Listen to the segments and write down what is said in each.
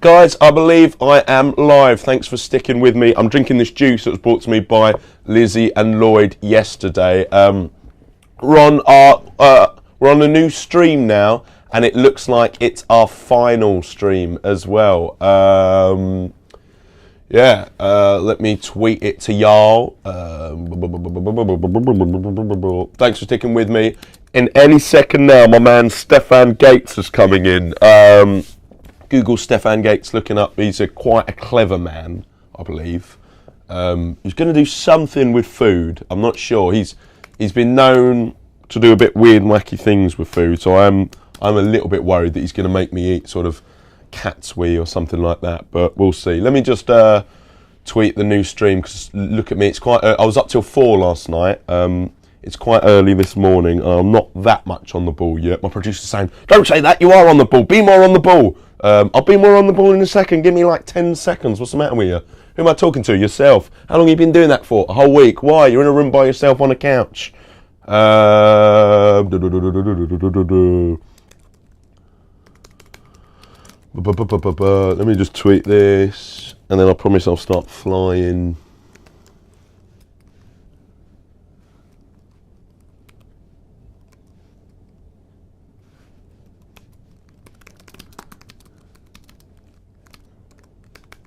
Guys, I believe I am live. Thanks for sticking with me. I'm drinking this juice that was brought to me by Lizzie and Lloyd yesterday. We're on a new stream now, and it looks like it's our final stream as well. Let me tweet it to y'all. Thanks for sticking with me. In any second now, my man Stefan Gates is coming in. Google Stefan Gates, looking up. He's quite a clever man, I believe. He's going to do something with food. I'm not sure. He's been known to do a bit weird, wacky things with food. So I'm a little bit worried that he's going to make me eat sort of cat's wee or something like that. But we'll see. Let me just tweet the new stream, because look at me. It's quite. I was up till 4 last night. It's quite early this morning. I'm not that much on the ball yet. My producer's saying, "Don't say that. You are on the ball. Be more on the ball." I'll be more on the ball in a second. Give me like 10 seconds. What's the matter with you? Who am I talking to? Yourself. How long have you been doing that for? A whole week. Why? You're in a room by yourself on a couch. Let me just tweet this, and then I promise I'll start flying.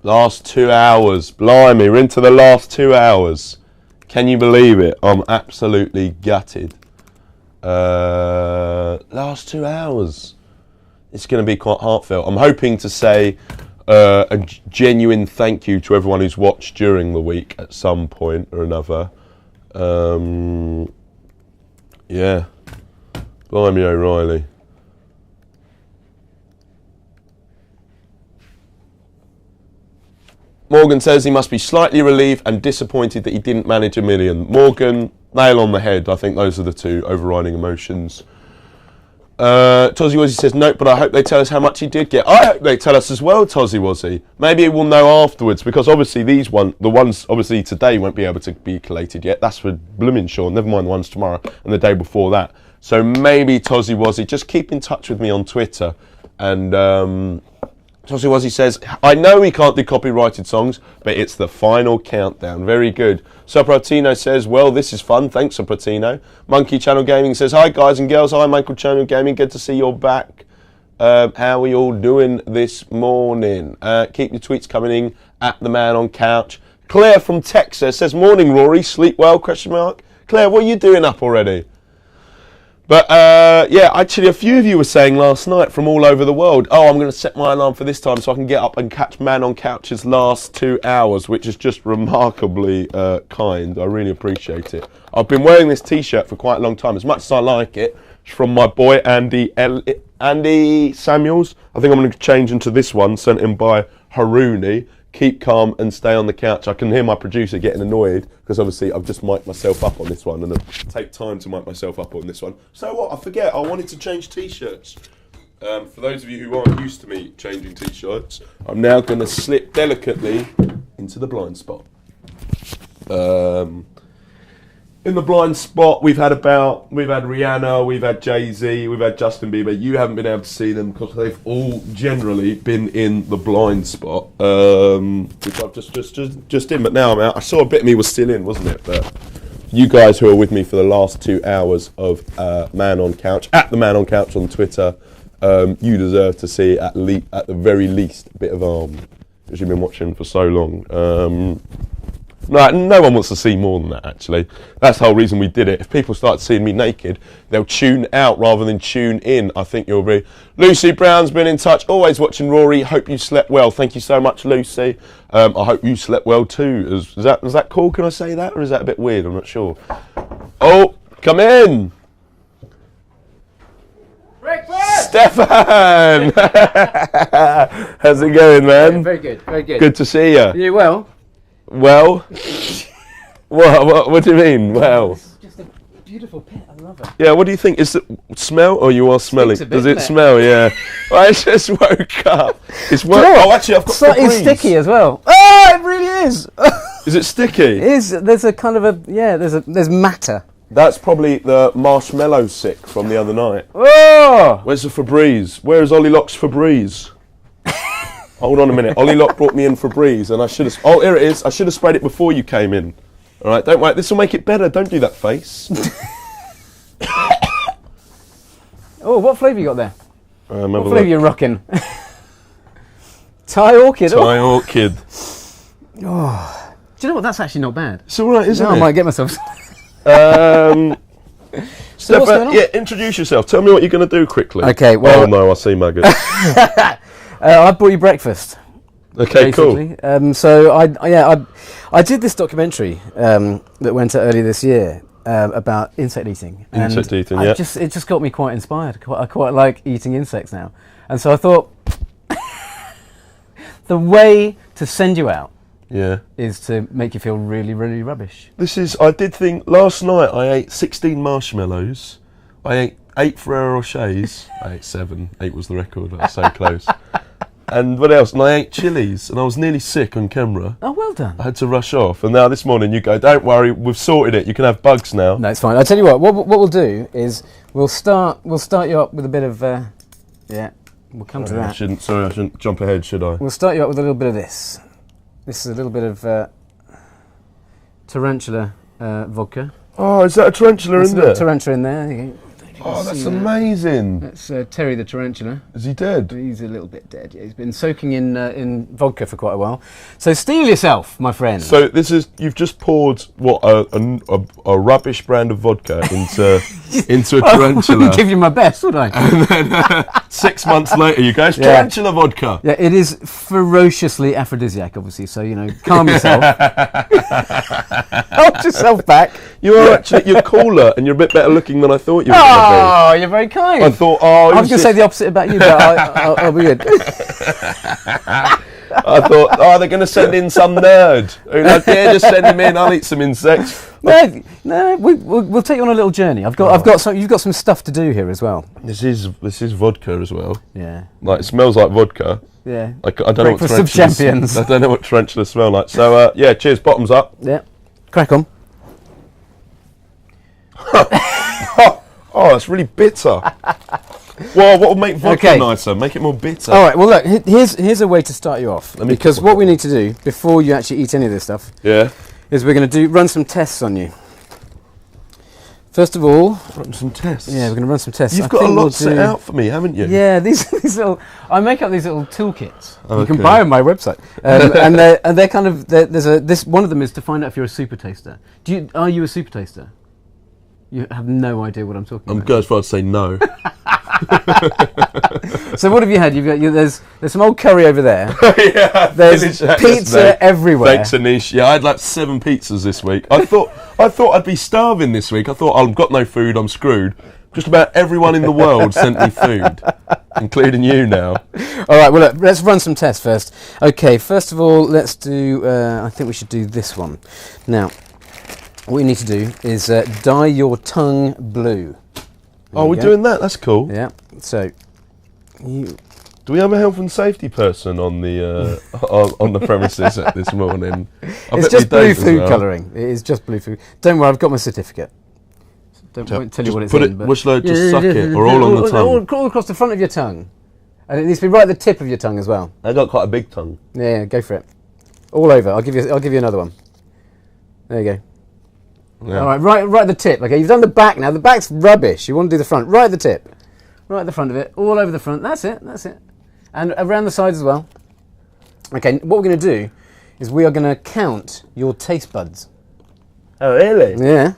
Last 2 hours. Blimey, we're into the last 2 hours. Can you believe it? I'm absolutely gutted. Last 2 hours. It's going to be quite heartfelt. I'm hoping to say a genuine thank you to everyone who's watched during the week at some point or another. Yeah. Blimey O'Reilly. Morgan says he must be slightly relieved and disappointed that he didn't manage 1 million. Morgan, nail on the head. I think those are the two overriding emotions. Tozzy Wazzy says, nope, but I hope they tell us how much he did get. I hope they tell us as well, Tozzy Wazzy. Maybe we'll know afterwards, because obviously the ones obviously today won't be able to be collated yet. That's for blooming sure. Never mind the ones tomorrow and the day before that. So maybe Tozzy Wazzy, just keep in touch with me on Twitter. And Tozzy Wazzy says, I know he can't do copyrighted songs, but it's the final countdown. Very good. Sopratino says, well, this is fun. Thanks, Sopratino. Monkey Channel Gaming says, hi, guys and girls. Hi, Michael Channel Gaming. Good to see you're back. How are we all doing this morning? Keep your tweets coming in at the man on couch. Claire from Texas says, morning, Rory. Sleep well, ? Claire, what are you doing up already? But, yeah, actually a few of you were saying last night from all over the world, oh, I'm going to set my alarm for this time so I can get up and catch Man on Couch's last 2 hours, which is just remarkably kind. I really appreciate it. I've been wearing this T-shirt for quite a long time. As much as I like it, it's from my boy Andy Samuels. I think I'm going to change into this one, sent in by Haruni. Keep calm and stay on the couch. I can hear my producer getting annoyed because obviously I've just mic'd myself up on this one, and it'll take time to mic myself up on this one. So what? I forget. I wanted to change T-shirts. For those of you who aren't used to me changing T-shirts, I'm now going to slip delicately into the blind spot. In the blind spot, we've had Rihanna, we've had Jay-Z, we've had Justin Bieber. You haven't been able to see them because they've all generally been in the blind spot, which I've just in. But now I'm out. I saw a bit of me was still in, wasn't it? But you guys who are with me for the last 2 hours of Man on Couch, at the Man on Couch on Twitter, you deserve to see at the very least a bit of arm, because you've been watching for so long. No one wants to see more than that, actually. That's the whole reason we did it. If people start seeing me naked, they'll tune out rather than tune in, I think you'll agree. Lucy Brown's been in touch, always watching Rory. Hope you slept well. Thank you so much, Lucy. I hope you slept well too. Is that cool? Can I say that? Or is that a bit weird? I'm not sure. Oh, come in. Breakfast! Stefan! How's it going, man? Yeah, very good, very good. Good to see you. You well? Well? What do you mean, well? It's just a beautiful pit, I love it. Yeah, what do you think? Is it smell or you are smelling? Bit, does it smell? Yeah. I just woke up. Oh, actually, I've got slightly sticky as well. Oh, it really is. Is it sticky? It is. There's a kind of there's matter. That's probably the marshmallow sick from the other night. Oh! Where's the Febreze? Where's Ollie Locke's Febreze? Hold on a minute. Ollie Locke brought me in for a breeze, and I should have. Oh, here it is. I should have sprayed it before you came in. All right, don't worry. This will make it better. Don't do that face. Oh, what flavour you got there? What flavour you rocking? Thai orchid. Thai orchid. Oh. Do you know what? That's actually not bad. It's all right, isn't it? I might get myself. Steph, what's going on? yeah, introduce yourself. Tell me what you're going to do quickly. Okay, well... Oh, no, I see maggots. I brought you breakfast. Okay, basically. cool. So I did this documentary that went out earlier this year about insect eating. Insect eating, yeah. It just got me quite inspired. I quite like eating insects now. And so I thought, the way to send you out is to make you feel really, really rubbish. I did think, last night I ate 16 marshmallows. I ate 8 Ferrero Rochers. I ate 7. 8 was the record. I was so close. And what else? And I ate chilies, and I was nearly sick on camera. Oh, well done. I had to rush off. And now this morning you go, don't worry, we've sorted it. You can have bugs now. No, it's fine. I'll tell you what we'll do is we'll start you up with a bit of, we'll come to that. I shouldn't jump ahead, should I? We'll start you up with a little bit of this. This is a little bit of tarantula vodka. Oh, is that a tarantula in there? Tarantula in there. There you go. Oh, that's amazing. That's Terry the tarantula. Is he dead? He's a little bit dead. Yeah, he's been soaking in vodka for quite a while. So steel yourself, my friend. So you've just poured what a rubbish brand of vodka into a tarantula. I wouldn't give you my best, would I? And then 6 months later, you go, it's tarantula vodka. Yeah, it is ferociously aphrodisiac, obviously. So calm yourself. Hold yourself back. You're cooler and you're a bit better looking than I thought you were going to be. Oh, you're very kind. I thought, I was going to say the opposite about you, but I'll be good. I thought, they're going to send in some nerd. Just send him in. I'll eat some insects. No, we'll take you on a little journey. You've got some stuff to do here as well. This is vodka as well. Yeah. Like, it smells like vodka. Yeah. Like, I don't know what Breakfast of champions. I don't know what tarantulas smell like. So cheers. Bottoms up. Yeah. Crack on. Oh, it's really bitter. Well, what will make vodka nicer? Make it more bitter. All right. Well, look. Here's a way to start you off. Because what we need to do before you actually eat any of this stuff, is we're going to run some tests on you. First of all, run some tests. Yeah, we're going to run some tests. You've got a lot set out for me, haven't you? Yeah, these little. I make up these little toolkits. Okay. You can buy on my website, and they're kind of. There's one of them is to find out if you're a super taster. Are you a super taster? You have no idea what I'm talking about. I'm going as far as to say no. So what have you had? There's some old curry over there. Yeah, there's pizza everywhere. Thanks, Anish. Yeah, I had like 7 pizzas this week. I thought I'd be starving this week. I thought I've got no food. I'm screwed. Just about everyone in the world sent me food, including you now. All right. Well, look, let's run some tests first. Okay. First of all, let's do. I think we should do this one. Now, what you need to do is dye your tongue blue. We're doing that. That's cool. Yeah. So, do we have a health and safety person on the on the premises this morning? It's just blue food colouring. It is just blue food. Don't worry, I've got my certificate. Won't tell you what it's in. Just suck it, or all on the tongue? All across the front of your tongue, and it needs to be right at the tip of your tongue as well. I've got quite a big tongue. Yeah, go for it. All over. I'll give you another one. There you go. Yeah. All right, right at the tip. Okay, you've done the back now. The back's rubbish. You want to do the front. Right at the tip. Right at the front of it. All over the front. That's it. And around the sides as well. Okay, what we're going to do is we are going to count your taste buds. Oh, really? Yeah.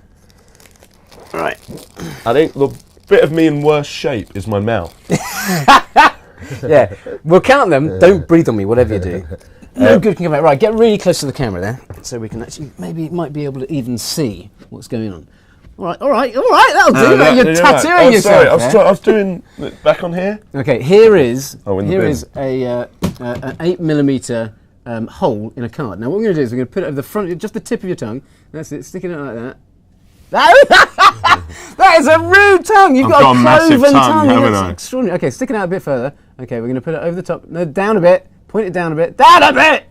All right. I think the bit of me in worse shape is my mouth. Yeah, we'll count them. Don't breathe on me, whatever you do. No good can come out. Right, get really close to the camera there, so we can actually might be able to even see what's going on. All right, that'll do. You're tattooing yourself. Sorry, I was doing back on here. Okay, here is a 8mm hole in a card. Now what we're going to do is we're going to put it over the front, just the tip of your tongue. That's it, sticking it out like that. That is a rude tongue. You've got a cloven tongue. Haven't I? Extraordinary. Okay, stick it out a bit further. Okay, we're going to put it over the top. No, down a bit. Point it down a bit. Down a bit!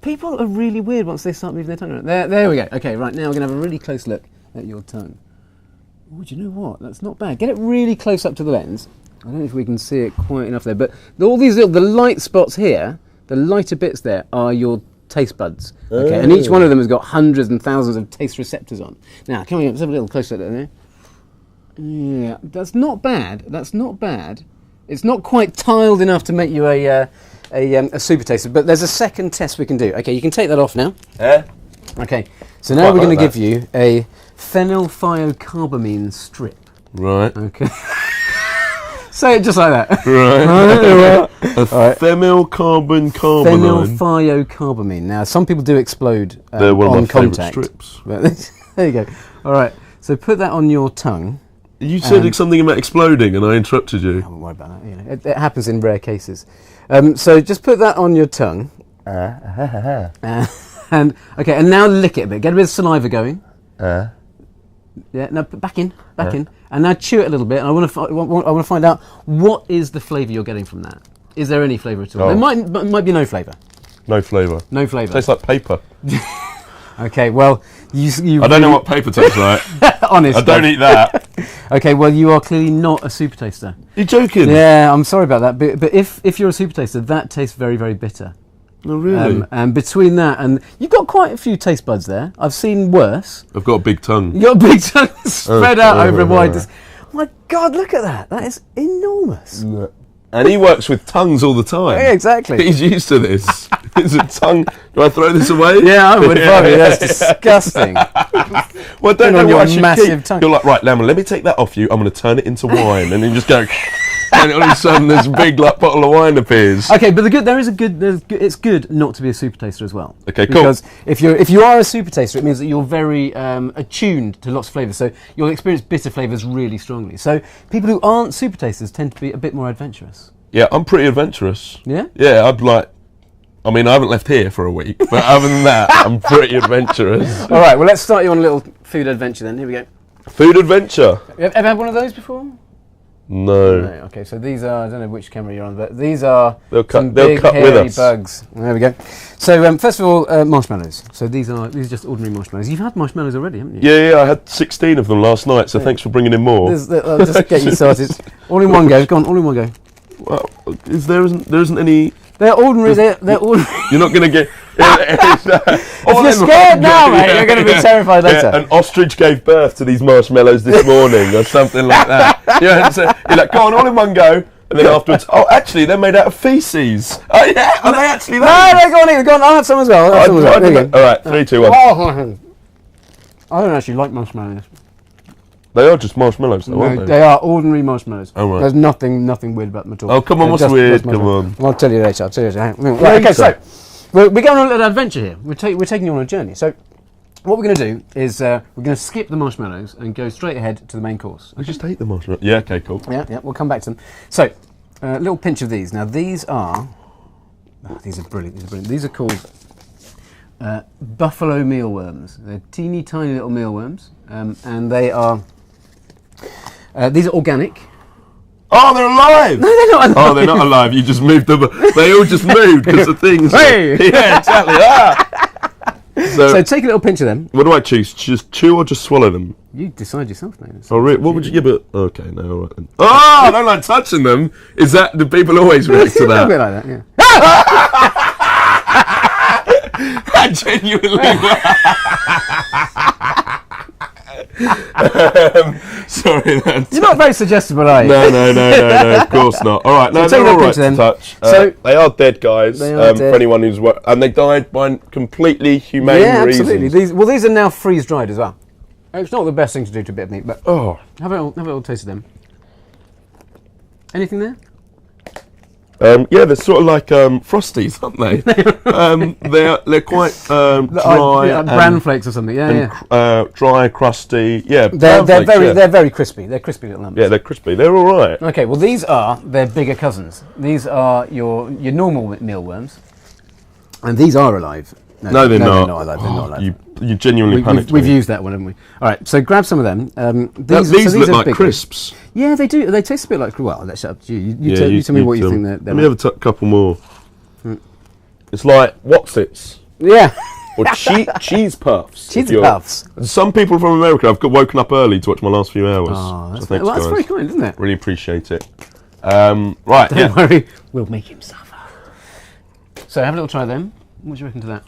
People are really weird once they start moving their tongue around. There we go. Okay, right, now we're going to have a really close look at your tongue. Oh, do you know what? That's not bad. Get it really close up to the lens. I don't know if we can see it quite enough there, but all these the light spots here, The lighter bits there are your taste buds. Okay, and each one of them has got hundreds and thousands of taste receptors on. Now, can we have a little closer look there? Yeah, that's not bad. That's not bad. It's not quite tiled enough to make you a super taster, but there's a second test we can do. Okay, you can take that off now. Yeah. Okay, so now we're going to give you a phenylthiocarbamine strip. Right. Okay. Say it just like that. Right. Phenylcarbamine. Phenylthiocarbamine. Now, some people do explode They're one of on my favourite contact. strips. But there you go. All right. So put that on your tongue. You said something about exploding, and I interrupted you. Don't worry about that. You know, it happens in rare cases. So just put that on your tongue. And okay, and now lick it a bit. Get a bit of saliva going. Yeah. Now back in, and now chew it a little bit. And I want to find out what is the flavour you're getting from that. Is there any flavour at all? There might be no flavour. No flavour. No flavour. Tastes like paper. Okay, well, you I don't know what paper tastes like. Honest. I don't eat that. Okay, well, you are clearly not a super taster. You're joking? Yeah, I'm sorry about that. But if you're a super taster, that tastes very, very bitter. Oh, really? And between that and... You've got quite a few taste buds there. I've seen worse. I've got a big tongue. You've got a big tongue spread out over a wide... My God, look at that. That is enormous. No. And he works with tongues all the time. Yeah, exactly. He's used to this. Is a tongue... Do I throw this away? Yeah, I would probably. That's disgusting. Well, I don't know your what I should massive keep. tongue. You're like, right, Lemon, let me take that off you. I'm going to turn it into wine. And then just go... And all of a sudden, this big bottle of wine appears. Okay, but it's good not to be a super taster as well. Okay, cool. Because if you are a super taster, it means that you're very attuned to lots of flavours. So you'll experience bitter flavours really strongly. So people who aren't super tasters tend to be a bit more adventurous. Yeah, I'm pretty adventurous. Yeah? Yeah, I haven't left here for a week, but other than that, I'm pretty adventurous. All right, well, let's start you on a little food adventure then. Here we go. Food adventure? You ever had one of those before? No. No. Okay, so these are, I don't know which camera you're on, but these are They'll some cut big with hairy us. bugs. There we go. So first of all, marshmallows. So these are just ordinary marshmallows. You've had marshmallows already, haven't you? Yeah, I had 16 of them last night, so thanks for bringing in more. I'll just get you started. All in one go. Go on, all in one go. Well, there isn't any... They're ordinary. They're ordinary. You're not going to get... If you're scared now, mate, you're going to be terrified later. Yeah, an ostrich gave birth to these marshmallows this morning, or something like that. Yeah, so you're like, go on, all in one go, and then afterwards, oh, actually, they're made out of feces. Oh, yeah, are they actually that? No, go on, go on. I'll have some as well. All right, 3, 2, 1. I don't actually like marshmallows. They are just marshmallows, though, aren't No, they? they are ordinary marshmallows. Oh, right. There's nothing weird about them at all. Oh, come on, They're what's just weird? Come marshmallows. on. I'll tell you later. Right, okay, so we're going on a little adventure here. We're taking you on a journey. So what we're going to do is we're going to skip the marshmallows and go straight ahead to the main course. I just hate the marshmallows. Yeah, okay, cool. Yeah, we'll come back to them. So a little pinch of these. Now these are brilliant. These are called buffalo mealworms. They're teeny tiny little mealworms, and they are. These are organic. Oh, they're alive! No, they're not alive. Oh, they're not alive. You just moved them. They all just moved because the things. Hey! Yeah, exactly. So take a little pinch of them. What do I choose? Just chew or just swallow them? You decide yourself, mate. Oh, really? What would you? Yeah, but okay, no, all right then. Oh, I don't like touching them. Is that? Do people always react to A that? bit like that, yeah. I genuinely. Sorry, You're not very suggestible, are you? No, of course not. All right, no, So they're take all that right picture to then. touch. So they are dead, guys. They are dead. For anyone who's and they died by completely humane Yeah, reasons. absolutely. These are now freeze dried as well. It's not the best thing to do to a bit of meat, but Oh, have a little taste of them. Anything there? yeah, they're sort of like Frosties, aren't they? They're quite dry, bran flakes or something. Yeah. dry, crusty. Yeah, They're bran flakes, they're very crispy. They're crispy little lumps. yeah, they're crispy. They're all right. Okay, well these are their bigger cousins. These are your normal mealworms, and these are alive. No, they're not. They're not alive. They're not alive. You genuinely panicked. We've used that one, haven't we? All right, so grab some of them. These look are like big crisps. ones. Yeah, they do. They taste a bit like. Well, that's up to you. You tell me what you think they're Let me have a couple more. Hmm. It's like Wotsits. Yeah. Or cheese puffs. Cheese puffs. Some people from America have woken up early to watch my last few hours. Oh, So that's, thanks, that's guys. very kind, isn't it? Really appreciate it. Right, Don't worry, we'll make him suffer. So have a little try them. What do you reckon to that?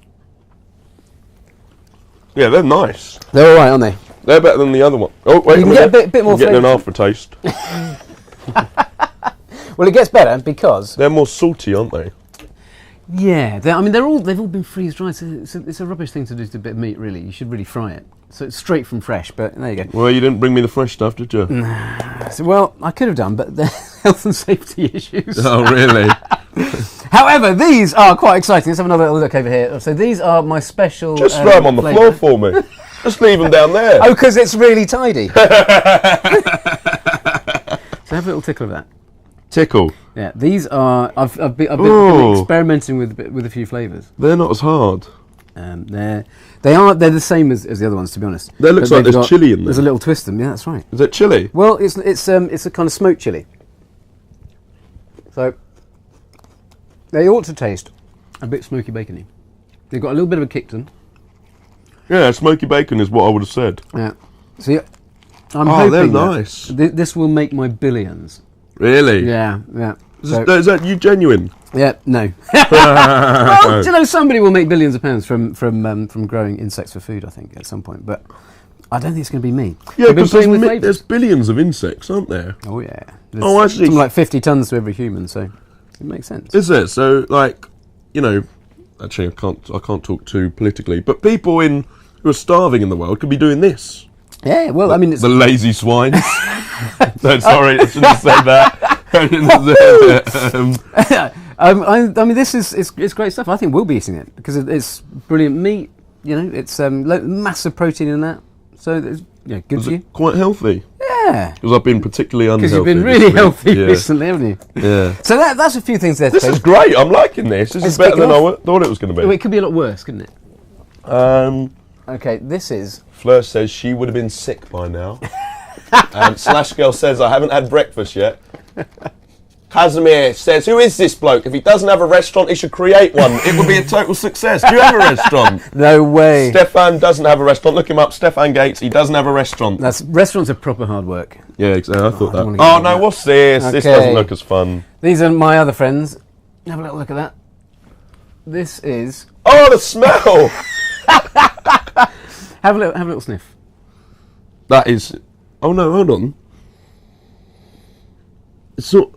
Yeah, they're nice. They're all right, aren't they? They're better than the other one. Oh, wait You a can minute. get a bit more I'm getting an flavour. aftertaste. Well, it gets better because They're more salty, aren't they? yeah, they've all been freeze dried. So it's a rubbish thing to do to a bit of meat. Really, you should really fry it. So it's straight from fresh. But there you go. Well, you didn't bring me the fresh stuff, did you? So, well, I could have done, but there's health and safety issues. Oh, really? However, these are quite exciting. Let's have another little look over here. So these are my special. Just throw them on the floor for me. Just leave them down there. Oh, because it's really tidy. So have a little tickle of that. Tickle. Yeah, these are. I've been experimenting with a few flavours. They're not as hard. They're the same as the other ones, to be honest. There looks like there's chilli in there. There's a little twist in them. Yeah, that's right. Is it chilli? Well, it's a kind of smoked chilli. So they ought to taste a bit smoky bacony. They've got a little bit of a kick to them. Yeah, smoky bacon is what I would have said. Yeah. So yeah, I'm hoping they're nice. This will make my billions. Really? Yeah, yeah. Is that you genuine? Yeah, no. Well, do you know, somebody will make billions of pounds from growing insects for food, I think, at some point. But I don't think it's going to be me. Yeah, because there's there's billions of insects, aren't there? Oh, yeah. Oh, I see. Something like 50 tons to every human, so it makes sense. Is it? So, like, you know, actually, I can't talk too politically, but people who are starving in the world could be doing this. Yeah, well, I mean, it's... The lazy swines. No, sorry, I shouldn't have said that. I shouldn't have said I mean, this is great stuff. I think we'll be eating it because it's brilliant meat. You know, it's massive protein in that, so it's good for you. Quite healthy. Yeah, because I've been particularly unhealthy. Because you've been really healthy recently, haven't you? Yeah. So that's a few things there. This is great. I'm liking this. This is better than I thought it was going to be. It could be a lot worse, couldn't it? Okay, this is... Fleur says she would have been sick by now. Slash Girl says, I haven't had breakfast yet. Casimir says, who is this bloke? If he doesn't have a restaurant, he should create one. It would be a total success. Do you have a restaurant? No way. Stefan doesn't have a restaurant. Look him up, Stefan Gates. He doesn't have a restaurant. Restaurants are proper hard work. Yeah, exactly. I thought that. Oh, no, what's this? Okay. This doesn't look as fun. These are my other friends. Have a little look at that. This is... Oh, the smell! Have a little sniff. That is... Oh, no, hold on. It's not...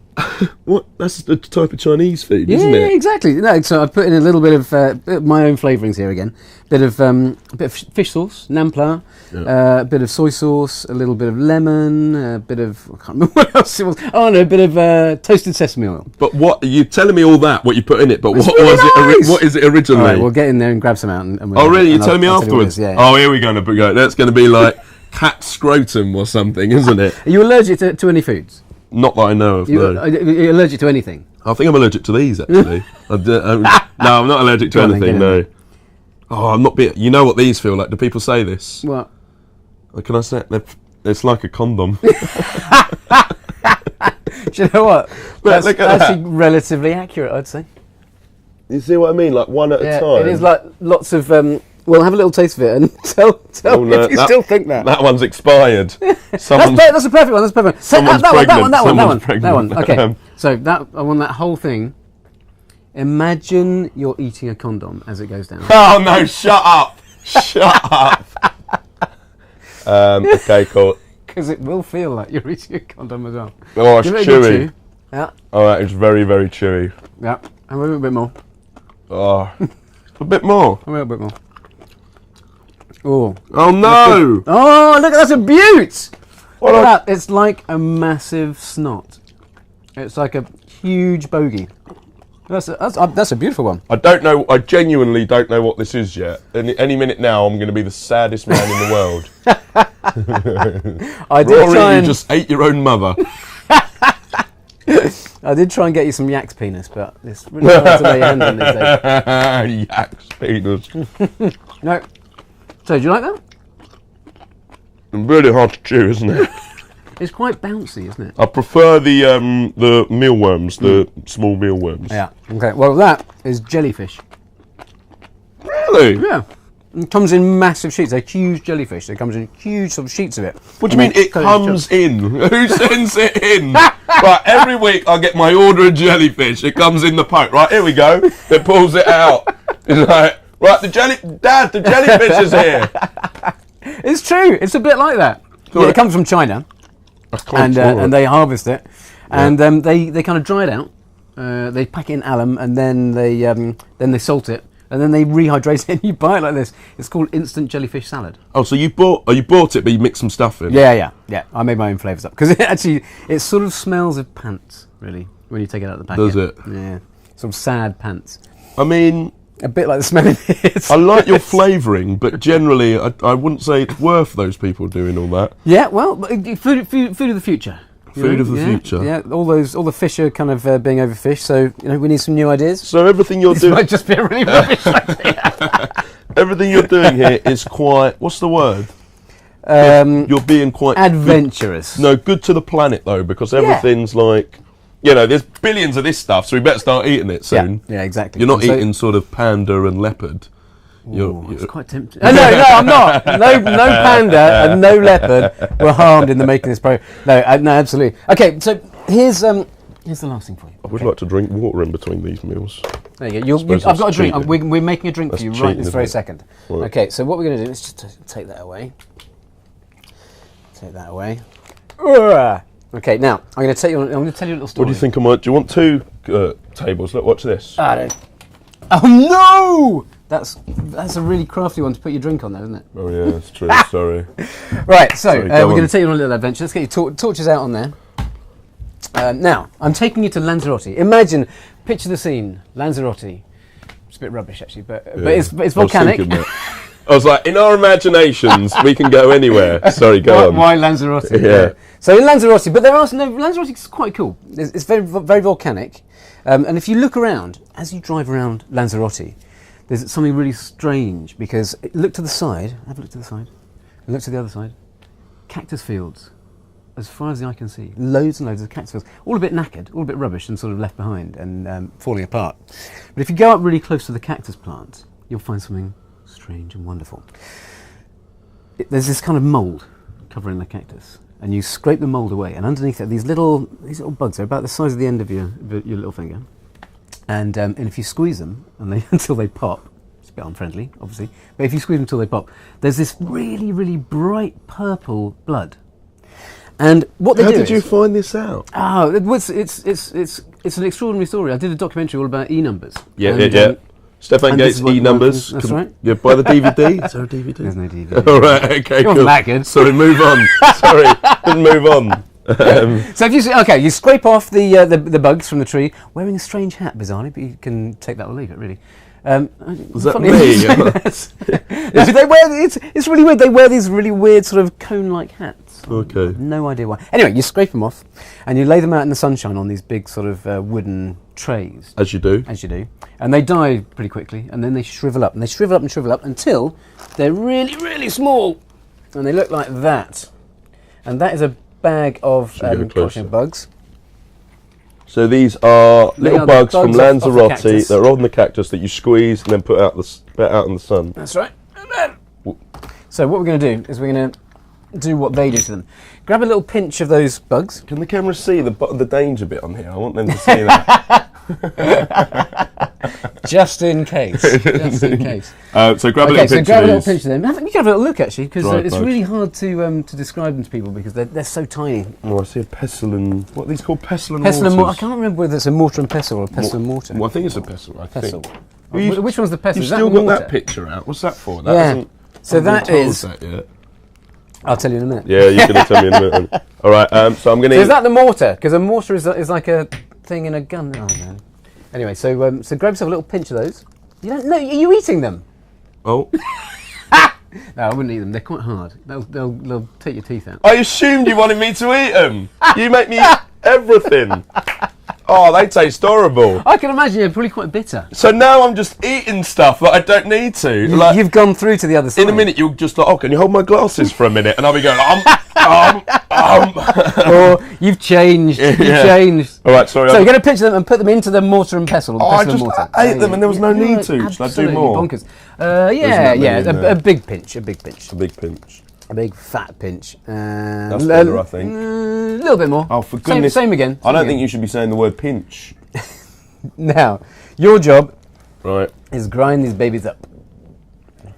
What? That's the type of Chinese food, isn't it? Yeah, exactly. No, so I've put in a little bit of my own flavourings here again. A bit of fish sauce, nampla, a bit of soy sauce, a little bit of lemon, a bit of... I can't remember what else it was. Oh, no, a bit of toasted sesame oil. But what... You're telling me all that, what you put in it, but what is it originally? All right, we'll get in there and grab some out. Oh, really? You're telling me afterwards? Yeah. Oh, here we go. That's going to be like cat scrotum or something, isn't it? Are you allergic to any foods? Not that I know of, no. Are you allergic to anything? I think I'm allergic to these, actually. No, I'm not allergic to anything, no. Oh, I'm not... You know what these feel like? Do people say this? What? Can I say it? It's like a condom. Do you know what? That's actually relatively accurate, I'd say. You see what I mean? Like one at a time? It is like lots of... well, have a little taste of it and tell me if you still think that. That one's expired. That's a perfect one. That's perfect. Someone's pregnant. That one. Okay. So I want that whole thing. Imagine you're eating a condom as it goes down. Oh no! Shut up! Shut up! Okay, cool. Because it will feel like you're eating a condom as well. Oh, it's chewy. Yeah. Oh, that is very, very chewy. Yeah. And a little bit more. Oh, a bit more. A little bit more. Oh. Oh no! Oh, look, that's a beaut! Look at that. It's like a massive snot. It's like a huge bogey. That's a beautiful one. I genuinely don't know what this is yet. Any minute now, I'm going to be the saddest man in the world. Rory, you just ate your own mother. I did try and get you some yak's penis, but it's really hard to lay your hands on these days. Yak's penis. No. So, do you like that? Really hard to chew, isn't it? It's quite bouncy, isn't it? I prefer the mealworms, the small mealworms. Yeah. Okay. Well, that is jellyfish. Really? Yeah. It comes in massive sheets. They're huge jellyfish. It comes in huge sort of sheets of it. What do you mean it comes in? Who sends it in? Right, every week I get my order of jellyfish. It comes in the post. Right, here we go. It pulls it out. It's like, right, the jellyfish is here. It's true. It's a bit like that. Yeah, it comes from China, and they harvest it, and they kind of dry it out. They pack it in alum, and then they salt it, and then they rehydrate it, and you buy it like this. It's called instant jellyfish salad. Oh, so you bought it, but you mixed some stuff in? Yeah. I made my own flavours up because it sort of smells of pants, really, when you take it out of the packet. Does it? Yeah, sort of sad pants. I mean, a bit like the smell of it. I like your flavouring, but generally, I wouldn't say it's worth those people doing all that. Yeah, well, food of the future. Food of the future. Yeah, all the fish are kind of being overfished, so we need some new ideas. So everything you're doing might just be a really rubbish idea. Everything you're doing here is quite. What's the word? You're being quite adventurous. Good, no, good to the planet though, because everything's like, there's billions of this stuff, so we better start eating it soon. Yeah, exactly. You're not eating sort of panda and leopard. It's quite tempting. No, I'm not. No panda and no leopard were harmed in the making of this program. No, absolutely. Okay, so here's the last thing for you. I would like to drink water in between these meals. There you go. I've got a drink. We're making a drink for you right this very second. Right. Okay, so what we're going to do is just take that away. Okay, now I'm going to tell you a little story. What do you think I might? Do you want two tables? Look, watch this. Oh no! That's a really crafty one to put your drink on there, isn't it? Oh yeah, that's true. Sorry. Right, so we're going to take you on a little adventure. Let's get your torches out on there. Now, I'm taking you to Lanzarote. Picture the scene, Lanzarote. It's a bit rubbish actually, but it's volcanic. I was like, in our imaginations, we can go anywhere. Sorry, go on. Why Lanzarote? Yeah. So in Lanzarote, but Lanzarote is quite cool. It's very, very volcanic. And if you look around, as you drive around Lanzarote, there's something really strange because look to the side, have a look to the side, and look to the other side. Cactus fields, as far as the eye can see. Loads and loads of cactus fields, all a bit knackered, all a bit rubbish and sort of left behind and falling apart. But if you go up really close to the cactus plants, you'll find something strange and wonderful. There's this kind of mould covering the cactus, and you scrape the mould away, and underneath it, these little bugs. They're about the size of the end of your little finger, and if you squeeze them until they pop, it's a bit unfriendly, obviously. But if you squeeze them until they pop, there's this really, really bright purple blood. And what they do? How did you find this out? Oh, it's an extraordinary story. I did a documentary all about E-numbers. Yeah. Stefan Gates E-numbers. That's right. You buy the DVD? Is there a DVD? There's no DVD. All right, okay, cool. That good. Sorry, move on. Sorry, didn't move on. So if you scrape off the bugs from the tree, wearing a strange hat, bizarrely, but you can take that or leave it, really. Was that me? It's really weird. They wear these really weird sort of cone-like hats. Okay. No idea why. Anyway, you scrape them off, and you lay them out in the sunshine on these big sort of wooden trays. As you do. And they die pretty quickly, and then they shrivel up, and they shrivel up and shrivel up until they're really, really small, and they look like that. And that is a bag of bugs. So these are little bugs from Lanzarote that are on the cactus that you squeeze and then put out in the sun. That's right. So what we're going to do is we're going to do what they do to them. Grab a little pinch of those bugs. Can the camera see the danger bit on here? I want them to see that. Just in case. So grab a little pinch pinch of them. You can have a little look actually, because it's really hard to describe them to people because they're so tiny. Oh, I see a pestle and what are these called? Pestle and mortar. I can't remember whether it's a mortar and pestle or a pestle and mortar. Well, I think it's a pestle. Pestle. Which one's the pestle? You've still got that picture out. What's that for? So that is. I'll tell you in a minute. Yeah, you're going to tell me in a minute. All right, so I'm going to... So is that the mortar? Because a mortar is like a thing in a gun. Oh, no. Anyway, so grab yourself a little pinch of those. You don't know, are you eating them? Oh. No, I wouldn't eat them. They're quite hard. They'll take your teeth out. I assumed you wanted me to eat them. You make me eat everything. Oh, they taste horrible. I can imagine you're probably quite bitter. So now I'm just eating stuff that I don't need to. You've gone through to the other side. In a minute, you're just like, oh, can you hold my glasses for a minute? And I'll be going, Or you've changed. You've changed. All right, sorry. So you're going to pinch them and put them into the mortar and pestle. I just ate them and there was no need to. Should I do more? Bonkers. A big pinch. A big pinch. A big fat pinch. And That's better, I think. A little bit more. Oh, for goodness. Same again. I don't think you should be saying the word pinch. Now, your job Right. is grind these babies up.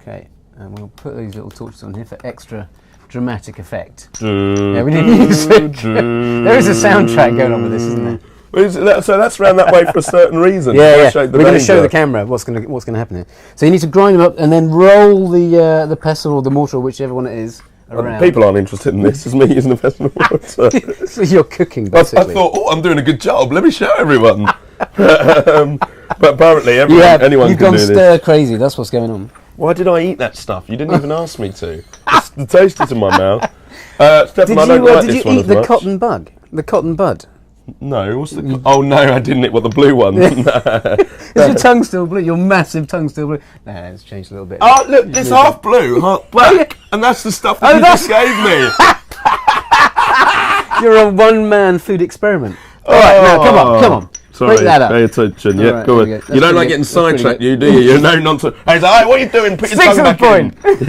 Okay, and we'll put these little torches on here for extra dramatic effect. Yeah, we need music. There is a soundtrack going on with this, isn't there? So that's round that way for a certain reason. Yeah. We're going to show the camera what's going to happen here. So you need to grind them up and then roll the pestle or the mortar, or whichever one it is, around. People aren't interested in this. It's me using the pestle and mortar. So you're cooking, I basically. thought, oh, I'm doing a good job. Let me show everyone. But apparently, anyone you've can gone do this. stir crazy. That's what's going on. Why did I eat that stuff? You didn't even ask me to. The taste is in my mouth. Stefan, Did I don't like you this one eat as the much. cotton bug? The cotton bud? No, what's the? Oh no, I didn't. What, the blue one? Is your tongue still blue? Your massive tongue still blue? No, it's changed a little bit. Oh look, it's half blue, half black, and that's the stuff that you just gave me. You're a one-man food experiment. All right, now come on. Sorry, break that up. pay attention. All Yeah, right, go on. there we go. You don't That's like pretty getting good. That's sidetracked, pretty you do you? You're no nonsense. Hey, he's like, "Hey, what are you doing? Put your Stick tongue to the back point. in."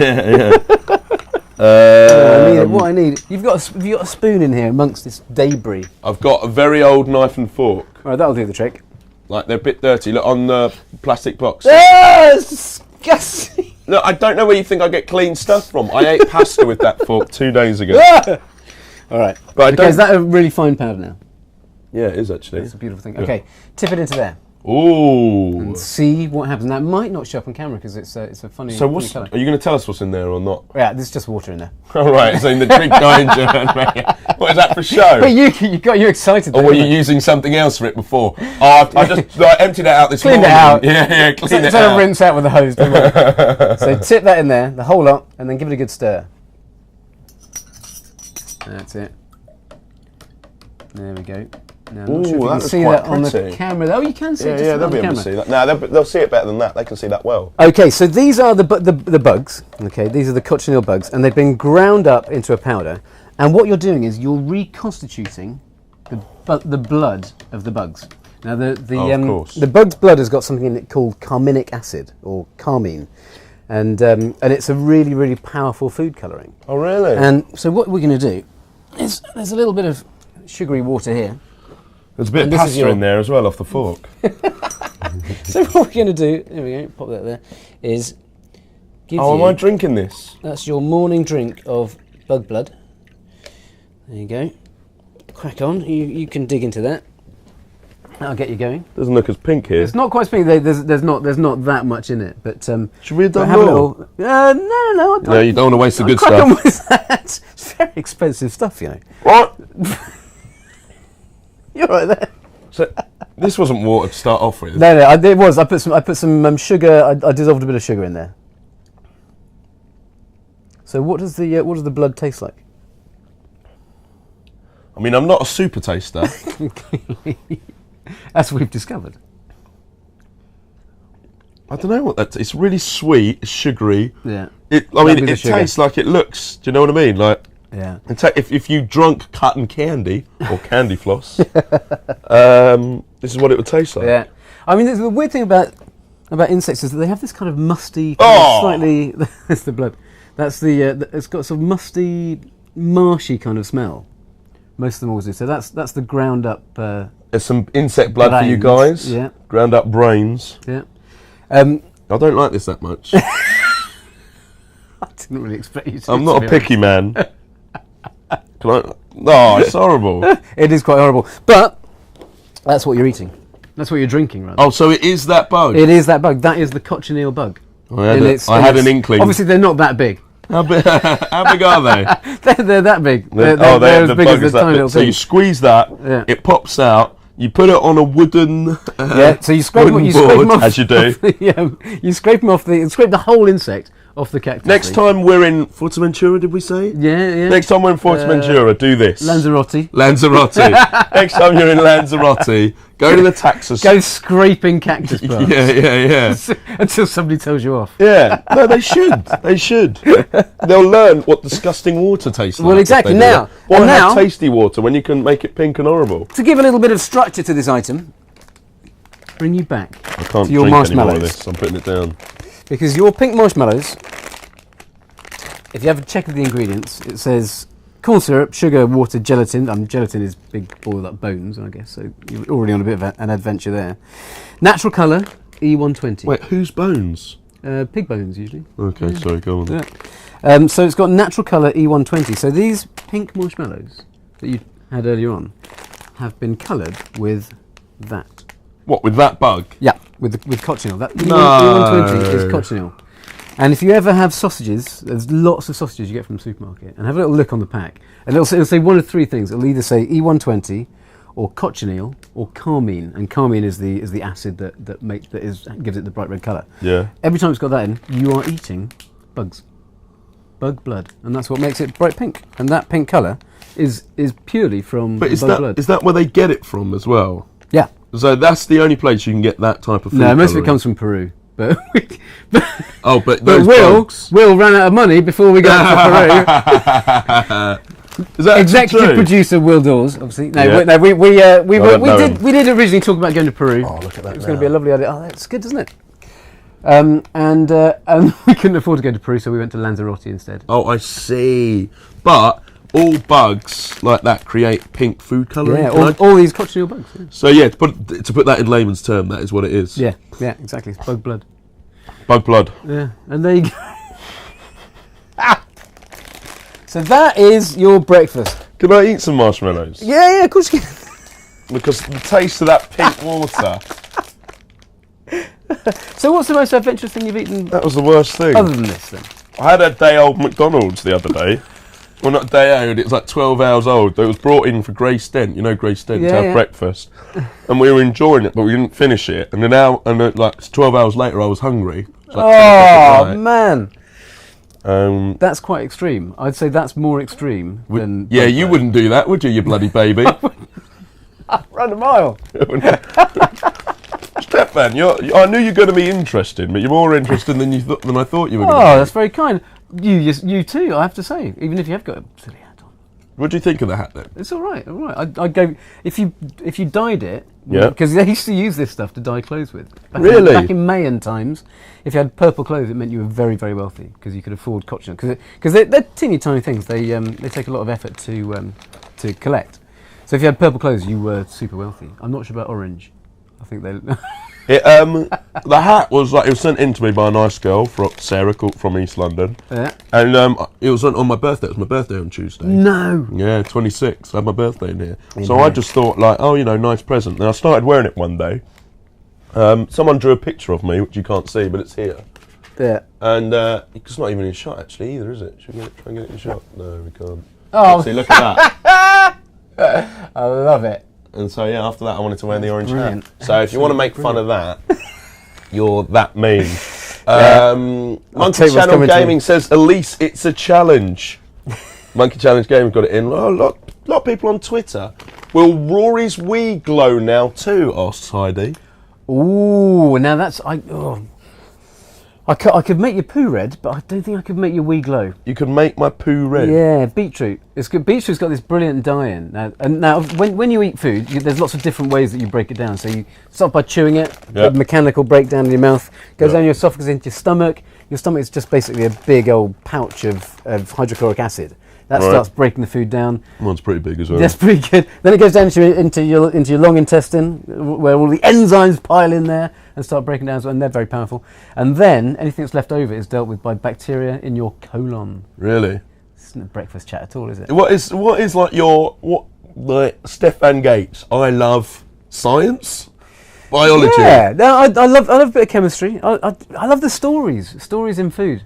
Yeah. What I need. Have you got a spoon in here amongst this debris? I've got a very old knife and fork. All right, that'll do the trick. Like, they're a bit dirty. Look on the plastic box. It's disgusting. Look, I don't know where you think I get clean stuff from. I ate pasta with that fork 2 days ago. All right. But I Okay, don't. is that a really fine powder now? Yeah, it is actually. It's a beautiful thing. Okay, tip it into there Ooh. and see what happens. Now, it might not show up on camera because it's a funny. So funny are colour. you going to tell us what's in there or not? Yeah, there's just water in there. All right. So in the drink danger. What is that for show? But you're excited. Or though, were you aren't using something else for it before? Oh, I just emptied it out this Cleaned morning. it out. Yeah, cleaned it Instead of out. rinse out with the hose, don't worry. So tip that in there, the whole lot, and then give it a good stir. That's it. There we go. Now, I'm not sure if you Ooh, can that see looks that quite on the pretty. camera. Oh, you can see it Yeah, just yeah, on they'll the be able camera. to see that. No, they'll see it better than that. They can see that well. Okay, so these are the bugs. Okay, these are the cochineal bugs, and they've been ground up into a powder. And what you're doing is you're reconstituting the blood of the bugs. Now, of course. the bug's blood has got something in it called carminic acid or carmine, and it's a really, really powerful food colouring. Oh, really? And so what we're going to do is there's a little bit of sugary water here. There's a bit of this is pasta your- in there as well off the fork. So what we're going to do, there we go, pop that there, is give Oh, you, am I drinking this? that's your morning drink of bug blood. There you go. Crack on. You can dig into that. That'll get you going. Doesn't look as pink here. It's not quite pink. There's not that much in it, but Should we have done have a more? little. No. No, you don't want to waste the good Crack on stuff. with that. It's very expensive stuff, you know. What? You're right there. So, this wasn't water to start off with. No, it was. I put some sugar. I dissolved a bit of sugar in there. So what does the blood taste like? I mean, I'm not a super taster. As we've discovered. I don't know what that. It's really sweet, it's sugary. Yeah. It tastes like it looks. Do you know what I mean? Like, Yeah. if you drunk cotton candy or candy floss, this is what it would taste like. Yeah. I mean, the weird thing about insects is that they have this kind of musty, slightly. That's the blood. That's it's got sort of musty, marshy kind of smell. Most of them always do. So that's the ground up. There's some insect blood for you brains. guys. Yeah. Ground up brains. Yeah. I don't like this that much. I didn't really expect you to. I'm not a picky man. Can I? No, it's horrible. It is quite horrible, but that's what you're eating. That's what you're drinking, rather. Oh, so it is that bug? It is that bug. That is the cochineal bug. I had an inkling. Obviously, they're not that big. How big are they? They're that big. They're the as big bug as is the that tiny big. little So thing. you squeeze that, Yeah. it pops out. You put it on a wooden Yeah. So you scrape them. wooden You scrape board, them off. as you do. Yeah. You scrape them off scrape the whole insect off the cactus. Next tree. time we're in Fuerteventura, did we say? Yeah. Next time we're in Fuerteventura, do this. Lanzarote. Lanzarote. Next time you're in Lanzarote, go to the taxus. Go scraping cactus plants. Yeah. Until somebody tells you off. Yeah. No, they should. They should. They'll learn what disgusting water tastes like. Well, if exactly. they do Now- that. Why and have now- tasty water when you can make it pink and horrible? To give a little bit of structure to this item, bring you back I can't to your drink any more of marshmallows. this. I'm putting it down. Because your pink marshmallows if you have a check of the ingredients, it says corn syrup, sugar, water, gelatin. Gelatin is big boiled up bones, I guess, so you're already on a bit of an adventure there. Natural colour, E120. Wait, whose bones? Pig bones, usually. Okay, sorry, go on. Yeah. So it's got natural colour E120. So these pink marshmallows that you had earlier on have been coloured with that. What, with that bug? Yeah, with cochineal. That No. E120 is cochineal. And if you ever have sausages, there's lots of sausages you get from the supermarket, and have a little look on the pack. And it'll say one of three things. It'll either say E120 or cochineal or carmine, and carmine is the acid that gives it the bright red colour. Yeah. Every time it's got that in, you are eating bugs, bug blood, and that's what makes it bright pink. And that pink colour is purely from But bug blood. Is that where they get it from as well? Yeah. So that's the only place you can get that type of food. No, most of it colouring? comes from Peru. But but Will bugs. ran out of money before we got to Peru. Is that Executive true? producer Will Dawes, obviously. No, Yeah. we did originally talk about going to Peru. Oh, look at that. It was going to be a lovely idea. Oh, that's good, doesn't it? And we couldn't afford to go to Peru, so we went to Lanzarote instead. Oh, I see. But all bugs like that create pink food colouring. Yeah, all these cochineal bugs. Yeah. So yeah, to put that in layman's term, that is what it is. Yeah, exactly. It's bug blood. Bug blood. Yeah, and there you go. So that is your breakfast. Can I eat some marshmallows? Yeah, of course you can. Because the taste of that pink water. So what's the most adventurous thing you've eaten That was the worst thing. other than this then? I had a day old McDonald's the other day. Well, not day old, it was like 12 hours old. It was brought in for Grace Dent, you know Grace Dent, to have breakfast. And we were enjoying it, but we didn't finish it. And then like 12 hours later, I was hungry. It was like 10 o'clock at night. Man. That's quite extreme. I'd say that's more extreme than... Yeah, you wouldn't do that, would you bloody baby? Run a mile. Stefan, I knew you were going to be interested, but you're more interested than I thought you were going to be. Oh, that's very kind. You too, I have to say, even if you have got a silly hat on. What do you think of the hat then? It's all right. I go if you dyed it, Yeah, because they used to use this stuff to dye clothes with. Really? Back in Mayan times, if you had purple clothes, it meant you were very, very wealthy because you could afford cochineal. Because they're teeny tiny things. They take a lot of effort to collect. So if you had purple clothes, you were super wealthy. I'm not sure about orange. I think they. The hat was it was sent in to me by a nice girl from Sarah from East London. Yeah. And it was on my birthday. It was my birthday on Tuesday. No. Yeah, 26. I had my birthday in here. So I just thought nice present. And I started wearing it one day. Someone drew a picture of me, which you can't see, but it's here. Yeah. And it's not even in shot actually either, is it? Should we try and get it in shot? No, we can't. Oh. See, look at that. I love it. And so yeah, after that I wanted to wear the orange brilliant. hat. So if you want to make fun of that, you're that mean. Monkey Channel Gaming says, Elise, it's a challenge. Monkey Challenge Gaming got it in. Oh, a lot of people on Twitter. Will Rory's wee glow now too? Asks Heidi. Ooh, now that's I could make your poo red, but I don't think I could make your wee glow. You could make my poo red. Yeah, beetroot. It's good. Beetroot's got this brilliant dye in. Now, when you eat food, there's lots of different ways that you break it down. So you start by chewing it, Yeah. mechanical breakdown in your mouth, goes Yeah. down your esophagus into your stomach. Your stomach is just basically a big old pouch of hydrochloric acid. That Right. starts breaking the food down. Mine's pretty big as well. That's pretty good. Then it goes down into your long intestine, where all the enzymes pile in there and start breaking down, and they're very powerful. And then anything that's left over is dealt with by bacteria in your colon. Really? It's not breakfast chat at all, is it? What is like Stefan Gates? I love science, biology. Yeah, no, I love a bit of chemistry. I love the stories in food.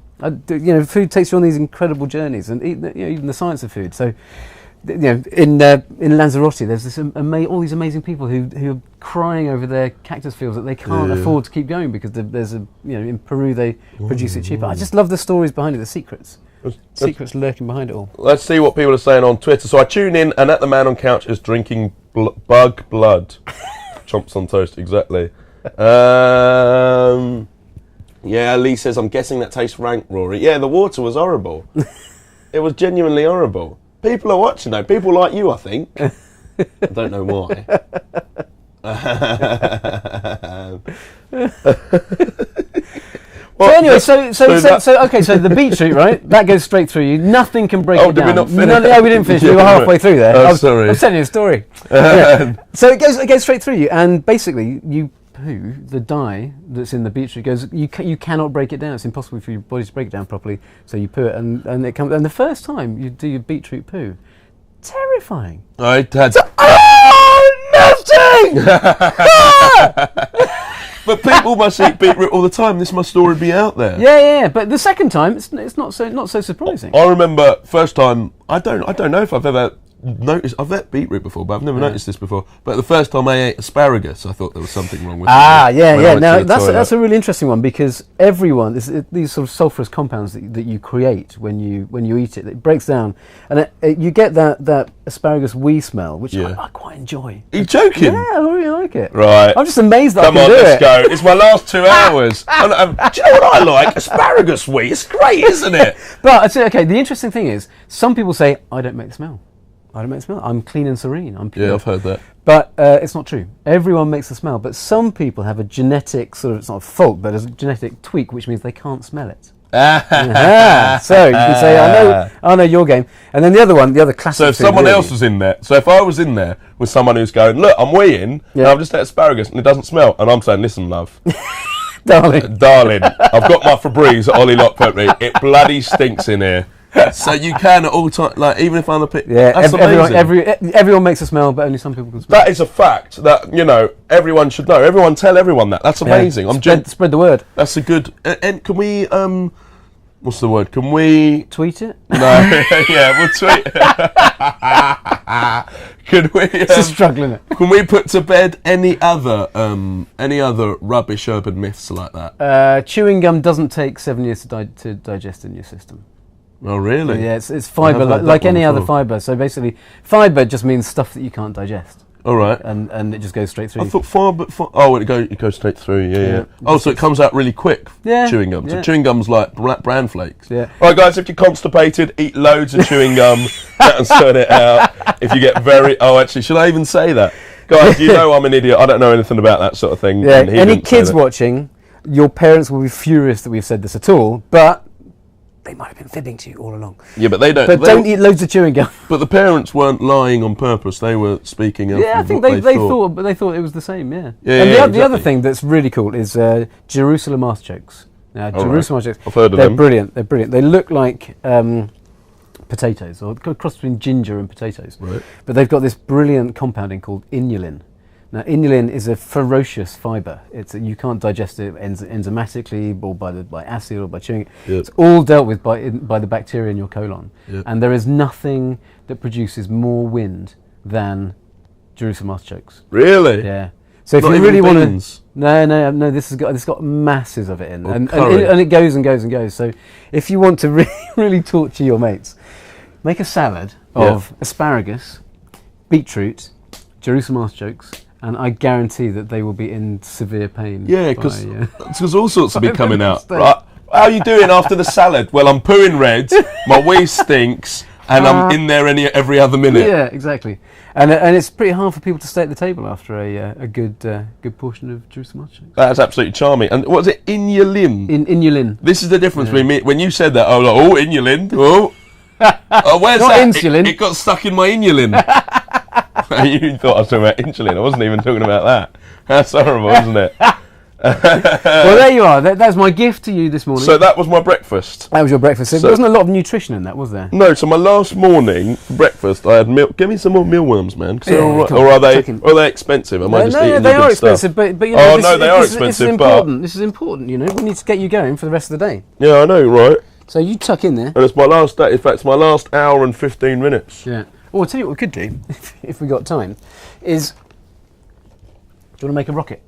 Food takes you on these incredible journeys, and even the science of food. So, in Lanzarote, there's this all these amazing people who are crying over their cactus fields that they can't afford to keep going because there's in Peru they produce it cheaper. I just love the stories behind it, the secrets lurking behind it all. Let's see what people are saying on Twitter. So I tune in, and at the man on couch is drinking bug blood. Chomps on toast, exactly. Yeah, Lee says, I'm guessing that tastes rank, Rory. Yeah, the water was horrible. It was genuinely horrible. People are watching though. People like you, I think. I don't know why. So anyway, so the beetroot, right? That goes straight through you. Nothing can break it down. Did we not finish? No, we didn't finish. We were halfway through there. Oh, sorry. I was telling you a story. Yeah. So it goes straight through you, and basically you poo. The dye that's in the beetroot goes. You cannot break it down. It's impossible for your body to break it down properly. So you poo it, and it comes. And the first time you do your beetroot poo, terrifying. I had. Nothing. But people must eat beetroot all the time. This must already be out there. Yeah. But the second time, it's not so surprising. I remember first time. I don't know if I've ever noticed. I've ate beetroot before, but I've never noticed this before. But the first time I ate asparagus, I thought there was something wrong with it. Yeah. Now that's a really interesting one, because everyone these sort of sulfurous compounds that you create when you eat it, it breaks down, and you get that asparagus wee smell, which I quite enjoy. Are you joking? Yeah, I really like it. Right. I'm just amazed that Come I can on, do let's it. go. It's my last 2 hours. Do you know what I like? Asparagus wee. It's great, isn't it? But I'd say, okay, the interesting thing is, some people say, I don't make the smell. I'm clean and serene. I'm pure. Yeah, I've heard that. But it's not true. Everyone makes the smell, but some people have a genetic it's not a fault, but a genetic tweak, which means they can't smell it. So you can say, I know your game. And then the other classic. So if someone else was in there, so if I was in there with someone who's going, look, I'm weeing, and I've just had asparagus and it doesn't smell, and I'm saying, listen, love. Darling, I've got my Febreze at Ollie Lockputney. It bloody stinks in here. So you can at all time, like even if I'm a pit. Yeah, that's amazing. Everyone makes a smell, but only some people can smell. That is a fact that everyone should know. Everyone tell everyone that. That's amazing. Spread the word. That's a good. And can we what's the word? Can we tweet it? No, yeah, we'll tweet. Could we? Just struggling it. Can we put to bed any other rubbish urban myths like that? Chewing gum doesn't take 7 years to digest in your system. Oh, really? Yeah, it's fibre, like any other fibre. So basically, fibre just means stuff that you can't digest. All right. And it just goes straight through. I thought fibre. It goes straight through. Yeah. Oh, so it comes out really quick. Yeah. Chewing gum. Yeah. So chewing gum's like bran flakes. Yeah. All right, guys. If you're constipated, eat loads of chewing gum. That'll sort it out. If you get actually, should I even say that? Guys, you know I'm an idiot. I don't know anything about that sort of thing. Yeah. Any kids watching, your parents will be furious that we've said this at all, but they might have been fibbing to you all along. Yeah, but they don't. But don't eat loads of chewing gum. But the parents weren't lying on purpose. They were speaking. Yeah, I think they thought, but they thought it was the same. Yeah. And the other thing that's really cool is Jerusalem artichokes. Now, Jerusalem artichokes. I've heard of them. They're brilliant. They're brilliant. They look like potatoes, or a cross between ginger and potatoes. Right. But they've got this brilliant compounding called inulin. Now, inulin is a ferocious fibre. You can't digest it enzymatically, or by acid, or by chewing it. Yep. It's all dealt with by the bacteria in your colon. Yep. And there is nothing that produces more wind than Jerusalem artichokes. Really? Yeah. So if Not you really even want beans? to, no, this has got masses of it in, Or and curry. it goes and goes and goes. So if you want to really torture your mates, make a salad of asparagus, beetroot, Jerusalem artichokes, and I guarantee that they will be in severe pain. Yeah, because all sorts will be coming out. Right. How are you doing after the salad? Well, I'm pooing red, my wee stinks, and I'm in there every other minute. Yeah, exactly. And it's pretty hard for people to stay at the table after a good portion of Jerusalem artichokes. That's absolutely charming. And what is it? Inulin. Inulin. This is the difference between me. When you said that, I was like, inulin. Where's Not that? insulin. It got stuck in my inulin. You thought I was talking about insulin. I wasn't even talking about that. That's horrible, isn't it? Well, there you are. That's my gift to you this morning. So that was my breakfast. That was your breakfast. There wasn't a lot of nutrition in that, was there? No. So my last morning for breakfast, I had milk. Give me some more mealworms, man. Yeah, or are they expensive? Am I just eating they the are good expensive. stuff? But you know, they are expensive. This is important. This is important. You know, we need to get you going for the rest of the day. Yeah, I know, right? So you tuck in there. And it's my last day. In fact, it's my last hour and 15 minutes. Yeah. Well, I'll tell you what we could do, if we got time, is... Do you want to make a rocket?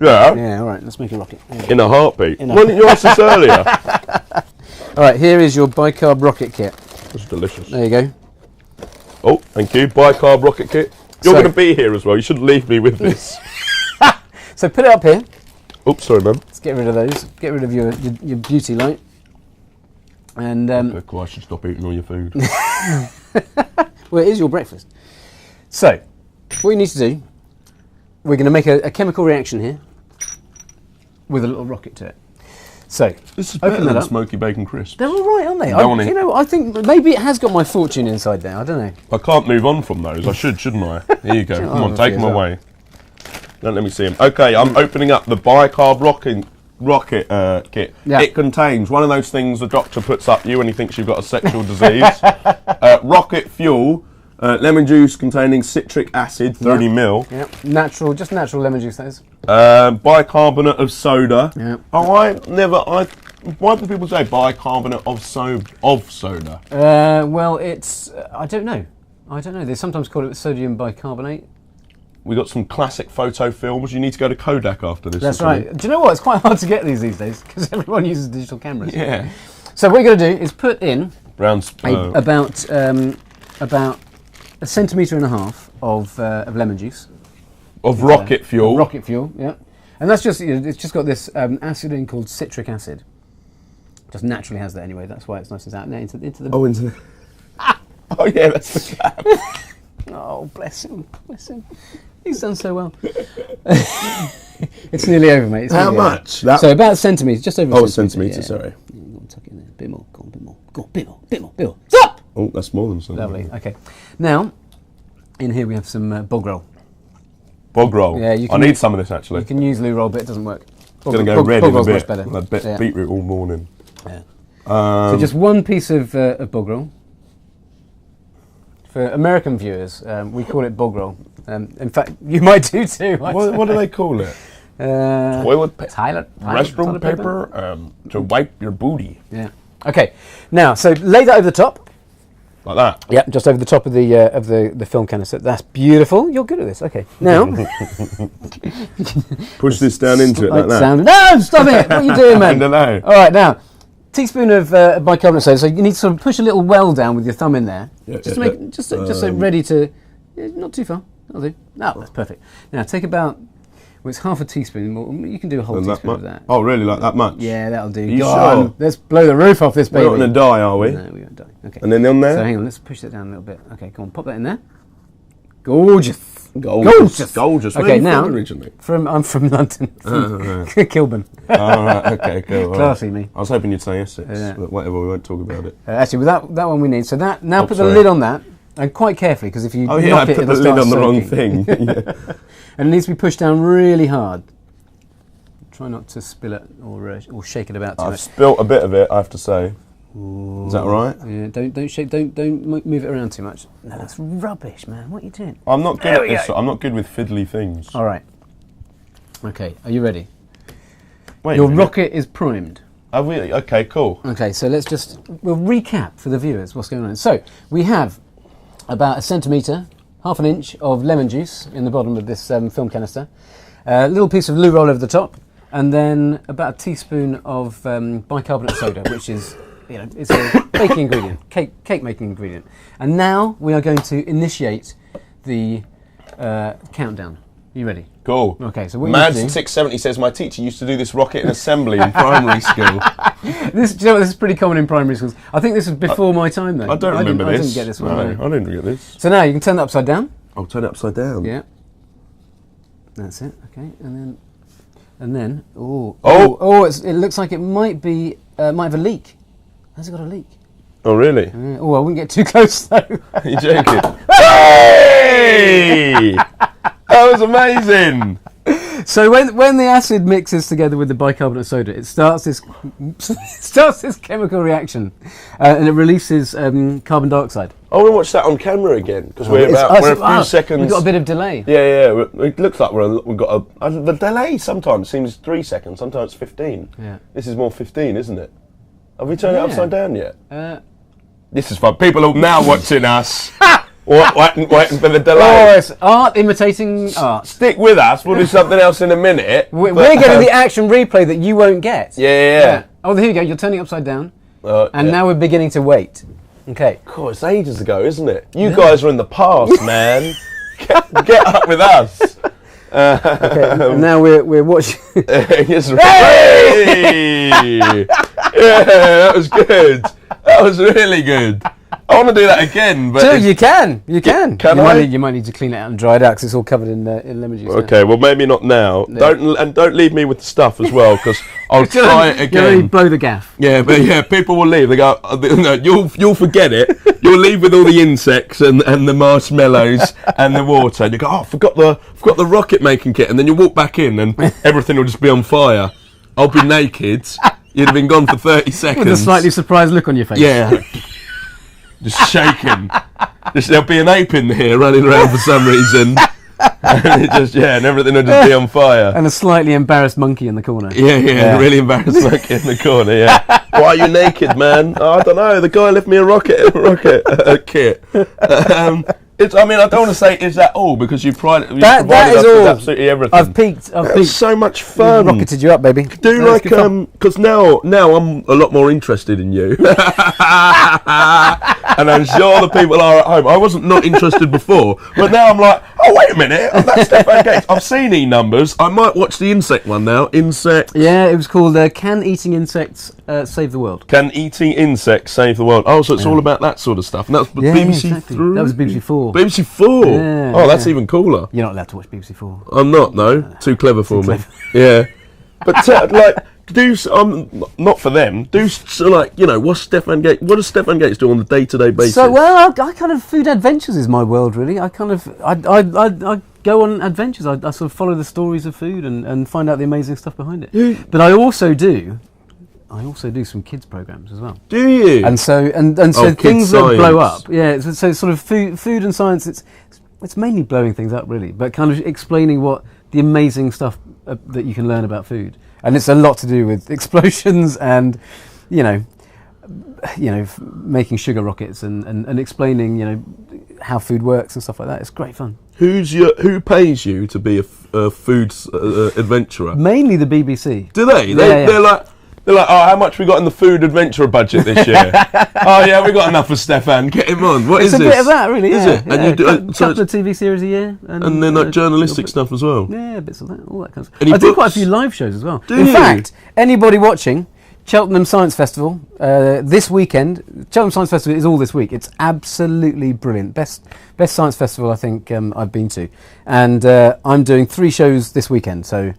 Yeah. Yeah, all right, let's make a rocket. In a heartbeat. Why didn't you ask this earlier? All right, here is your bicarb rocket kit. That's delicious. There you go. Oh, thank you. Bicarb rocket kit. You're going to be here as well. You shouldn't leave me with this. So put it up here. Oops, sorry, man. Let's get rid of those. Get rid of your beauty light. And Okay, cool. I should stop eating all your food. well, it is your breakfast. So, what you need to do, we're going to make a chemical reaction here with a little rocket to it. So, This is better open that than up. Smoky Bacon Crisps. They're all right, aren't they? Go on in. You know, I think maybe it has got my fortune inside there. I don't know. I can't move on from those. I should, shouldn't I? Here you go. Sure, Come I'll on, have a take few them as well. away. Don't let me see them. Okay, I'm opening up the bicarb rocket kit. Yeah. It contains one of those things the doctor puts up you when he thinks you've got a sexual disease. Rocket fuel, lemon juice containing citric acid, 30 ml. Yep. Natural, just natural lemon juice, that is. Bicarbonate of soda. Yep. Oh, why do people say bicarbonate of soda? Well, it's, I don't know. They sometimes call it sodium bicarbonate. We got some classic photo films. You need to go to Kodak after this. That's or something. right. Do you know what? It's quite hard to get these days because everyone uses digital cameras. Yeah. So what you're going to do is put in About about a centimetre and a half of lemon juice. of rocket fuel. Rocket fuel, yeah. And that's just, it's just got this acid in called citric acid. Just naturally has that anyway. That's why it's nice and out. Now into the. Oh, into the. Oh yeah, that's the cap. Oh, bless him, bless him. He's done so well. It's nearly over, mate. It's How nearly over. much? That- So about a centimetre, just over Oh, a a centimetre. centimetre. Sorry. Yeah, go on, tuck it in there. Bit more, go on, bit more. Go on, bit more. Stop! Oh, that's more than something. Lovely, okay. Now, in here we have some bog roll. Bog roll. Yeah, you I can need use- some of this actually. You can use loo roll, but it doesn't work. It's going to go red bog in a roll's bit. much better. I've had Yeah. beetroot all morning. Yeah. So just one piece of bog roll. For American viewers, we call it bog roll. In fact, you might do too. What do they call it? Toilet paper. Toilet Restroom paper to wipe your booty. Yeah. Okay. Now, so lay that over the top. Like that. Yep, just over the top of the film canister. That's beautiful. You're good at this. Okay. Now, Push this down into it like that. No, stop it! What are you doing, I man? don't know. All right, now, teaspoon of bicarbonate soda. So you need to sort of push a little well down with your thumb in there, just to make just so ready to. Yeah, not too far. That'll do. No, that's perfect. Now take about. Well, it's half a teaspoon. Well, you can do a whole And that teaspoon of much? that. Oh, really? Like that much? Yeah, that'll do. you Go sure? on, let's blow the roof off this baby. We're not going to die, are we? No, we won't die. Okay. And then on there? So hang on, let's push that down a little bit. Okay, come on, pop that in there. Gorgeous. Gorgeous. Where Okay, are you now from originally? I'm from London, from Kilburn. Oh, right, okay, cool. All Classy right. me. I was hoping you'd say Essex, Yeah. but whatever, we won't talk about it. Actually, with that one we need. So that now Oh, put sorry. the lid on that, and quite carefully because if you Oh, yeah, knock I it, put it'll the start lid on the wrong soaking. thing. Yeah. And it needs to be pushed down really hard. Try not to spill it or shake it about too I've much. spilt a bit of it, I have to say. Is that right? Yeah, don't shake, don't move it around too much. No, that's rubbish, man. What are you doing? I'm not good There at we this. go. I'm not good with fiddly things. All right. Okay, are you ready? Wait, Your a minute. rocket is primed. Oh, really? Okay, cool. Okay, so we'll recap for the viewers what's going on. So we have about a centimetre, half an inch of lemon juice in the bottom of this film canister, a little piece of loo roll over the top, and then about a teaspoon of bicarbonate soda, which is, it's a baking ingredient, cake making ingredient. And now we are going to initiate the countdown. You ready? Cool. Okay, so what you need to do- Mads670 says, my teacher used to do this rocket in assembly in primary school. This is pretty common in primary schools. I think this is before my time, though. I don't remember I this. didn't get this one. No, no. I didn't get this. So now you can turn that upside down. I'll turn it upside down. Yeah. That's it. Okay, and then. It looks like it might have a leak. Has it got a leak? Oh, really? Yeah. Oh, I wouldn't get too close though. Are you joking? Hey! That was amazing! So when the acid mixes together with the bicarbonate soda, it starts this chemical reaction, and it releases carbon dioxide. I want to watch that on camera again because we're a few seconds. We've got a bit of delay. Yeah. It looks like we've got the delay sometimes seems 3 seconds, sometimes 15. Yeah. This is more 15, isn't it? Have we turned it upside down yet? This is fun. People are now watching us. waiting for the delay. Oh, it's art imitating art. Stick with us. We'll do something else in a minute. We're getting the action replay that you won't get. Yeah. Oh, here you go. You're turning upside down, and yeah. now we're beginning to wait. Okay. God, it's ages ago, isn't it? You guys are in the past, man. Get up with us. Okay. And now we're watching. Yes, hey! Yeah, that was good. That was really good. I want to do that again. But So you can. Can I? You might need to clean it out and dry it out because it's all covered in lemon juice. Okay, well maybe not now. Yeah. Don't leave me with the stuff as well, because I'll try it You only again. blow the gaff. Yeah, but people will leave. They go, no, you'll forget it. You'll leave with all the insects and the marshmallows and the water. And you go, oh, I forgot the rocket making kit, and then you walk back in and everything will just be on fire. I'll be naked. You'd have been gone for 30 seconds. With a slightly surprised look on your face. Yeah. Just shaking. There'll be an ape in here running around for some reason. And everything will just be on fire. And a slightly embarrassed monkey in the corner. Yeah. Really embarrassed monkey in the corner, yeah. Why are you naked, man? Oh, I don't know. The guy left me a rocket kit. I don't want to say is that all, because you've provided That us is with all. absolutely everything. I've peaked. It's so much fun. Rocketed you up, baby. Do like because now I'm a lot more interested in you, and I'm sure the people are at home. I wasn't not interested before, but now I'm like, oh wait a minute, that's Stefan Gates. I've seen E numbers. I might watch the insect one now. Insect. Yeah, it was called "Can Eating Insects Save the World?" Can eating insects save the world? Oh, so it's all about that sort of stuff. And that's BBC exactly. 3. That was BBC 4. BBC 4. Yeah, oh, that's even cooler. You're not allowed to watch BBC 4. I'm not. No, too clever for me. clever. Yeah, but not for them. What's Stefan Gates? What does Stefan Gates do on a day-to-day basis? So, well, I kind of food adventures is my world, really. I go on adventures. I sort of follow the stories of food and find out the amazing stuff behind it. But I also do some kids programs as well. Do you? And so things that blow up. Yeah. So sort of food and science. It's mainly blowing things up, really, but kind of explaining what the amazing stuff that you can learn about food. And it's a lot to do with explosions and, making sugar rockets and explaining, how food works and stuff like that. It's great fun. Who pays you to be a food adventurer? Mainly the BBC. Do they? They're like, oh, how much we got in the food adventurer budget this year? Oh yeah, we got enough for Stefan. Get him on. What is this? It's a bit of that, really. Is yeah, it? Yeah. And you do a couple of TV series a year, and then like journalistic stuff as well. Yeah, bits of that, all that kind of stuff. Any I do books? quite a few live shows as well. In fact, anybody watching Cheltenham Science Festival this weekend. Cheltenham Science Festival is all this week. It's absolutely brilliant. Best science festival I think I've been to, and I'm doing 3 shows this weekend. So.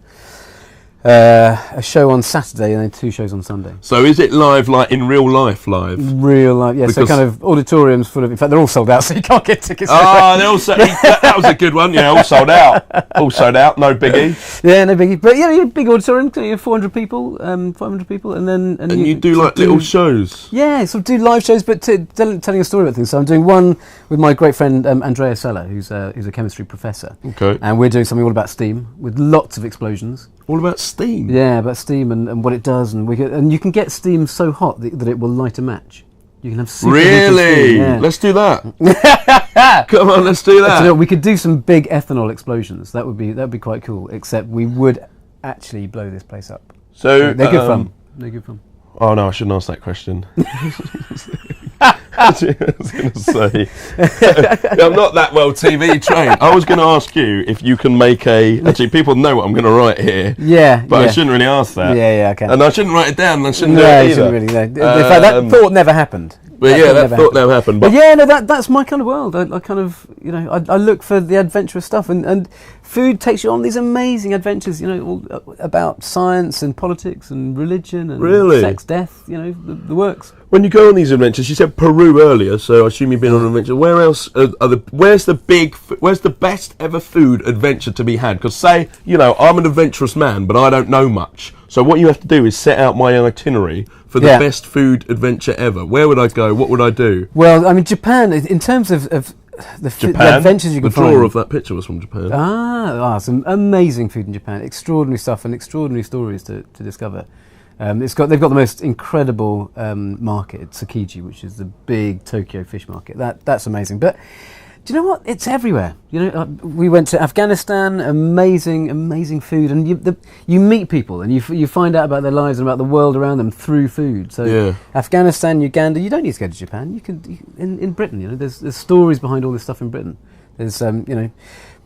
A show on Saturday and then 2 shows on Sunday. So is it live, like in real life live? Real life, yeah. So kind of auditoriums full of. In fact, they're all sold out, so you can't get tickets. Oh, they're all that was a good one. Yeah, all sold out. All sold out. No biggie. Yeah, no biggie. But yeah, big auditorium, 400 people, 500 people, and then and you do like little shows. Yeah, sort of do live shows, but telling a story about things. So I'm doing one with my great friend Andrea Sella, who's a chemistry professor. Okay. And we're doing something all about steam with lots of explosions. All about steam? Yeah, about steam and what it does. And you can get steam so hot that it will light a match. You can have super Really? Yeah. Let's do that. Come on, let's do that. So we could do some big ethanol explosions. That would be quite cool, except we would actually blow this place up. So they're good fun. They're good fun. Oh no, I shouldn't ask that question. I was going to say, I'm not that well TV trained. I was going to ask you if you can make actually people know what I'm going to write here. Yeah. But I shouldn't really ask that. Yeah, I can. And I shouldn't write it down, and I shouldn't do No, it you either. shouldn't really. No. In fact, that thought never happened. But that thought never happened. But yeah, no, that's my kind of world. I kind of, I look for the adventurous stuff, and food takes you on these amazing adventures, all about science and politics and religion and sex, death, the works. When you go on these adventures, you said Peru earlier, so I assume you've been on an adventure. Where else where's the best ever food adventure to be had? Because say, I'm an adventurous man, but I don't know much. So what you have to do is set out my itinerary for the best food adventure ever. Where would I go? What would I do? Well, I mean, Japan, in terms of the adventures you can find. The drawer of that picture was from Japan. Some amazing food in Japan. Extraordinary stuff and extraordinary stories to discover. They've got the most incredible market, Tsukiji, which is the big Tokyo fish market. That's amazing. But do you know what? It's everywhere. We went to Afghanistan. Amazing food, and you meet people and you find out about their lives and about the world around them through food. So Afghanistan, Uganda. You don't need to go to Japan. You can in Britain. There's stories behind all this stuff in Britain. There's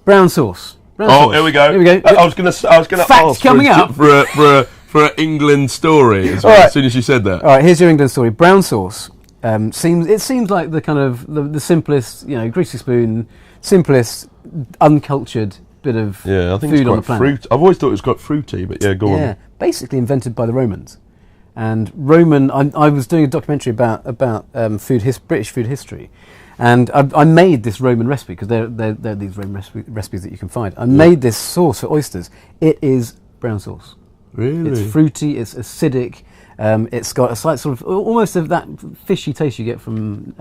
brown sauce. Here we go. I was gonna ask coming up for an England story as well, as soon as you said that. All right, here's your England story. Brown sauce seems like the kind of the simplest, greasy spoon, simplest, uncultured bit of I think food it's on the quite planet. I've always thought it was quite fruity, but go on. Basically invented by the Romans. And I was doing a documentary about British food history, and I made this Roman recipe because there are these Roman recipes that you can find. I made this sauce for oysters. It is brown sauce. Really? It's fruity. It's acidic. It's got a slight sort of almost of that fishy taste you get from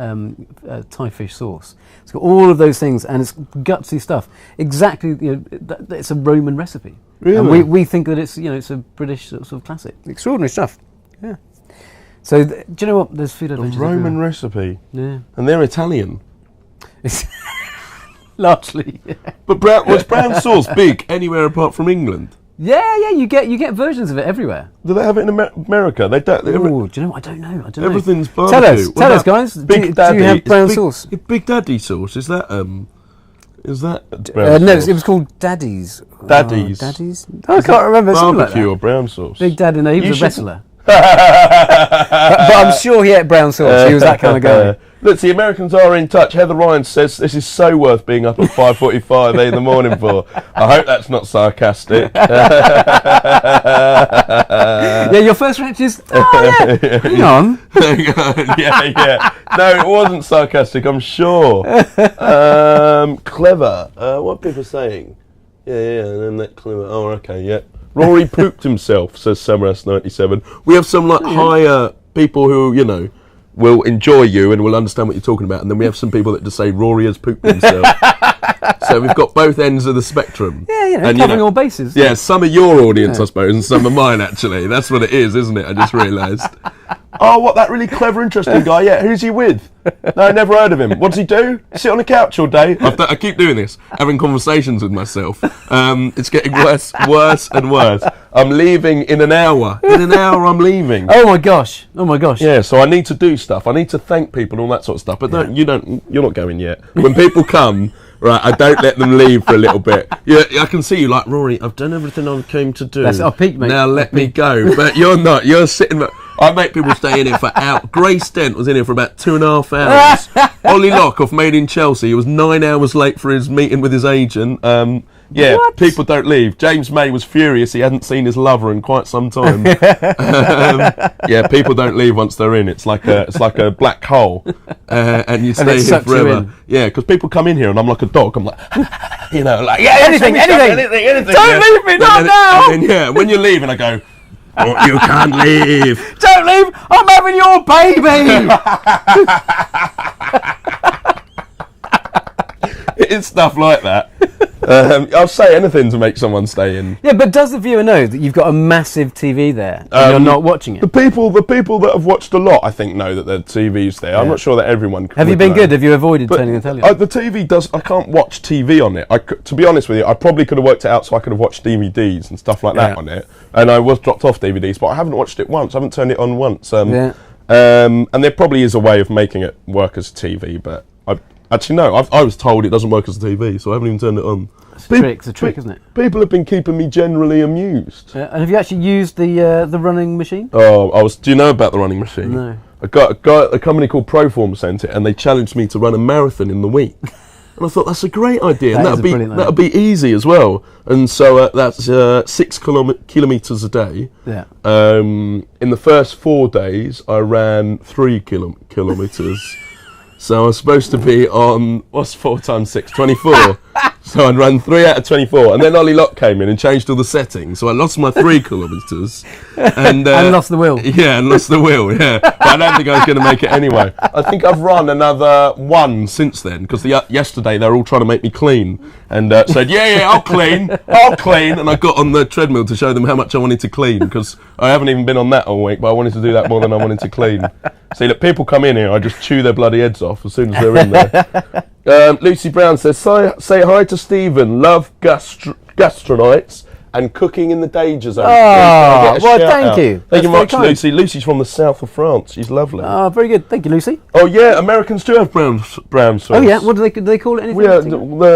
Thai fish sauce. It's got all of those things, and it's gutsy stuff. Exactly, it's a Roman recipe. Really? And we think that it's a British sort of classic. Extraordinary stuff. Yeah. So do you know what? There's food adventures. A Roman recipe. Yeah. And they're Italian. Largely. Yeah. But was brown sauce big anywhere apart from England? Yeah. You get versions of it everywhere. Do they have it in America? They don't. Do you know what? I don't know. Everything's barbecue. Tell us, guys. Big Daddy. Do you have brown sauce? Big Daddy sauce. Is that brown no, sauce? it was called Daddy's. Daddy's. Daddy's. I can't remember. Barbecue or brown sauce? Big Daddy. No, he was a wrestler. but I'm sure he ate brown sauce. He was that kind of guy. Look, the Americans are in touch. Heather Ryan says this is so worth being up at 5:45 in the morning for. I hope that's not sarcastic. Yeah, your first reaction is, hang on. yeah. No, it wasn't sarcastic, I'm sure. Clever. What are people saying? Yeah, and then that clever. Oh, okay, yeah. Rory pooped himself, says SummerS97. We have some higher people who, will enjoy you and will understand what you're talking about, and then we have some people that just say Rory has pooped himself. So we've got both ends of the spectrum. Yeah, and covering all bases. Yeah, some of your audience, I suppose, and some of mine, actually. That's what it is, isn't it? I just realised. Oh, what, that really clever, interesting guy? Yeah, who's he with? No, never heard of him. What does he do? Sit on the couch all day? I keep doing this, having conversations with myself. It's getting worse and worse. I'm leaving in an hour. In an hour, I'm leaving. Oh my gosh. Yeah, so I need to do stuff. I need to thank people and all that sort of stuff. But you're not going yet. When people come, right, I don't let them leave for a little bit. Yeah, I can see you like, Rory, I've done everything I came to do. I'll peak, mate. Now let me go. But you're not. You're sitting. I make people stay in here for hours. Grace Dent was in here for about 2.5 hours. Ollie Locke off Made in Chelsea, he was 9 hours late for his meeting with his agent. What? People don't leave. James May was furious he hadn't seen his lover in quite some time. People don't leave once they're in. It's like a black hole, and you stay here forever. Yeah, because people come in here and I'm like a dog. I'm like, anything. Don't leave me, not now. And then, when you're leaving, I go, oh, you can't leave. Don't leave. I'm having your baby. It's stuff like that. I'll say anything to make someone stay in. Yeah, but does the viewer know that you've got a massive TV there and you're not watching it? The people that have watched a lot, I think, know that the TV's there. Yeah. I'm not sure that everyone. Have you been good? Have you avoided turning the telly on? The TV does. I can't watch TV on it. To be honest with you, I probably could have worked it out so I could have watched DVDs and stuff like that on it. And I was dropped off DVDs, but I haven't watched it once. I haven't turned it on once. And there probably is a way of making it work as TV, but actually, no, I was told it doesn't work as a TV, so I haven't even turned it on. It's a trick, isn't it? People have been keeping me generally amused. And have you actually used the running machine? Oh, do you know about the running machine? No. A company called Proform sent it, and they challenged me to run a marathon in the week. And I thought, that's a great idea, and that'd be easy as well. And so that's 6 kilometres a day. Yeah. In the first 4 days, I ran 3 kilometres. So I was supposed to be on, what's 4 times 6? 24. So I'd run 3 out of 24. And then Ollie Locke came in and changed all the settings. So I lost my 3 kilometres. And lost the will. Yeah, and lost the will, yeah. But I don't think I was going to make it anyway. I think I've run another 1 since then. Because yesterday they were all trying to make me clean. And said, yeah, I'll clean. And I got on the treadmill to show them how much I wanted to clean. Because I haven't even been on that all week. But I wanted to do that more than I wanted to clean. See, look, people come in here, I just chew their bloody heads off as soon as they're in there. Lucy Brown says, say hi to Stephen, love gastronomics and cooking in the danger zone. Oh, well, thank you. Thank you much, Lucy. Lucy's from the south of France. She's lovely. Oh, very good. Thank you, Lucy. Oh, yeah, Americans do have brown sauce. Oh, yeah? What do they call it? Anything? Yeah,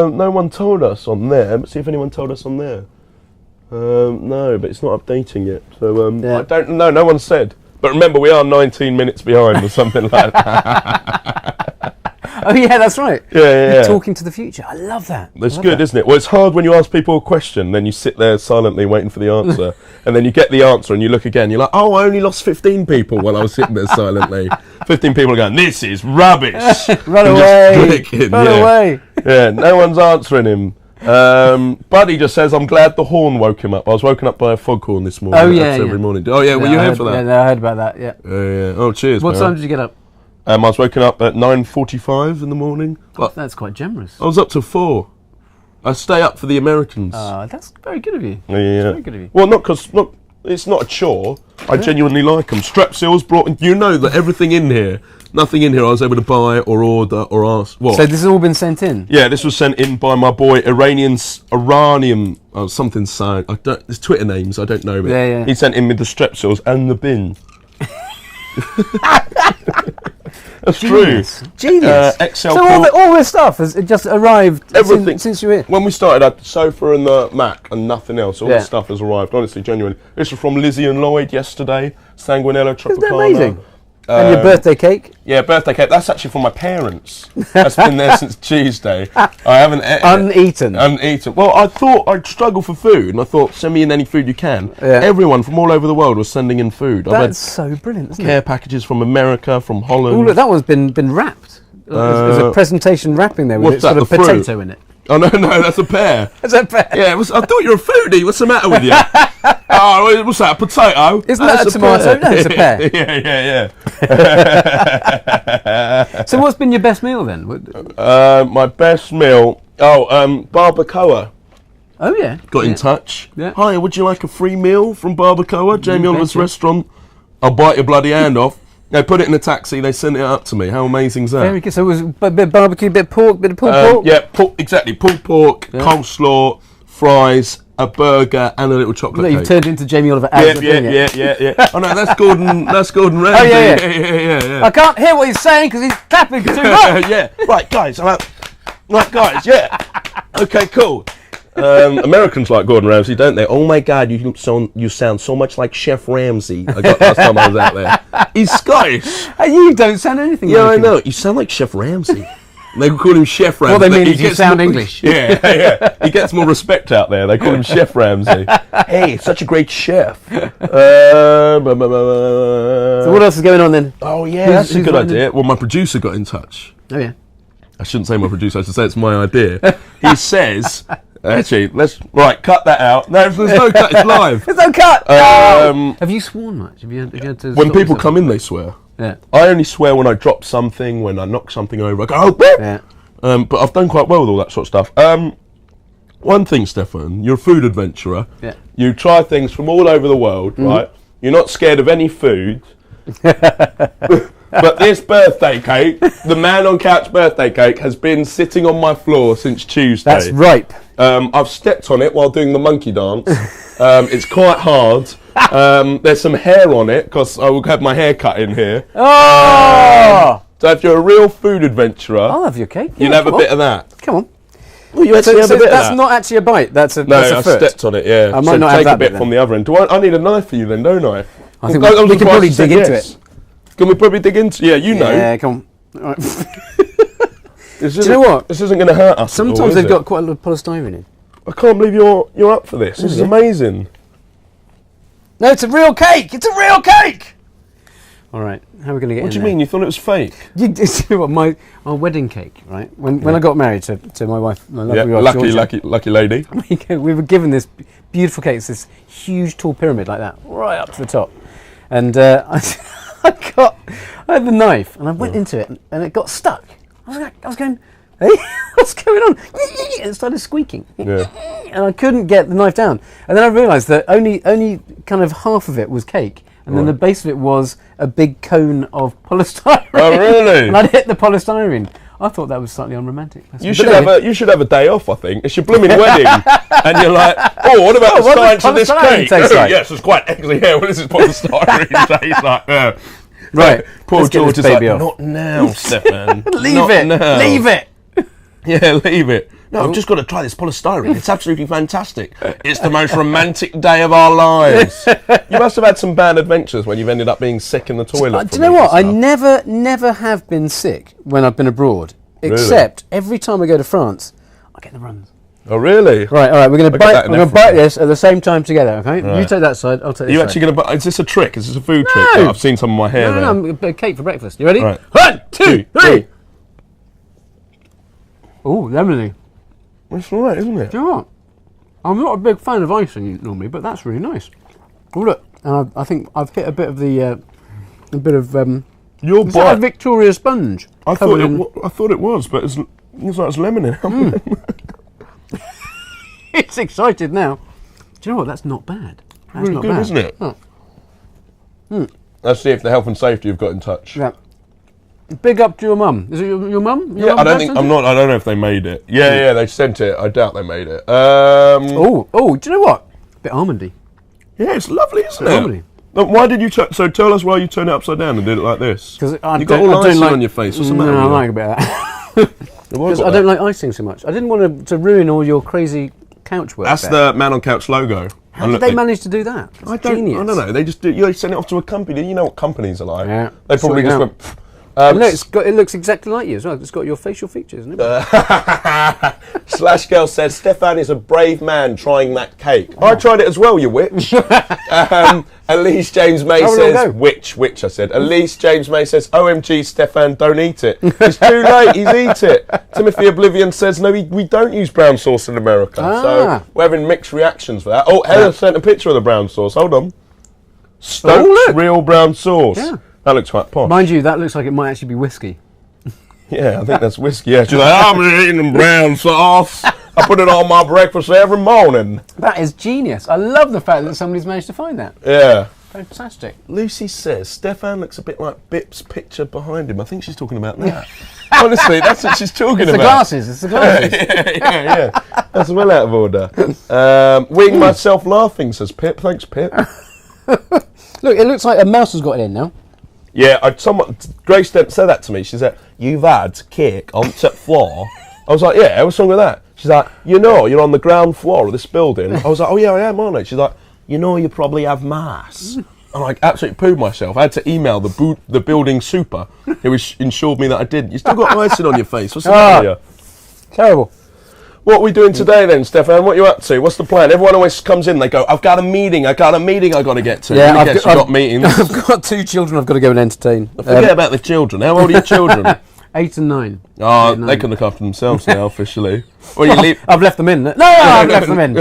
no one told us on there. But see if anyone told us on there. No, but it's not updating yet. So I don't know. No one said. But remember, we are 19 minutes behind or something like that. Oh yeah, that's right. Yeah. You're talking to the future. I love that. That's good, isn't it? Well, it's hard when you ask people a question, then you sit there silently waiting for the answer, and then you get the answer and you look again, you're like, oh, I only lost 15 people while I was sitting there silently. 15 people are going, this is rubbish. Run away. Run away. Yeah, no one's answering him. Buddy just says, I'm glad the horn woke him up. I was woken up by a foghorn this morning. Oh, yeah. Every morning. Oh, yeah, were you here for that? Yeah, no, I heard about that, yeah. Yeah. Oh, cheers, What man. time did you get up? I was woken up at 9:45 in the morning. That's quite generous. I was up till 4. I stay up for the Americans. That's very good of you. Yeah. Very good of you. Well, it's not a chore. I genuinely like them. Strepsils brought in, you know that everything in here, nothing in here I was able to buy or order or ask. What? So this has all been sent in? Yeah, this was sent in by my boy Iranian, something saying. There's Twitter names, I don't know. But yeah. He sent in with the Strepsils and the bin. That's Genius. true. Genius. XL so all this stuff has just arrived Everything. since you were here? When we started, I had the sofa and the Mac and nothing else. All this stuff has arrived, honestly, genuinely. This was from Lizzie and Lloyd yesterday. Sanguinello Tropicana. Isn't that amazing? And your birthday cake? Yeah, birthday cake. That's actually from my parents. That's been there since Tuesday. I haven't Uneaten. Uneaten. Well, I thought I'd struggle for food, and I thought, send me in any food you can. Yeah. Everyone from all over the world was sending in food. That's so brilliant, isn't care it? packages from America, from Holland. Oh, look, that one's been wrapped. There's a presentation wrapping there with sort of potato in it. Oh, no, that's a pear. Is that a pear? Yeah, I thought you were a foodie. What's the matter with you? Oh, what's that, a potato? Isn't that a tomato? No, it's a pear. Yeah. So what's been your best meal then? My best meal, barbacoa. Oh, yeah. Got in touch. Yeah. Hi, would you like a free meal from Barbacoa? Jamie Oliver's restaurant. I'll bite your bloody hand off. They put it in a taxi, they sent it up to me. How amazing is that? Very good. So it was a bit of barbecue, bit of pork, bit of pulled pork? Yeah, exactly. Pulled pork, coleslaw, fries, a burger, and a little chocolate cake. You've turned into Jamie Oliver. Yeah. Oh no, that's Gordon Ramsay. Oh, yeah. Yeah. I can't hear what he's saying because he's clapping too much. Yeah. Right, guys. Yeah. Okay, cool. Americans like Gordon Ramsay, don't they? Oh my God, you sound so much like Chef Ramsay. I got last time I was out there. He's Scottish. You don't sound anything like him. Yeah, I know. You sound like Chef Ramsay. They call him Chef Ramsay. What they mean is you sound English. Yeah. He gets more respect out there. They call him Chef Ramsay. Hey, such a great chef. So what else is going on then? Oh yeah, that's a good idea. Well, my producer got in touch. Oh yeah. I shouldn't say my producer. I should say it's my idea. He says. Actually, cut that out. No, there's no cut. It's live. There's no cut. Have you sworn much? Have you had to when people come in, they swear. Yeah. I only swear when I drop something, when I knock something over. I go, oh, yeah. But I've done quite well with all that sort of stuff. One thing, Stefan, you're a food adventurer. Yeah. You try things from all over the world, right? You're not scared of any food. But this birthday cake, the Man on Couch birthday cake, has been sitting on my floor since Tuesday. That's ripe. I've stepped on it while doing the monkey dance. It's quite hard. There's some hair on it because I will have my hair cut in here. Oh! So if you're a real food adventurer, I'll have your cake. You'll have a bit of that. Come on. Well, you actually have a bit of that. That's not actually a bite. That's a No, I foot. stepped on it. Yeah. I might not take have a bit from the other end. I need a knife for you then, don't I? I think we can probably dig into it. Can we probably dig into? Yeah, you know. Yeah, come on. All right. Do you know what? This isn't going to hurt us. Sometimes they've got quite a lot of polystyrene in. I can't believe you're up for this. This is amazing. No, it's a real cake. It's a real cake. All right, how are we going to get? What do you mean? You thought it was fake? You know what? My wedding cake, right? When I got married to my wife, my lovely wife, lucky lady. We were given this beautiful cake. It's this huge, tall pyramid like that, right up to the top. And I had the knife, and I went into it, and it got stuck. I was going, hey, what's going on? And it started squeaking. Yeah. And I couldn't get the knife down. And then I realised that only kind of half of it was cake, and then the base of it was a big cone of polystyrene. Oh, really? And I'd hit the polystyrene. I thought that was slightly unromantic. You should have a day off. I think it's your blooming wedding, and you're like, oh, what about the science of this cake? Like? Yes, it's quite excellent. Yeah, well, this is polystyrene taste like. Yeah. Right. Poor George is like, off. not now, Stefan. Leave it. Now. Leave it. Yeah, leave it. No, I've just got to try this polystyrene. It's absolutely fantastic. It's the most romantic day of our lives. You must have had some bad adventures when you've ended up being sick in the toilet. Do you know what? I never have been sick when I've been abroad. Really? Except every time I go to France, I get the runs. Oh, really? Right, all right. We're going to bite this at the same time together, okay? Right. You take that side, I'll take this side. Are you actually going to... Is this a trick? Is this a food trick? Oh, I've seen some of my hair there. No, I'm a bit of cake for breakfast. You ready? Right. 1, 2, 3. Ooh, lemony. That's all right, isn't it? Do you know what? I'm not a big fan of icing normally, but that's really nice. Oh, look. And I think I've hit a bit of the... Your is that a Victoria sponge? I thought it was, but it's like it's lemon in it. It's excited now. Do you know what? That's not bad. That's really not good, bad, isn't it? Oh. Let's see if the health and safety have got in touch. Yeah. Big up to your mum. Is it your mum? Yeah, I don't know if they made it. Yeah, they sent it. I doubt they made it. Oh, do you know what? A bit almondy. Yeah, it's lovely, isn't it? Almondy. But why did you... So tell us why you turned it upside down and did it like this. Because you got all icing on your face. What's the matter? No, I like a bit of that. Because I don't like icing so much. I didn't want to ruin all your crazy couch work. That's the Man on Couch logo. How did they manage to do that? I don't know. They just do. You send it off to a company. You know what companies are like. Yeah. They probably just went... no, it looks exactly like you as well. It's got your facial features, isn't it? Slash Girl says, Stefan is a brave man trying that cake. I tried it as well, you witch. Elise James May says, witch, I said. Elise James May says, OMG, Stefan, don't eat it. It's too late, he's eat it. Timothy Oblivion says, no, we don't use brown sauce in America. So we're having mixed reactions for that. Oh, Heather sent a picture of the brown sauce. Hold on. Stokes real brown sauce. Yeah. That looks quite posh. Mind you, that looks like it might actually be whiskey. Yeah, I think that's whiskey. Yeah, she's like, I'm eating brown sauce. I put it on my breakfast every morning. That is genius. I love the fact that somebody's managed to find that. Yeah. Fantastic. Lucy says, Stefan looks a bit like Bip's picture behind him. I think she's talking about that. Honestly, that's what she's talking about. It's the glasses. Yeah. That's well out of order. Wing myself laughing, says Pip. Thanks, Pip. Look, it looks like a mouse has got it in now. Yeah, Grace said that to me. She said, you've had cake on the floor. I was like, yeah, what's wrong with that? She's like, you're on the ground floor of this building. I was like, oh yeah, I am, aren't I? She's like, you probably have mass. And I absolutely pooed myself. I had to email the building super, who ensured me that I didn't. You still got icing on your face. What's the matter with you? Terrible. What are we doing today then, Stefan? What are you up to? What's the plan? Everyone always comes in, they go, I've got a meeting I've got to get to. Yeah, I've got meetings. I've got 2 children I've got to go and entertain. Forget about the children. How old are your children? 8 and 9. Oh, they can look after themselves now, officially. Well, you leave. I've left them in. No, I've left them in.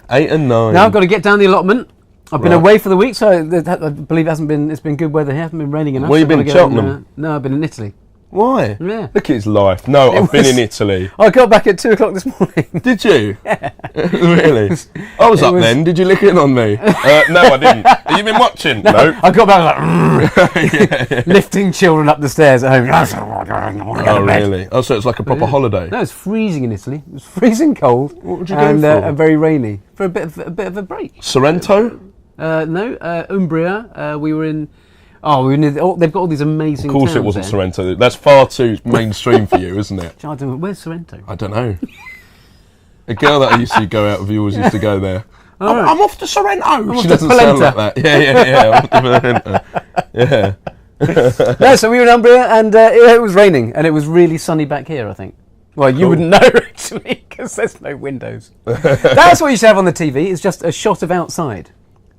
8 and 9. Now I've got to get down the allotment. I've been away for the week, so I believe it's been good weather here. It hasn't been raining enough. Well, you've been in Cheltenham? No, I've been in Italy. Why? Yeah. Look at his life. No, I've been in Italy. I got back at 2 o'clock this morning. Did you? Yeah. Really? I was up then. Did you lick in on me? No, I didn't. Have you been watching? No. I got back like, lifting children up the stairs at home. Oh, really? Oh, so it's like a proper holiday? No, it's freezing in Italy. It was freezing cold. What would you go for? And very rainy. For a bit of a break. Sorrento? No, Umbria. We were in... Oh, they've got all these amazing. Of course, it wasn't Sorrento. That's far too mainstream for you, isn't it? Where's Sorrento? I don't know. A girl that I used to go out with always used to go there. I'm off to Sorrento. She doesn't sound like that. Yeah. I'm off to Polenta. Yeah. No, so we were in Umbria, and it was raining, and it was really sunny back here, I think. Well, you wouldn't know actually, because there's no windows. That's what you should have on the TV. It's just a shot of outside.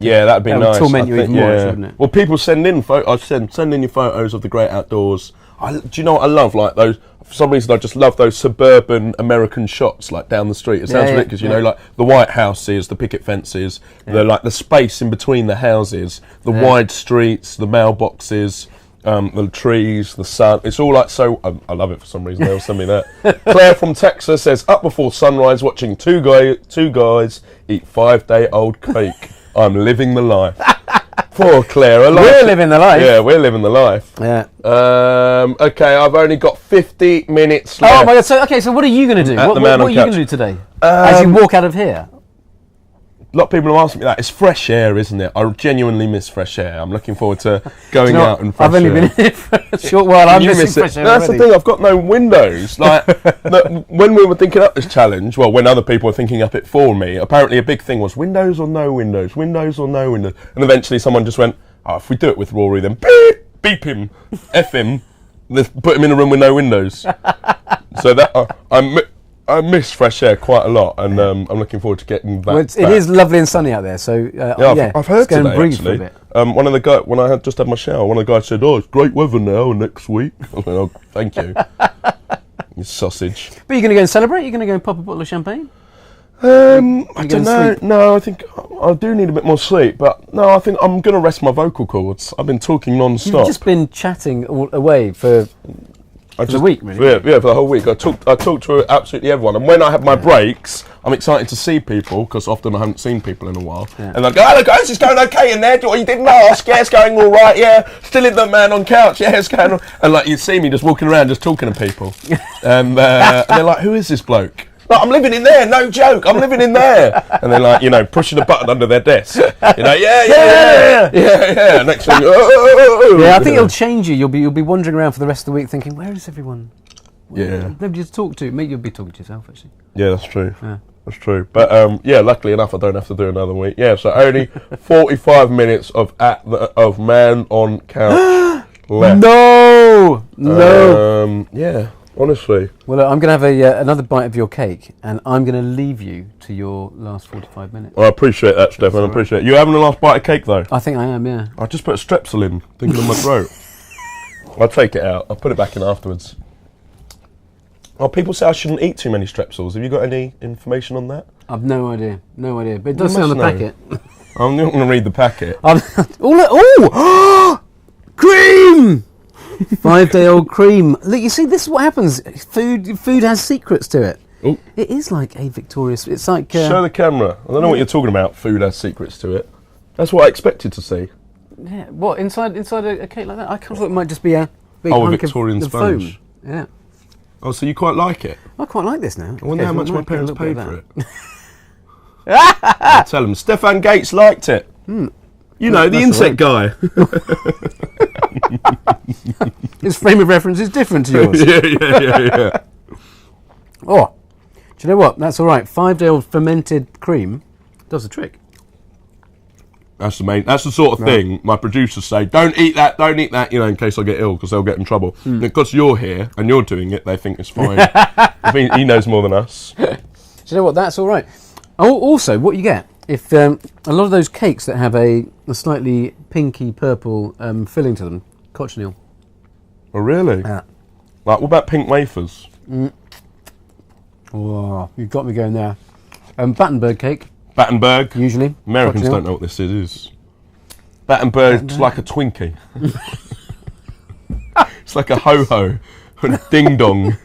Yeah, that'd be nice. Would torment you even more, wouldn't it? Well, people send in photos. Send in your photos of the great outdoors. Do you know what I love? Like those. For some reason, I just love those suburban American shots, like down the street. It sounds ridiculous, you know, like the White Houses, the picket fences, the space in between the houses, the wide streets, the mailboxes. The trees, the sun, it's all like so. I love it for some reason. They'll send me that. Claire from Texas says, up before sunrise watching two guys eat 5-day-old cake. I'm living the life. Poor Claire. We're living the life. Yeah, we're living the life. Yeah. Okay, I've only got 50 minutes left. Oh my God. So what are you going to do? What are you going to do today? As you walk out of here? a lot of people have asked me that. It's fresh air, isn't it? I genuinely miss fresh air. I'm looking forward to going out and fresh I've only air. been in here for a short while. I'm missing fresh air. That's the thing. I've got no windows. Like when we were thinking up this challenge, well, when other people were thinking up it for me, apparently a big thing was windows or no windows, windows or no windows, and eventually someone just went, "Oh, if we do it with Rory, then beep him, f him, let's put him in a room with no windows." So that I miss fresh air quite a lot, and I'm looking forward to getting that. Well, it is lovely and sunny out there, so I've heard go today, and breathe actually. for a bit. One of the guys, when I had just had my shower, one of the guys said, "Oh, it's great weather now next week." I went, "Oh, thank you, you sausage." But you're going to go and celebrate? You're going to go and pop a bottle of champagne? I don't know. No, I think I do need a bit more sleep, but no, I think I'm going to rest my vocal cords. I've been talking non-stop. You've just been chatting all away for the week, really. Yeah, for the whole week. I talked to absolutely everyone, and when I have my breaks, I'm excited to see people, because often I haven't seen people in a while. Yeah. And I go, "Hello guys, it's going okay in there? You didn't ask? Yeah, it's going all right. Yeah, still in the man on couch. Yeah, it's going on." And like you see me just walking around, just talking to people, and they're like, "Who is this bloke?" "Like, I'm living in there, no joke, I'm living in there." And they're like, pushing a button under their desk. Yeah. Next thing, yeah, I think it'll change you. You'll be wandering around for the rest of the week thinking, "Where is everyone?" Yeah. Nobody to talk to. Maybe you'll be talking to yourself, actually. Yeah, that's true. Yeah. That's true. But luckily enough, I don't have to do another week. Yeah, so only 45 minutes of man on couch left. No. Yeah. Honestly. Well, look, I'm going to have another bite of your cake, and I'm going to leave you to your last 45 minutes. Well, I appreciate that, Stefan. I appreciate it. You having the last bite of cake, though? I think I am, yeah. I just put a Strepsil in, thinking of my throat. I'll take it out. I'll put it back in afterwards. Oh, people say I shouldn't eat too many Strepsils. Have you got any information on that? I've no idea. But it does say on the packet. I'm not going to read the packet. Cream! 5-day-old cream. Look, you see, this is what happens. Food has secrets to it. Ooh. It is like a victorious. It's like. Show the camera. I don't know what you're talking about. Food has secrets to it. That's what I expected to see. Yeah. What inside a cake like that? I kind of thought it might just be a big hunk of Victorian sponge. Foam. Yeah. Oh, so you quite like it? I quite like this now. I wonder how much my parents paid for it. I'll tell them. Stefan Gates liked it. You know, the insect guy. His frame of reference is different to yours. Yeah. Oh, do you know what? That's all right. 5-day-old fermented cream does the trick. That's the sort of thing my producers say, don't eat that, in case I get ill, because they'll get in trouble. And because you're here and you're doing it, they think it's fine. I think he knows more than us. Do you know what? That's all right. Oh, also, what you get, if a lot of those cakes that have a slightly pinky purple filling to them, cochineal. Oh, really? Yeah. Like, what about pink wafers? Oh, you've got me going there. Battenberg cake. Battenberg. Usually. Americans don't know what this is. Battenberg's like a Twinkie. It's like a ho-ho and a ding-dong.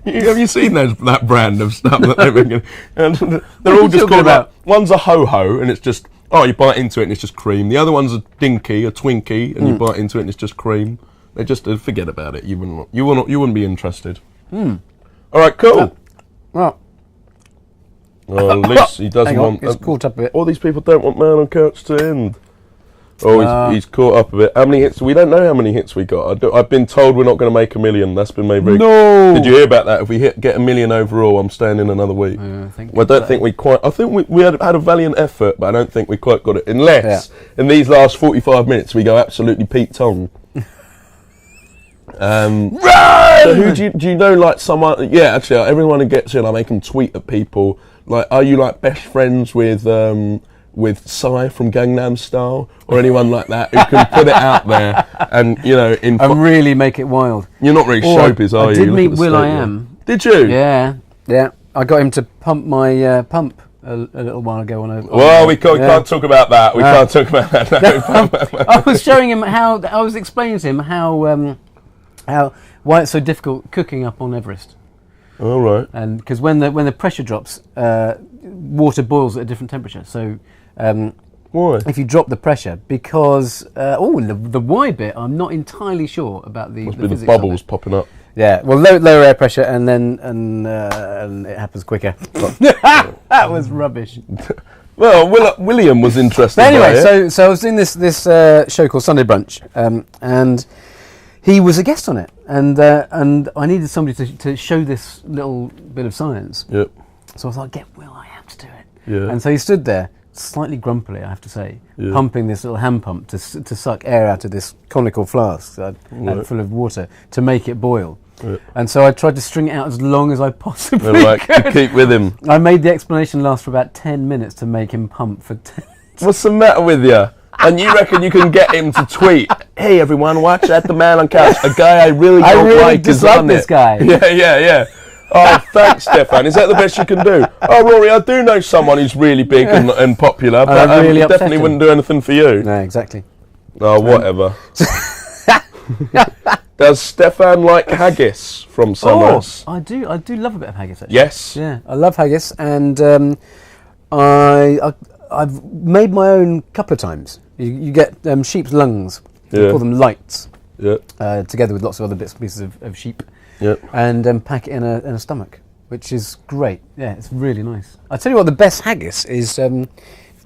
Have you seen that brand of stuff that they're making? And they're all just called about. One's a ho-ho, and it's just, you bite into it and it's just cream. The other one's a dinky, a Twinkie, and you bite into it and it's just cream. They just forget about it. You wouldn't be interested. All right, cool. Well, at least he doesn't want. It's caught up a bit. All these people don't want Man on Couch to end. Oh, he's caught up a bit. How many hits? We don't know how many hits we got. I've been told we're not going to make 1 million. That's been made very. No. Did you hear about that? If we get 1 million overall, I'm staying in another week. I don't think we quite. I think we had a valiant effort, but I don't think we quite got it. Unless in these last 45 minutes we go absolutely Pete Tong. So who do you know? Like someone? Yeah, actually, everyone who gets in, I make them tweet at people. Like, are you like best friends with Psy from Gangnam Style or anyone like that who can put it out there and and really make it wild? You're not really showbiz, are you? I did meet Will.i.am. Did you? Yeah. I got him to pump my pump a little while ago on a. Well, we can't talk about that. We can't talk about that. No. I was showing him how. I was explaining to him why it's so difficult cooking up on Everest. All right. And because when the pressure drops, water boils at a different temperature. So why? If you drop the pressure, because the why bit, I'm not entirely sure about the. Must the be physics the bubbles popping up. Yeah, well, lower air pressure, and then and it happens quicker. That was rubbish. Well, William was interested. But anyway, by it. so I was doing this show called Sunday Brunch, and he was a guest on it, and I needed somebody to show this little bit of science. Yep. So I thought, get Will I am to do it. Yeah. And so he stood there, slightly grumpily, I have to say, pumping this little hand pump to suck air out of this conical flask that I'd had full of water to make it boil. Yep. And so I tried to string it out as long as I possibly could. To keep with him. I made the explanation last for about 10 minutes to make him pump for 10 What's the matter with you? And you reckon you can get him to tweet, "Hey everyone, watch At the Man on Couch, a guy I really don't like is on this it." guy. Yeah. Oh, thanks, Stefan. Is that the best you can do? Oh, Rory, I do know someone who's really big and popular, but really definitely wouldn't do anything for you. No, exactly. Oh, whatever. Does Stefan like haggis from Summers? Oh, I do love a bit of haggis, actually. Yes. Yeah, I love haggis, and I've made my own a couple of times. You get sheep's lungs. You call them lights. Yeah. Together with lots of other bits and pieces of sheep. Yep. And pack it in a stomach, which is great. Yeah, it's really nice. I tell you what, the best haggis is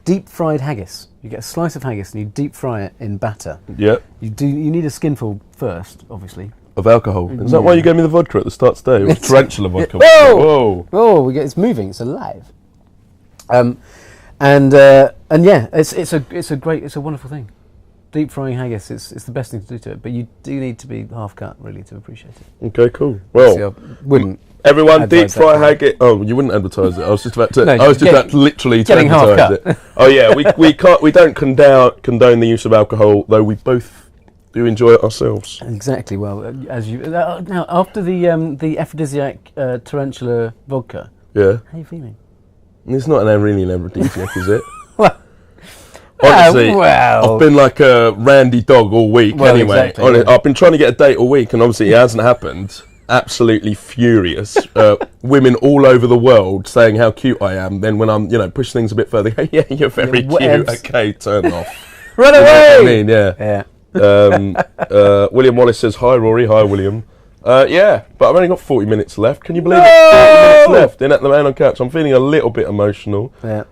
deep fried haggis. You get a slice of haggis and you deep fry it in batter. Yep. You need a skinful first, obviously. Of alcohol. Is that why you gave me the vodka at the start today? It was tarantula vodka. Whoa! Oh, it's moving. It's alive. And yeah, it's a wonderful thing. Deep frying haggis, it's the best thing to do to it, but you do need to be half cut really to appreciate it. Okay, cool. Well, see, I wouldn't. Everyone, deep fry haggis. Oh, you wouldn't advertise it. I was just about to. No, I was just about to literally to advertise it. Oh yeah, we can't. We don't condone the use of alcohol, though we both do enjoy it ourselves. Exactly. Well, as you now after the aphrodisiac tarantula vodka. Yeah. How are you feeling? It's not really an aphrodisiac, is it? Well. Honestly, I've been like a randy dog all week anyway. Exactly, I've been trying to get a date all week, and obviously it hasn't happened. Absolutely furious. Women all over the world saying how cute I am. Then when I'm, push things a bit further, yeah, you're very cute. Okay, turn off. Run away! I mean, yeah. William Wallace says, "Hi, Rory." Hi, William. Yeah, but I've only got 40 minutes left. Can you believe it? 40 minutes left in At the Man on Couch. I'm feeling a little bit emotional. Yeah.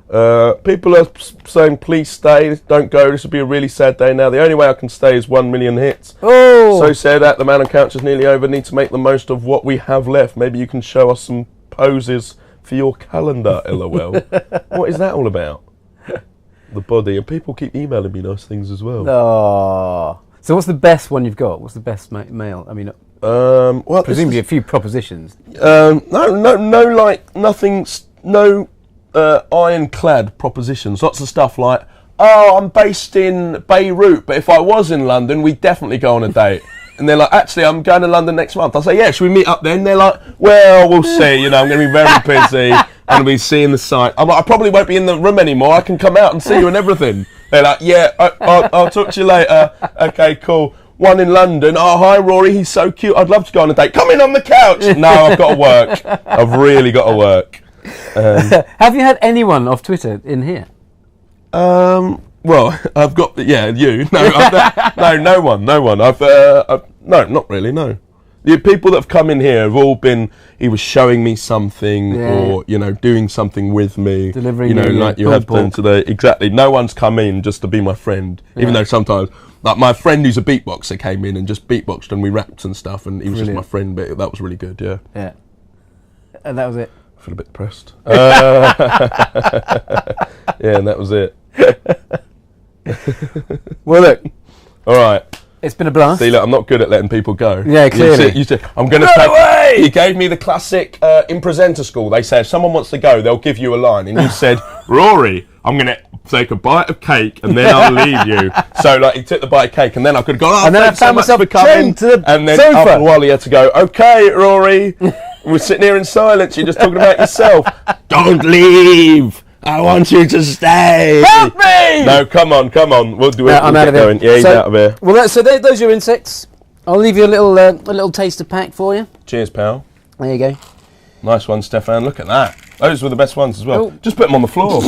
People are saying, please stay, don't go. This will be a really sad day now. The only way I can stay is 1 million hits. Oh! So said, At the Man on Couch is nearly over. Need to make the most of what we have left. Maybe you can show us some poses for your calendar, LOL. What is that all about? The body. And people keep emailing me nice things as well. Oh. So what's the best one you've got? What's the best male? I mean... well, presumably a few propositions. No, ironclad propositions. Lots of stuff like, "Oh, I'm based in Beirut, but if I was in London, we'd definitely go on a date." And they're like, "Actually, I'm going to London next month." I say, "Yeah, should we meet up then?" They're like, "Well, we'll see. I'm going to be very busy and be seeing the site." I'm like, "I probably won't be in the room anymore. I can come out and see you and everything." They're like, "Yeah, I'll talk to you later." Okay, cool. One in London. "Oh, hi, Rory. He's so cute. I'd love to go on a date. Come in on the couch." No, I've got to work. I've really got to work. Have you had anyone off Twitter in here? Well, I've got you. No, no one. No, not really. No. The people that have come in here have all been. He was showing me something, or doing something with me. Delivering, like you have done today. Exactly. No one's come in just to be my friend, even though sometimes. Like my friend who's a beatboxer came in and just beatboxed and we rapped and stuff, and he was just my friend, but that was really good, yeah. Yeah. And that was it. I feel a bit depressed. Yeah, and that was it. Well, look. All right. It's been a blast. See, look, I'm not good at letting people go. Yeah, clearly. You said, I'm going to take... away! You gave me the classic in presenter school. They say if someone wants to go, they'll give you a line. And you said, "Rory, I'm going to take a bite of cake and then I'll leave you." So, like, he took the bite of cake and then I could go, "Oh, and then I found myself chained to the and then sofa. After a while he had to go, "Okay, Rory, we're sitting here in silence. You're just talking about yourself." "Don't leave. I want you to stay." Help me! No, come on. We'll do it. I'm out of here. Yeah, he's out of here. Well, so those are your insects. I'll leave you a little taster pack for you. Cheers, pal. There you go. Nice one, Stefan. Look at that. Those were the best ones as well. Oh. Just put them on the floor.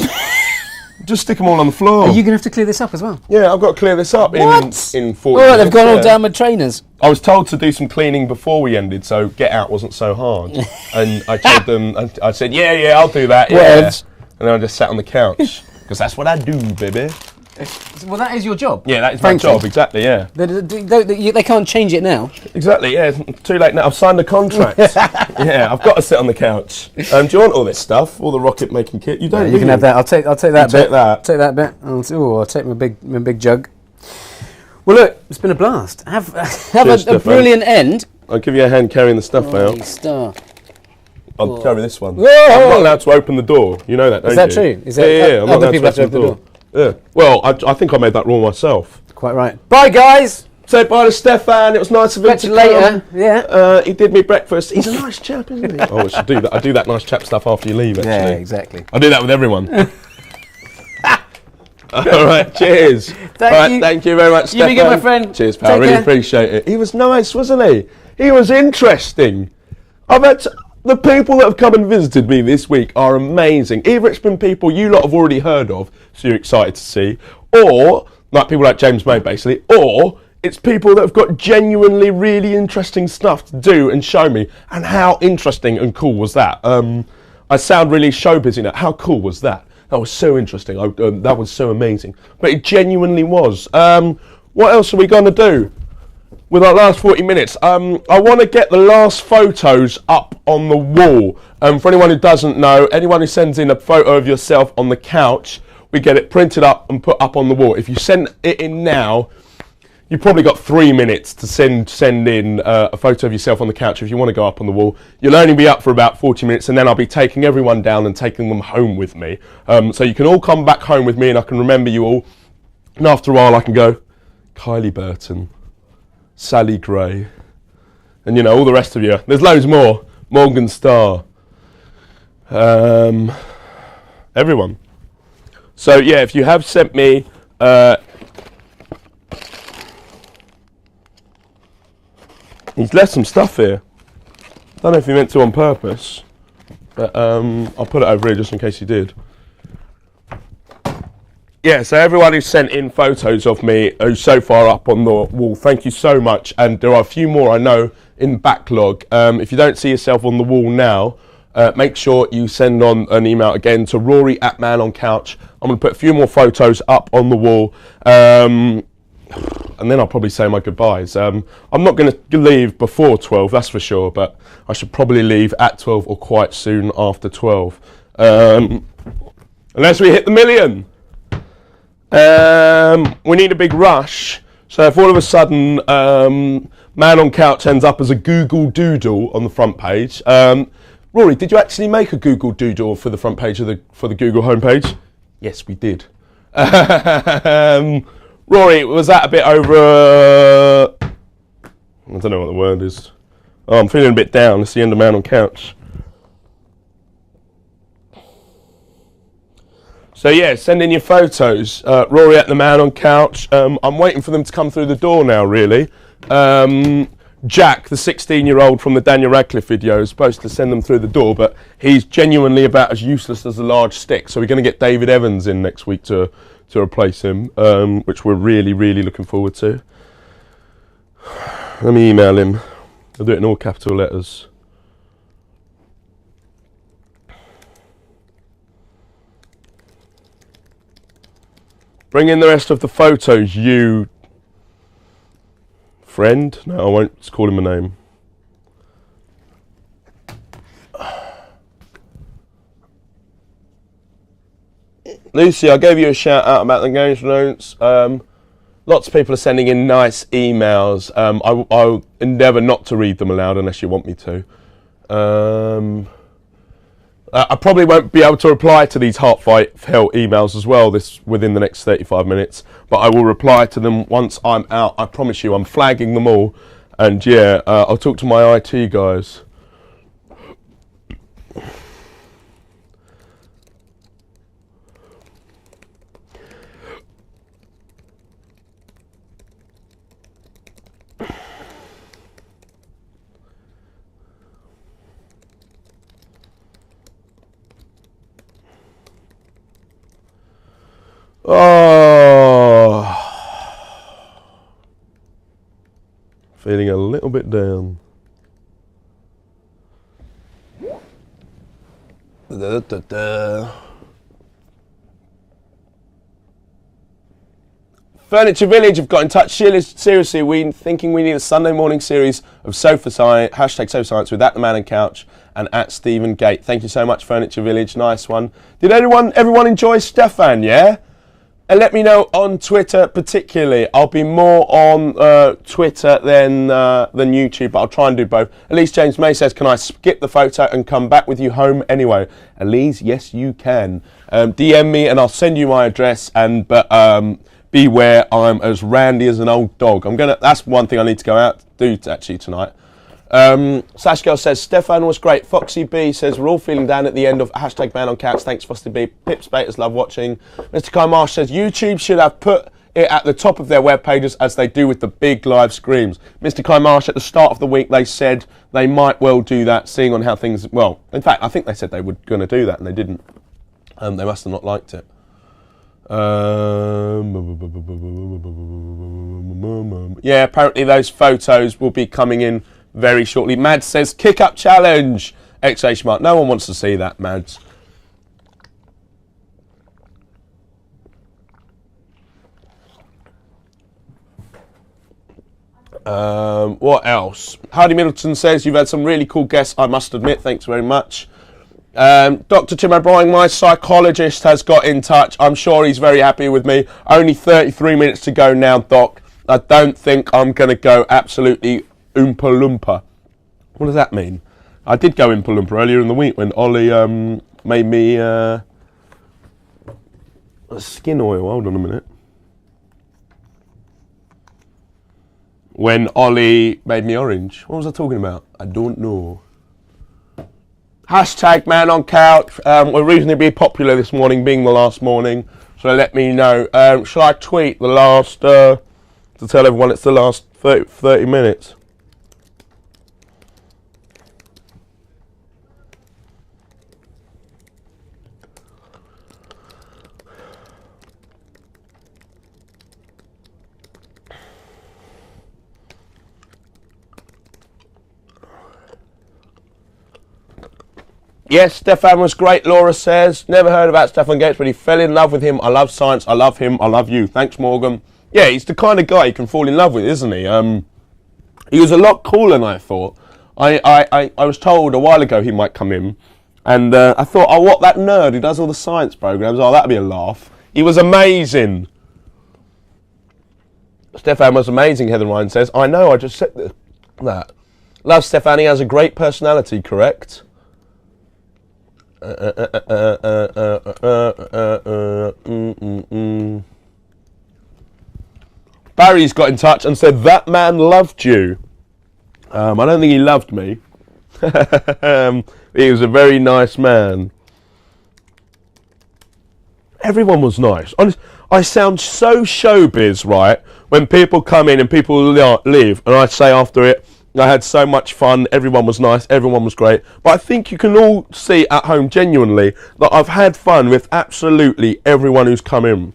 Just stick them all on the floor. Are you going to have to clear this up as well? Yeah, I've got to clear this up in 40 All right, they've gone all minutes, down my trainers. I was told to do some cleaning before we ended, so get out wasn't so hard. And I told them, I said, yeah, I'll do that. Yeah. Whatevs. And then I just sat on the couch. Because that's what I do, baby. Well, that is your job. Yeah, that is my job, exactly, yeah. They can't change it now. Exactly, yeah, it's too late now. I've signed a contract. Yeah, I've got to sit on the couch. Do you want all this stuff? All the rocket making kit? You don't. You can have that. I'll take that bit. Take that. Take that bit. I'll take my big jug. Well, look, it's been a blast. Have a brilliant end. I'll give you a hand carrying the stuff out. Star. I'll carry this one. Whoa. I'm not allowed to open the door. You know that, don't you? Is that true? Is that, yeah. I'm not other allowed people to have to open the door. Yeah. Well, I think I made that rule myself. Quite right. Bye, guys. Say bye to Stefan. It was nice of him to later. come. Yeah. He did me breakfast. He's a nice chap, isn't he? Oh, I should do that. I do that nice chap stuff after you leave, actually. Yeah, exactly. I do that with everyone. All right, cheers. Thank you very much, Stefan. You be good, my friend. Cheers, pal. I really appreciate it. He was nice, wasn't he? He was interesting. The people that have come and visited me this week are amazing. Either it's been people you lot have already heard of, so you're excited to see, or, like people like James May, basically, or it's people that have got genuinely really interesting stuff to do and show me. And how interesting and cool was that? I sound really show busy now. How cool was that? That was so interesting. That was so amazing. But it genuinely was. What else are we going to do with our last 40 minutes? I want to get the last photos up on the wall. For anyone who doesn't know, anyone who sends in a photo of yourself on the couch, we get it printed up and put up on the wall. If you send it in now, you've probably got 3 minutes to send in a photo of yourself on the couch if you want to go up on the wall. You'll only be up for about 40 minutes, and then I'll be taking everyone down and taking them home with me. So you can all come back home with me, and I can remember you all. And after a while, I can go, Kylie Burton, Sally Gray, and you know, all the rest of you. There's loads more. Morgan Starr. Everyone. So yeah, if you have sent me he's left some stuff here. Don't know if he meant to on purpose, but I'll put it over here just in case he did. Yeah, so everyone who's sent in photos of me who's so far up on the wall, thank you so much. And there are a few more I know in backlog. If you don't see yourself on the wall now, make sure you send on an email again to Rory@ManOnCouch. I'm going to put a few more photos up on the wall. And then I'll probably say my goodbyes. I'm not going to leave before 12, that's for sure, but I should probably leave at 12 or quite soon after 12. Unless we hit the million. We need a big rush. So if all of a sudden Man on Couch ends up as a Google Doodle on the front page. Rory, did you actually make a Google Doodle for the front page for the Google homepage? Yes, we did. Rory, was that a bit over... I don't know what the word is. Oh, I'm feeling a bit down. It's the end of Man on Couch. So yeah, send in your photos. Rory at the Man on Couch. I'm waiting for them to come through the door now, really. Jack, the 16-year-old from the Daniel Radcliffe video, is supposed to send them through the door, but he's genuinely about as useless as a large stick. So we're going to get David Evans in next week to replace him, which we're really, really looking forward to. Let me email him. I'll do it in all capital letters. Bring in the rest of the photos, you friend. No, I won't call him a name. Lucy, I gave you a shout out about the engagement notes. Lots of people are sending in nice emails. I'll endeavour not to read them aloud unless you want me to. I probably won't be able to reply to these heartfelt emails as well within the next 35 minutes, but I will reply to them once I'm out. I promise you, I'm flagging them all, and yeah, I'll talk to my IT guys. Oh, feeling a little bit down. Furniture Village have got in touch. Seriously, we thinking we need a Sunday morning series of sofa science, hashtag sofa science with at the man and couch and at Stephen Gate. Thank you so much, Furniture Village. Nice one. Did everyone enjoy Stefan? Yeah. And let me know on Twitter, particularly. I'll be more on Twitter than YouTube, but I'll try and do both. Elise James May says, "Can I skip the photo and come back with you home anyway?" Elise, yes, you can. DM me and I'll send you my address. But beware, I'm as randy as an old dog. That's one thing I need to go out do actually tonight. Sash Girl says, Stefan was great. Foxy B says, we're all feeling down at the end of hashtag man on couch. Thanks, Foxy B. Pips Baters love watching. Mr. Kai Marsh says, YouTube should have put it at the top of their web pages as they do with the big live streams. Mr. Kai Marsh, at the start of the week, they said they might well do that, seeing on how things, well, in fact, I think they said they were going to do that and they didn't. They must have not liked it. Yeah, apparently those photos will be coming in very shortly. Mads says, kick up challenge! Exclamation mark. No one wants to see that, Mads. What else? Hardy Middleton says, you've had some really cool guests, I must admit. Thanks very much. Dr. Tim O'Brien, my psychologist, has got in touch. I'm sure he's very happy with me. Only 33 minutes to go now, Doc. I don't think I'm going to go absolutely Oompa Loompa. What does that mean? I did go Oompa Loompa earlier in the week when Ollie made me skin oil. Hold on a minute. When Ollie made me orange. What was I talking about? I don't know. Hashtag man on couch. We're reasonably popular this morning, being the last morning. So let me know. Shall I tweet the last, to tell everyone it's the last 30 minutes? Yes, Stefan was great, Laura says. Never heard about Stefan Gates, but he fell in love with him. I love science. I love him. I love you. Thanks, Morgan. Yeah, he's the kind of guy you can fall in love with, isn't he? He was a lot cooler than I thought. I was told a while ago he might come in, and I thought, oh, what, that nerd who does all the science programs? Oh, that'd be a laugh. He was amazing. Stefan was amazing, Heather Ryan says. I know, I just said that. Love Stefan, he has a great personality, correct? Barry's got in touch and said, that man loved you. I don't think he loved me. He was a very nice man. Everyone was nice. Honest, I sound so showbiz, right? When people come in and people leave, and I say after it, I had so much fun, everyone was nice, everyone was great. But I think you can all see at home genuinely that I've had fun with absolutely everyone who's come in.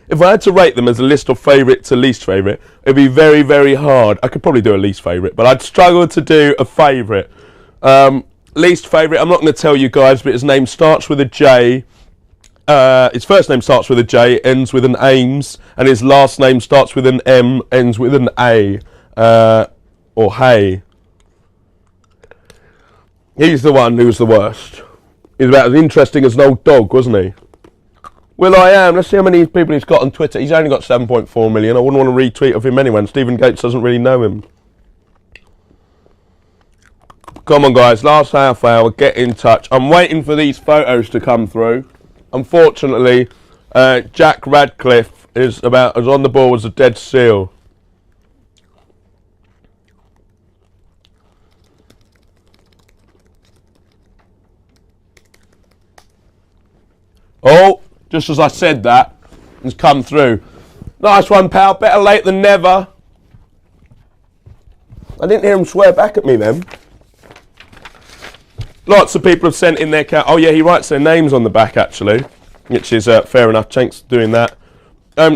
If I had to rate them as a list of favourite to least favourite, it'd be very, very hard. I could probably do a least favourite, but I'd struggle to do a favourite. Least favourite, I'm not going to tell you guys, but his name starts with a J. His first name starts with a J, ends with an Ames, and his last name starts with an M, ends with an A. Or hey. He's the one who was the worst. He's about as interesting as an old dog, wasn't he? Well, I am. Let's see how many people he's got on Twitter. He's only got 7.4 million. I wouldn't want to retweet of him anyway, and Stephen Gates doesn't really know him. Come on, guys. Last half hour. Get in touch. I'm waiting for these photos to come through. Unfortunately, Jack Radcliffe is about as on the ball as a dead seal. Oh, just as I said that, it's come through. Nice one, pal. Better late than never. I didn't hear him swear back at me then. Lots of people have sent in their oh yeah, he writes their names on the back actually, which is fair enough. Thanks for doing that.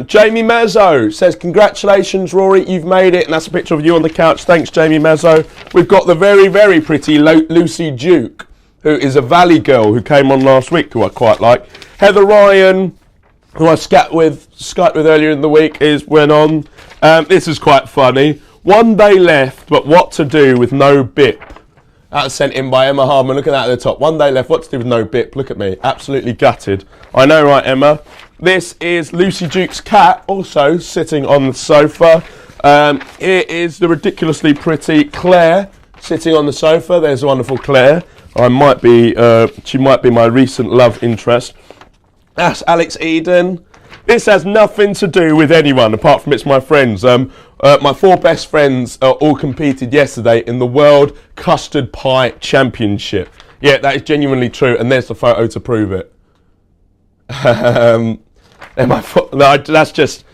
Jamie Mazzo says, congratulations, Rory, you've made it. And that's a picture of you on the couch. Thanks, Jamie Mazzo. We've got the very, very pretty Lucy Duke, who is a Valley girl who came on last week, who I quite like. Heather Ryan who I Skyped with earlier in the week, went on. This is quite funny. 1 day left, but what to do with no bip? That was sent in by Emma Harmon. Look at that at the top. 1 day left, what to do with no bip? Look at me, absolutely gutted. I know, right, Emma? This is Lucy Duke's cat, also sitting on the sofa. Here is the ridiculously pretty Claire sitting on the sofa. There's the wonderful Claire. She might be my recent love interest. That's Alex Eden. This has nothing to do with anyone apart from it's my friends. My 4 best friends all competed yesterday in the World Custard Pie Championship. Yeah, that is genuinely true, and there's the photo to prove it. That's just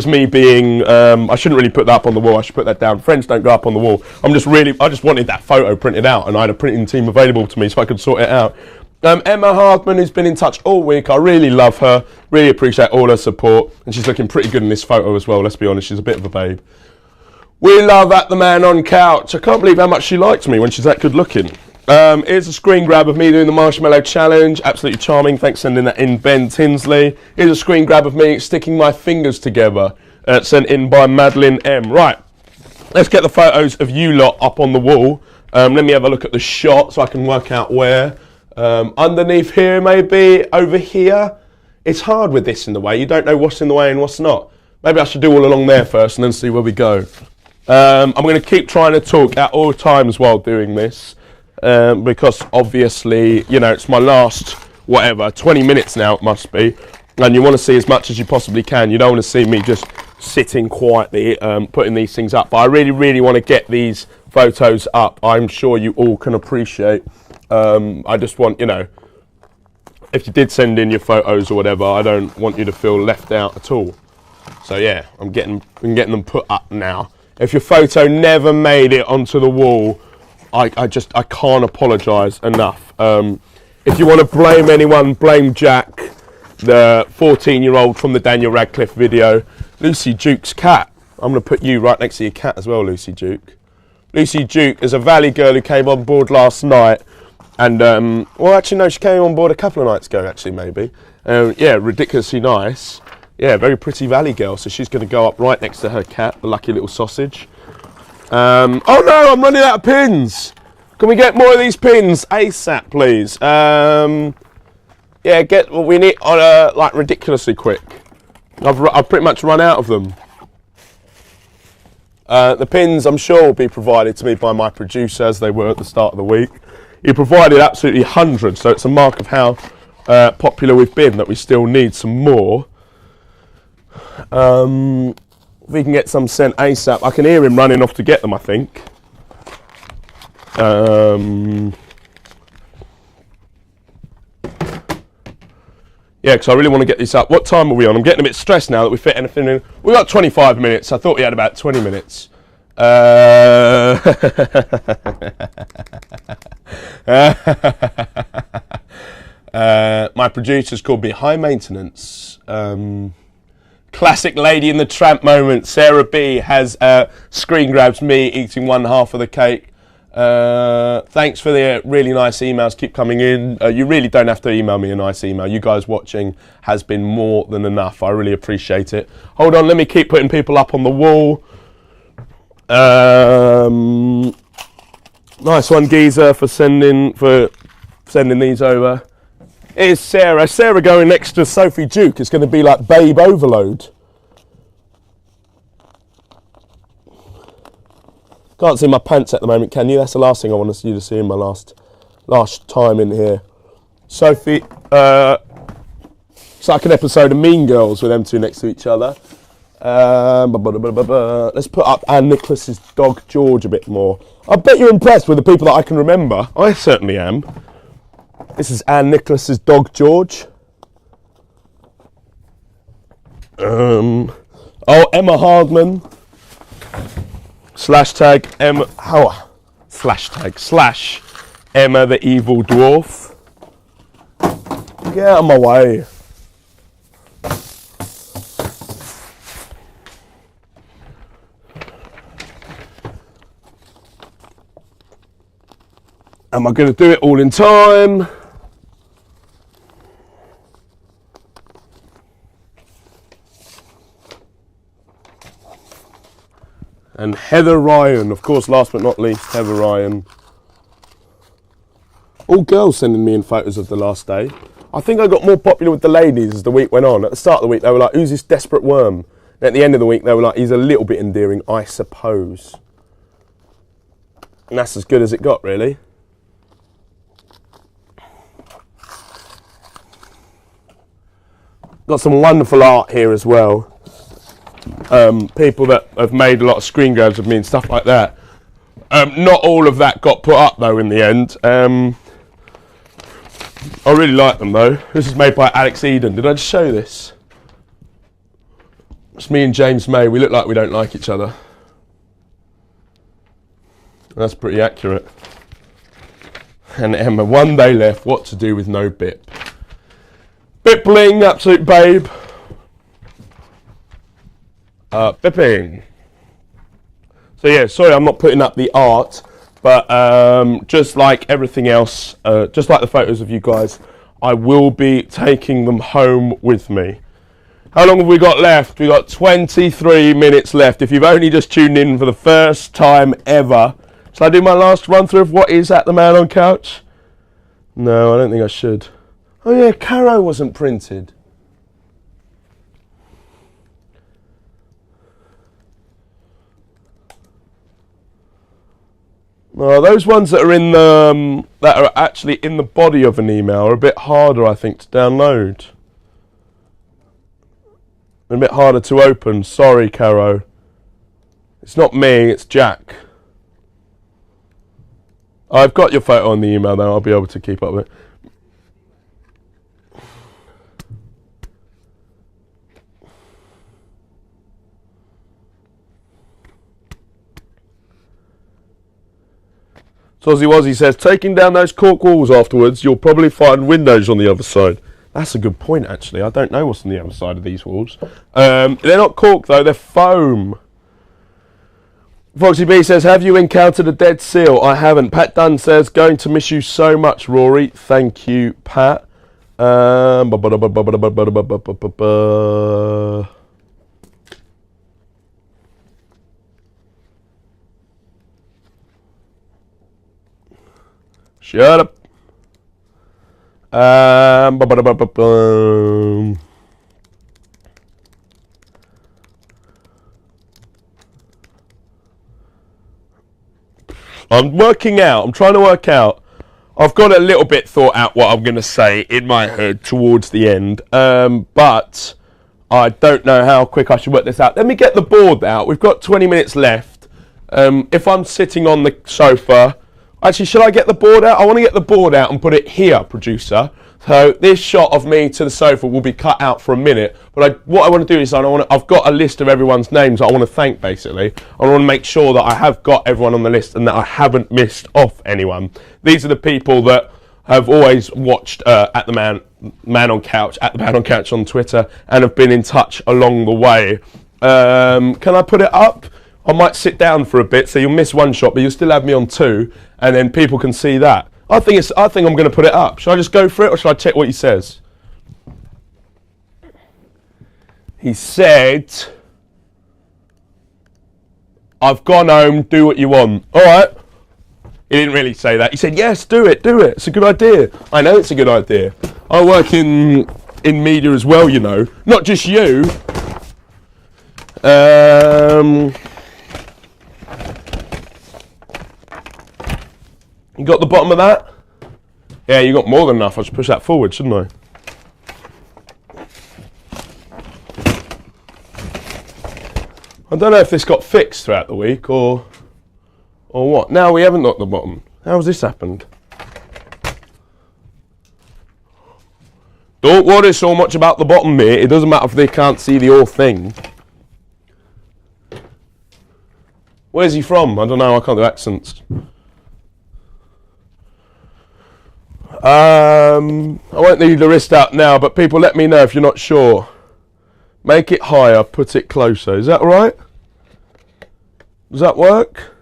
me being. I shouldn't really put that up on the wall. I should put that down. Friends don't go up on the wall. I just wanted that photo printed out, and I had a printing team available to me so I could sort it out. Emma Hardman, who's been in touch all week. I really love her. Really appreciate all her support, and she's looking pretty good in this photo as well. Let's be honest, she's a bit of a babe. We love At the Man on Couch. I can't believe how much she liked me when she's that good looking. Here's a screen grab of me doing the Marshmallow Challenge. Absolutely charming. Thanks for sending that in, Ben Tinsley. Here's a screen grab of me sticking my fingers together. Sent in by Madeline M. Right, let's get the photos of you lot up on the wall. Let me have a look at the shot so I can work out where. Underneath here, maybe. Over here. It's hard with this in the way. You don't know what's in the way and what's not. Maybe I should do all along there first and then see where we go. I'm going to keep trying to talk at all times while doing this. Because obviously, you know, it's my last, 20 minutes now it must be, and you want to see as much as you possibly can. You don't want to see me just sitting quietly putting these things up, but I really, really want to get these photos up. I'm sure you all can appreciate. I just want, if you did send in your photos or whatever, I don't want you to feel left out at all. So yeah, I'm getting them put up now. If your photo never made it onto the wall, I can't apologise enough. If you want to blame anyone, blame Jack, the 14-year-old from the Daniel Radcliffe video. Lucy Duke's cat. I'm going to put you right next to your cat as well, Lucy Duke. Lucy Duke is a Valley girl who came on board last night. And, actually, no, she came on board a couple of nights ago, actually, maybe. Yeah, ridiculously nice. Yeah, very pretty Valley girl. So she's going to go up right next to her cat, the lucky little sausage. Oh no, I'm running out of pins. Can we get more of these pins ASAP, please? Yeah, get what we need on like ridiculously quick. I've pretty much run out of them. The pins, I'm sure, will be provided to me by my producer, as they were at the start of the week. He provided absolutely hundreds, so it's a mark of how popular we've been that we still need some more. If we can get some sent ASAP. I can hear him running off to get them, I think. Yeah, because I really want to get this up. What time are we on? I'm getting a bit stressed now that we fit anything in. We've got 25 minutes. I thought we had about 20 minutes. My producer's called me High Maintenance. Classic Lady in the Tramp moment. Sarah B has screen grabs me eating one half of the cake. Thanks for the really nice emails. Keep coming in. You really don't have to email me a nice email. You guys watching has been more than enough. I really appreciate it. Hold on, let me keep putting people up on the wall. Nice one, Geezer, for sending these over. Here's Sarah. Sarah going next to Sophie Duke. It's going to be like babe overload. Can't see my pants at the moment, can you? That's the last thing I want you to see in my last time in here. Sophie, it's like an episode of Mean Girls with them two next to each other. Let's put up Anne Nicholas's dog George a bit more. I bet you're impressed with the people that I can remember. I certainly am. This is Anne Nicholas's dog George. Emma Hardman. /tag Emma. /Emma the evil dwarf. Get out of my way. Am I going to do it all in time? And Heather Ryan, of course, last but not least, Heather Ryan. All girls sending me in photos of the last day. I think I got more popular with the ladies as the week went on. At the start of the week, they were like, who's this desperate worm? And at the end of the week, they were like, he's a little bit endearing, I suppose. And that's as good as it got, really. Got some wonderful art here as well. People that have made a lot of screen grabs of me and stuff like that. Not all of that got put up though in the end. I really like them though. This is made by Alex Eden. Did I just show this? It's me and James May. We look like we don't like each other. That's pretty accurate. And Emma, one day left. What to do with no bip? Bip bling, absolute babe. Bipping. So yeah, sorry I'm not putting up the art, but just like everything else, just like the photos of you guys, I will be taking them home with me. How long have we got left? We've got 23 minutes left. If you've only just tuned in for the first time ever, shall I do my last run through of what is At the Man on Couch? No, I don't think I should. Oh yeah, Caro wasn't printed. No, those ones that are in the that are actually in the body of an email are a bit harder, I think, to download. A bit harder to open. Sorry, Caro. It's not me, it's Jack. I've got your photo on the email though, I'll be able to keep up with it. Tozzy Wozzy says, taking down those cork walls afterwards, you'll probably find windows on the other side. That's a good point, actually. I don't know what's on the other side of these walls. They're not cork, though. They're foam. Foxy B says, have you encountered a dead seal? I haven't. Pat Dunn says, going to miss you so much, Rory. Thank you, Pat. Shut up. I'm working out. I'm trying to work out. I've got a little bit thought out what I'm going to say in my head towards the end. But I don't know how quick I should work this out. Let me get the board out. We've got 20 minutes left. If I'm sitting on the sofa... Actually, should I get the board out? I want to get the board out and put it here, producer. So this shot of me to the sofa will be cut out for a minute. But what I want to do is I've got a list of everyone's names I want to thank, basically. I want to make sure that I have got everyone on the list and that I haven't missed off anyone. These are the people that have always watched At the Man on Couch, At the Man on Couch on Twitter, and have been in touch along the way. Can I put it up? I might sit down for a bit, so you'll miss one shot, but you'll still have me on two, and then people can see that. I think I'm going to put it up. Shall I just go for it, or shall I check what he says? He said, I've gone home, do what you want. All right. He didn't really say that. He said, yes, do it. It's a good idea. I know it's a good idea. I work in media as well, you know. Not just you. You got the bottom of that? Yeah, you got more than enough. I should push that forward, shouldn't I? I don't know if this got fixed throughout the week or what. Now we haven't got the bottom. How's this happened? Don't worry so much about the bottom, mate. It doesn't matter if they can't see the whole thing. Where's he from? I don't know. I can't do accents. I won't leave the wrist out now, but people, let me know if you're not sure. Make it higher, put it closer. Is that all right? Does that work?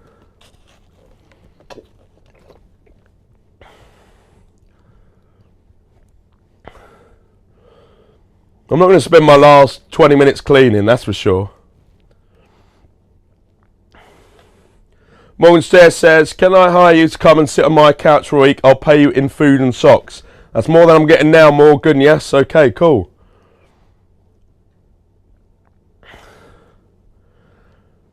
I'm not going to spend my last 20 minutes cleaning, that's for sure. Morgan Stairs says, can I hire you to come and sit on my couch for a week? I'll pay you in food and socks. That's more than I'm getting now, Morgan. Yes, okay, cool.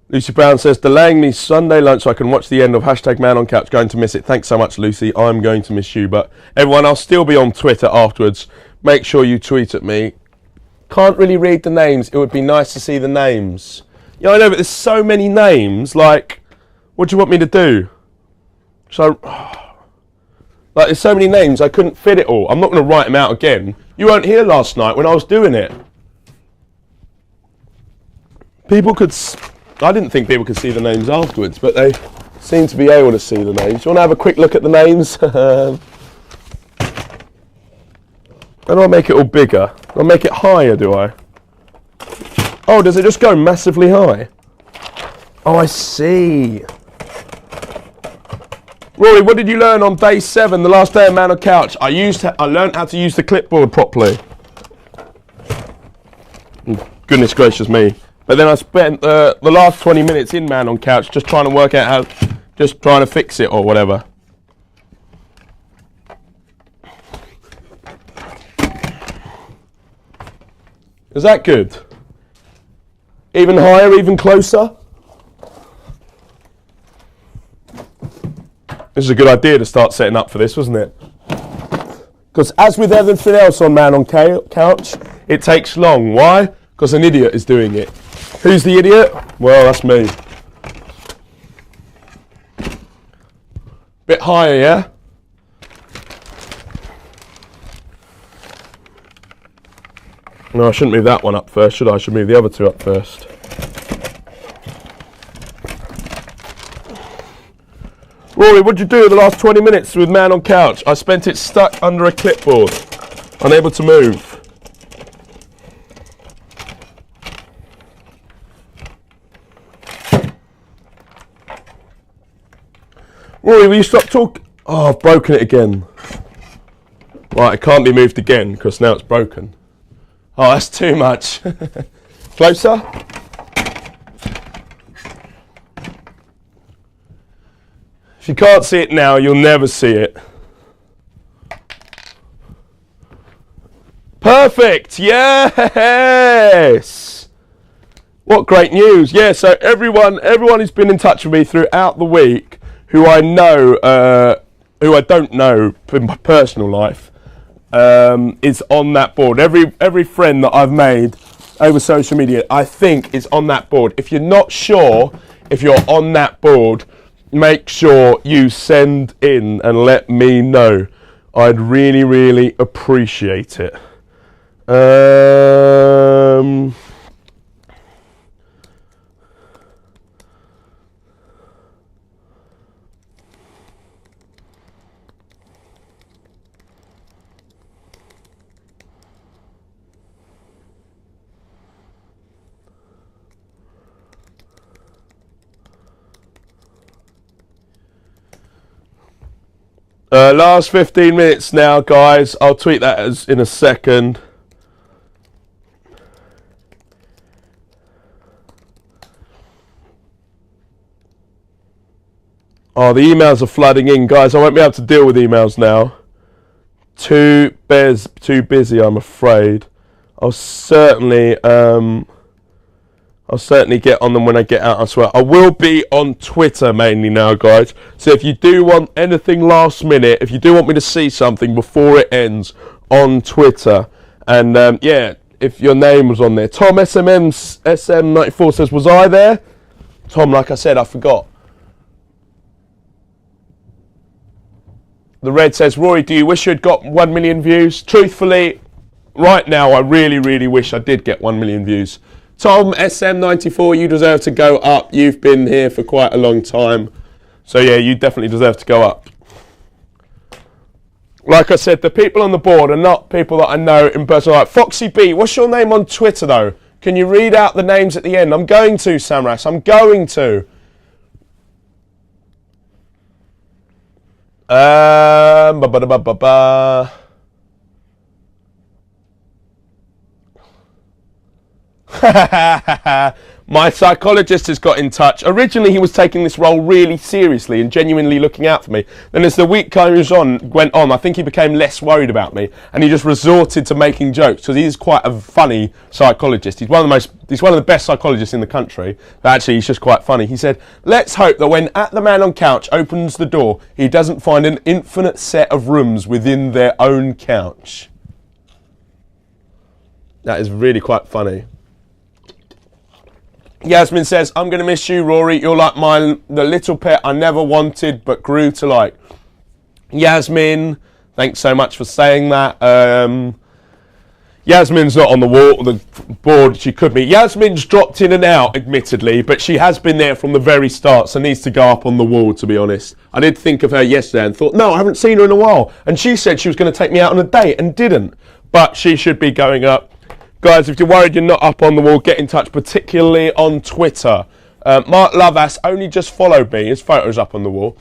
Lucy Brown says, delaying me Sunday lunch so I can watch the end of hashtag Man on Couch. Going to miss it. Thanks so much, Lucy. I'm going to miss you. But everyone, I'll still be on Twitter afterwards. Make sure you tweet at me. Can't really read the names. It would be nice to see the names. Yeah, I know, but there's so many names. Like, what do you want me to do? So, like, there's so many names, I couldn't fit it all. I'm not going to write them out again. You weren't here last night when I was doing it. People could... I didn't think people could see the names afterwards, but they seem to be able to see the names. You want to have a quick look at the names? How do I make it all bigger? Do I make it higher, do I? Oh, does it just go massively high? Oh, I see. Rory, what did you learn on day 7, the last day of Man on Couch? I learned how to use the clipboard properly. Goodness gracious me. But then I spent the last 20 minutes in Man on Couch just trying to work out how, just trying to fix it or whatever. Is that good? Even higher, even closer? This is a good idea to start setting up for this, wasn't it? Because as with everything else on Man on Couch, it takes long. Why? Because an idiot is doing it. Who's the idiot? Well, that's me. Bit higher, yeah? No, I shouldn't move that one up first, should I? I should move the other two up first. Rory, what'd you do the last 20 minutes with Man on Couch? I spent it stuck under a clipboard, unable to move. Rory, will you stop talking? Oh, I've broken it again. Right, it can't be moved again because now it's broken. Oh, that's too much. Closer? If you can't see it now, you'll never see it. Perfect! Yes! What great news. Yeah, so everyone who's been in touch with me throughout the week, who I know, who I don't know in my personal life, is on that board. Every friend that I've made over social media, I think, is on that board. If you're not sure if you're on that board, make sure you send in and let me know. I'd really, really appreciate it. Last 15 minutes now, guys. I'll tweet that as in a second. Oh, the emails are flooding in, guys. I won't be able to deal with emails now. Too busy, I'm afraid. I'll certainly get on them when I get out, I swear. I will be on Twitter mainly now, guys. So if you do want anything last minute, if you do want me to see something before it ends, on Twitter. And yeah, if your name was on there. Tom SM94 says, was I there? Tom, like I said, I forgot. The Red says, Rory, do you wish you had got 1 million views? Truthfully, right now, I really, really wish I did get 1 million views. Tom, SM94, you deserve to go up. You've been here for quite a long time. So yeah, you definitely deserve to go up. Like I said, the people on the board are not people that I know in person. Like Foxy B, what's your name on Twitter though? Can you read out the names at the end? I'm going to, Samras, I'm going to. My psychologist has got in touch. Originally, he was taking this role really seriously and genuinely looking out for me. Then as the week went on, I think he became less worried about me, and he just resorted to making jokes, because he's quite a funny psychologist. He's one of the best psychologists in the country. But actually, he's just quite funny. He said, let's hope that when At the Man on Couch opens the door, he doesn't find an infinite set of rooms within their own couch. That is really quite funny. Yasmin says, I'm going to miss you, Rory. You're like the little pet I never wanted but grew to like. Yasmin, thanks so much for saying that. Yasmin's not on the board. She could be. Yasmin's dropped in and out, admittedly, but she has been there from the very start, so needs to go up on the wall, to be honest. I did think of her yesterday and thought, no, I haven't seen her in a while. And she said she was going to take me out on a date and didn't. But she should be going up. Guys, if you're worried you're not up on the wall, get in touch, particularly on Twitter. Mark Lovass only just followed me. His photo's up on the wall.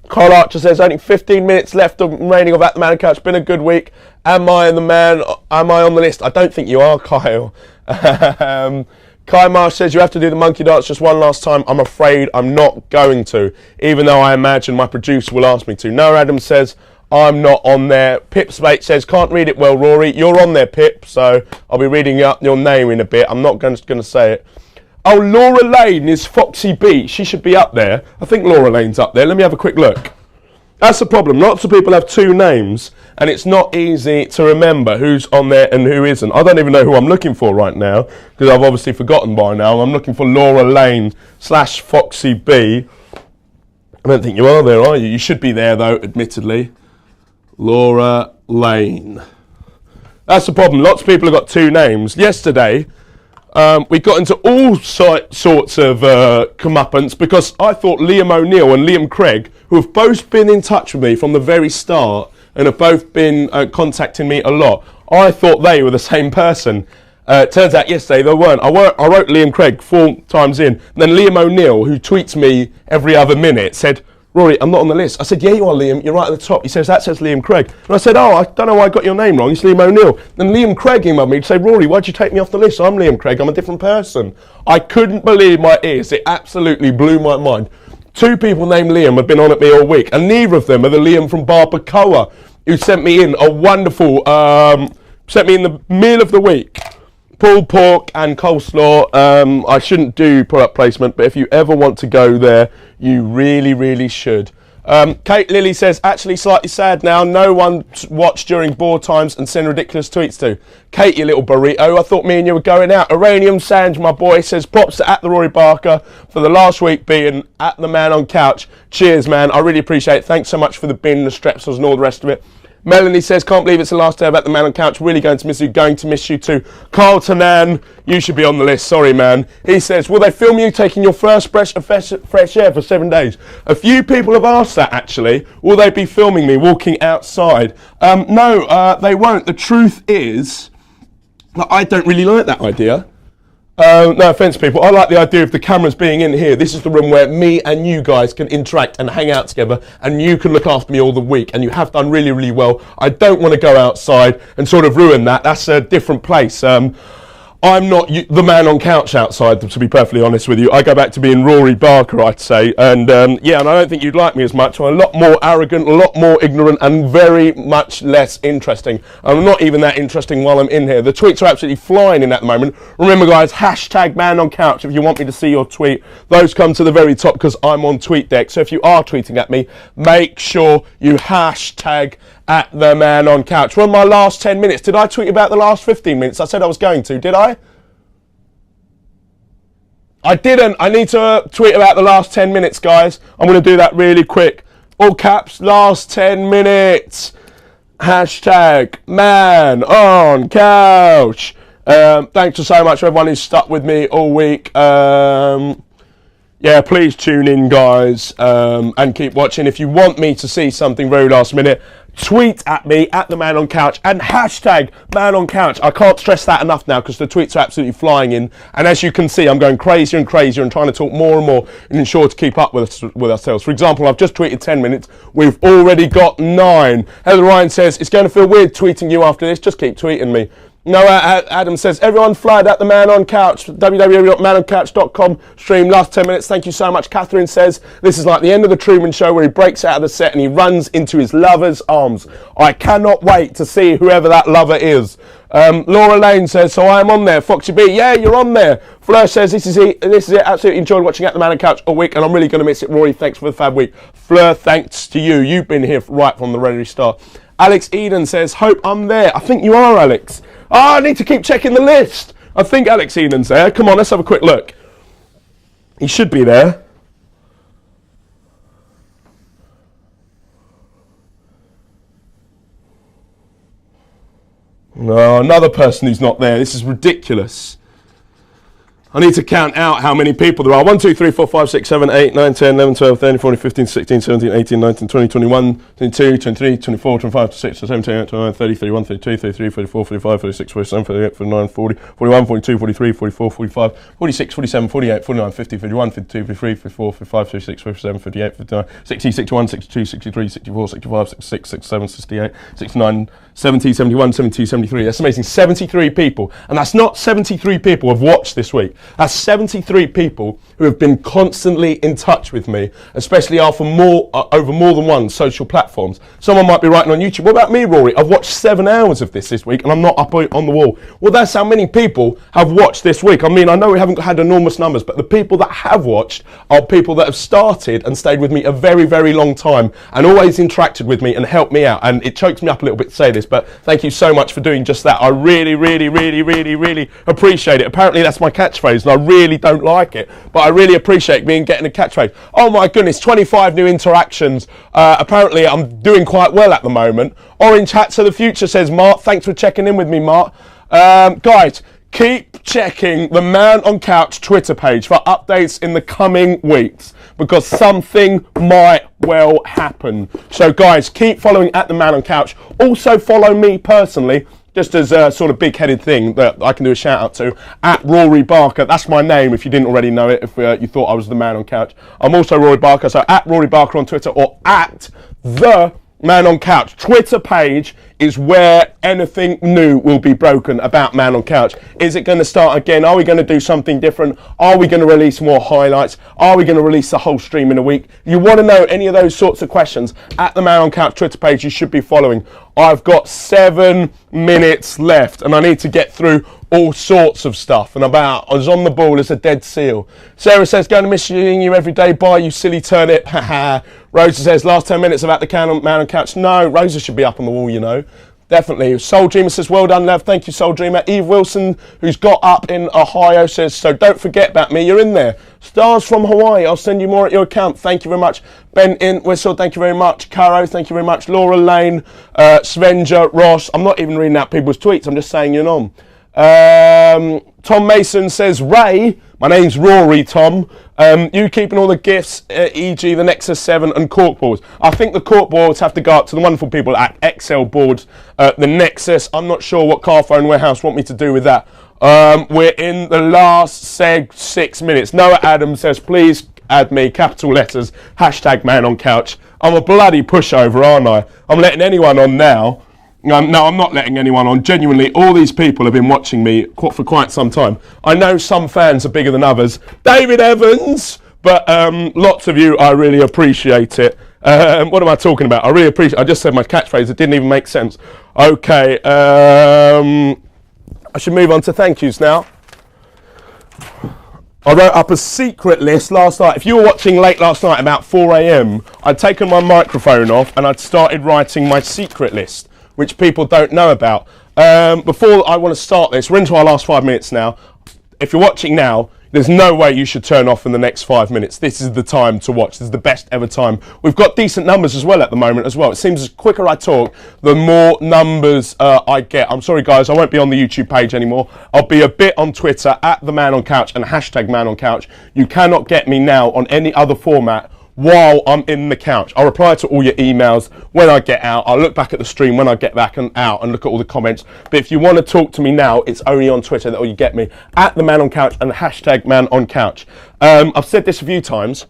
Carl Archer says, only 15 minutes left of remaining of At the Man on Couch. Been a good week. Am I on the list? I don't think you are, Kyle. Kai Marsh says, you have to do the monkey dance just one last time. I'm afraid I'm not going to, even though I imagine my producer will ask me to. Noah Adams says, I'm not on there. Pip Spate says, can't read it well, Rory. You're on there, Pip, so I'll be reading up your name in a bit. I'm not going to say it. Oh, Laura Lane is Foxy B. She should be up there. I think Laura Lane's up there. Let me have a quick look. That's the problem. Lots of people have two names, and it's not easy to remember who's on there and who isn't. I don't even know who I'm looking for right now, because I've obviously forgotten by now. I'm looking for Laura Lane / Foxy B. I don't think you are there, are you? You should be there, though, admittedly. Laura Lane. That's the problem. Lots of people have got two names. Yesterday, we got into all sorts of comeuppance because I thought Liam O'Neill and Liam Craig, who have both been in touch with me from the very start and have both been contacting me a lot, I thought they were the same person. Turns out yesterday they weren't. I wrote Liam Craig 4 times in, and then Liam O'Neill, who tweets me every other minute, said, Rory, I'm not on the list. I said, yeah, you are, Liam. You're right at the top. He says, that says Liam Craig. And I said, oh, I don't know why I got your name wrong. It's Liam O'Neill. Then Liam Craig emailed me to say, Rory, why'd you take me off the list? I'm Liam Craig. I'm a different person. I couldn't believe my ears. It absolutely blew my mind. 2 people named Liam have been on at me all week, and neither of them are the Liam from Barbacoa, who sent me in a wonderful, sent me in the meal of the week. Pulled pork and coleslaw. I shouldn't do product placement, but if you ever want to go there, you really, really should. Kate Lilly says, actually slightly sad now. No one watched during board times and send ridiculous tweets to. Kate, you little burrito, I thought me and you were going out. Uranium Sands, my boy, says, props to at the Rory Barker for the last week being At the Man on Couch. Cheers, man. I really appreciate it. Thanks so much for the bin, the strepsils and all the rest of it. Melanie says, can't believe it's the last day of At the Man on Couch. Really going to miss you. Going to miss you too. Carl Tanan, you should be on the list. Sorry, man. He says, will they film you taking your first breath of fresh air for 7 days? A few people have asked that, actually. Will they be filming me walking outside? No, they won't. The truth is that I don't really like that idea. No offence, people. I like the idea of the cameras being in here. This is the room where me and you guys can interact and hang out together, and you can look after me all the week, and you have done really, really well. I don't want to go outside and sort of ruin that. That's a different place. I'm not the man on couch outside, to be perfectly honest with you. I go back to being Rory Barker, I'd say. And yeah, and I don't think you'd like me as much. I'm a lot more arrogant, a lot more ignorant, and very much less interesting. I'm not even that interesting while I'm in here. The tweets are absolutely flying in at the moment. Remember, guys, hashtag man on couch if you want me to see your tweet. Those come to the very top because I'm on TweetDeck. So if you are tweeting at me, make sure you hashtag at the man on couch. We're on my last 10 minutes. Did I tweet about the last 15 minutes? I said I was going to. Did I? I didn't. I need to tweet about the last 10 minutes, guys. I'm going to do that really quick. All caps, last 10 minutes. Hashtag man on couch. Thanks so much for everyone who's stuck with me all week. Yeah, please tune in, guys, and keep watching. If you want me to see something very last minute, tweet at me, at the man on couch, and hashtag man on couch. I can't stress that enough now because the tweets are absolutely flying in. And as you can see, I'm going crazier and crazier and trying to talk more and more and ensure to keep up with ourselves. For example, I've just tweeted 10 minutes. We've already got 9. Heather Ryan says, it's going to feel weird tweeting you after this. Just keep tweeting me. Noah Adam says, everyone fly at the Man on Couch, www.manoncouch.com stream, last 10 minutes, thank you so much. Catherine says, this is like the end of the Truman Show where he breaks out of the set and he runs into his lover's arms. I cannot wait to see whoever that lover is. Laura Lane says, so I am on there. Foxy B, yeah, you're on there. Fleur says, this is it, absolutely enjoyed watching At the Man on Couch all week and I'm really going to miss it. Rory, thanks for the fab week. Fleur, thanks to you. You've been here right from the very start. Alex Eden says, hope I'm there. I think you are, Alex. Oh, I need to keep checking the list. I think Alex Eden's there. Come on, let's have a quick look. He should be there. No, another person who's not there. This is ridiculous. I need to count out how many people there are. 1, 2, 3, 4, 5, 6, 7, 8, 9, 10, 11, 12, 13, 14, 15, 16, 17, 18, 19, 20, 21, 22, 23, 24, 25, 26, 27, 28, 29, 30, 31, 32, 33, 34, 45, 46, 47, 48, 49, 40, 41, 42, 43, 44, 45, 46, 47, 48, 49, 50, 51, 52, 53, 54, 55, 56, 57, 58, 59, 60, 61, 62, 63, 64, 65, 66, 67, 68, 69, 70, 71, 72, 73. That's amazing. 73 people. And that's not 73 people who have watched this week. That's 73 people who have been constantly in touch with me, especially over more than one social platforms. Someone might be writing on YouTube, what about me, Rory? I've watched 7 hours of this week and I'm not up on the wall. Well, that's how many people have watched this week. I mean, I know we haven't had enormous numbers, but the people that have watched are people that have started and stayed with me a very, very long time and always interacted with me and helped me out. And it chokes me up a little bit to say this, but thank you so much for doing just that. I really, really, really, really, really appreciate it. Apparently that's my catchphrase and I really don't like it, but I really appreciate me getting a catchphrase. Oh my goodness, 25 new interactions. Apparently I'm doing quite well at the moment. Orange Hats of the Future says, Mark, thanks for checking in with me, Mark. Guys, keep checking the Man on Couch Twitter page for updates in the coming weeks because something might well happen. So guys, keep following at the Man on Couch. Also follow me personally, just as a sort of big-headed thing that I can do a shout out to, at Rory Barker. That's my name if you didn't already know it, if you thought I was the Man on Couch. I'm also Rory Barker, so at Rory Barker on Twitter or at the Man on Couch. Twitter page is where anything new will be broken about Man on Couch. Is it going to start again? Are we going to do something different? Are we going to release more highlights? Are we going to release the whole stream in a week? You want to know any of those sorts of questions, at the Man on Couch Twitter page you should be following. I've got 7 minutes left and I need to get through all sorts of stuff and I was on the ball as a dead seal. Sarah says, going to miss seeing you every day, bye you silly turnip. Haha. Rosa says, last 10 minutes about the Man on Couch. No, Rosa should be up on the wall, you know. Definitely. Soul Dreamer says, well done, love. Thank you, Soul Dreamer. Eve Wilson, who's got up in Ohio, says, so don't forget about me. You're in there. Stars from Hawaii. I'll send you more at your account. Thank you very much. Ben in Whistle, thank you very much. Caro, thank you very much. Laura Lane, Svenja, Ross. I'm not even reading out people's tweets. I'm just saying you're on. Tom Mason says, Ray, my name's Rory, Tom. You keeping all the gifts, e.g. the Nexus 7 and cork boards. I think the cork boards have to go up to the wonderful people at XL Boards. The Nexus, I'm not sure what Carphone Warehouse want me to do with that. We're in the last 6 minutes. Noah Adams says, please add me, capital letters, hashtag Man on Couch. I'm a bloody pushover, aren't I? I'm letting anyone on now. No, I'm not letting anyone on. Genuinely, all these people have been watching me for quite some time. I know some fans are bigger than others. David Evans! But lots of you, I really appreciate it. What am I talking about? I really appreciate I just said my catchphrase. It didn't even make sense. Okay. I should move on to thank yous now. I wrote up a secret list last night. If you were watching late last night, about 4 a.m, I'd taken my microphone off and I'd started writing my secret list, which people don't know about. Before I want to start this, we're into our last 5 minutes now. If you're watching now, there's no way you should turn off in the next 5 minutes. This is the time to watch. This is the best ever time. We've got decent numbers as well at the moment as well. It seems the quicker I talk, the more numbers I get. I'm sorry guys, I won't be on the YouTube page anymore. I'll be a bit on Twitter, at the Man on Couch and hashtag Man on Couch. You cannot get me now on any other format while I'm in the couch. I'll reply to all your emails when I get out. I'll look back at the stream when I get back and out and look at all the comments. But if you want to talk to me now, it's only on Twitter that you get me, at the Man on Couch and hashtag Man on Couch. I've said this a few times.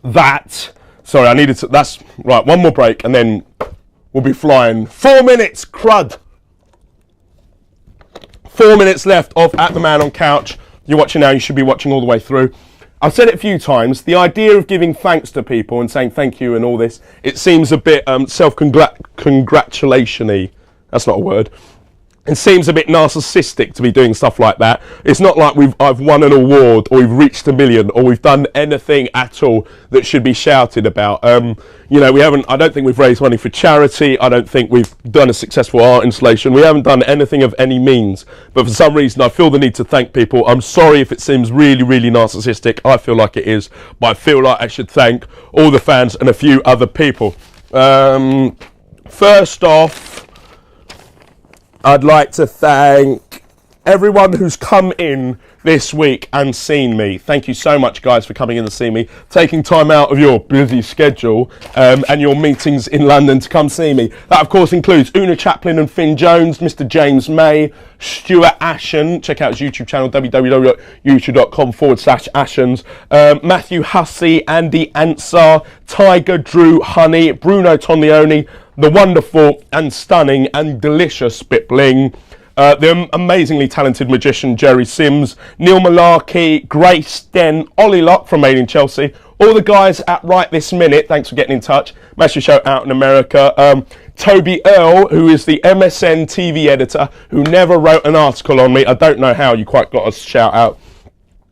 Sorry, I needed to, that's, right, one more break and then will be flying. 4 minutes, crud. 4 minutes left of At the Man on Couch. You're watching now, you should be watching all the way through. I've said it a few times, the idea of giving thanks to people and saying thank you and all this, it seems a bit self-congratulation-y. That's not a word. It seems a bit narcissistic to be doing stuff like that. It's not like I've won an award or we've reached 1 million or we've done anything at all that should be shouted about. You know, I don't think we've raised money for charity. I don't think we've done a successful art installation. We haven't done anything of any means. But for some reason, I feel the need to thank people. I'm sorry if it seems really, really narcissistic. I feel like it is. But I feel like I should thank all the fans and a few other people. First off, I'd like to thank everyone who's come in this week and seen me. Thank you so much, guys, for coming in to see me, taking time out of your busy schedule and your meetings in London to come see me. That, of course, includes Una Chaplin and Finn Jones, Mr. James May, Stuart Ashen. Check out his YouTube channel, www.youtube.com/Ashens. Matthew Hussey, Andy Ansar, Tiger, Drew, Honey, Bruno Tonleone, the wonderful and stunning and delicious Spitbling, the amazingly talented magician Jerry Sims, Neil Malarkey, Grace Den, Ollie Locke from Made in Chelsea, all the guys at Right This Minute, thanks for getting in touch, Master Show out in America, Toby Earl, who is the MSN TV editor, who never wrote an article on me, I don't know how, you quite got a shout out,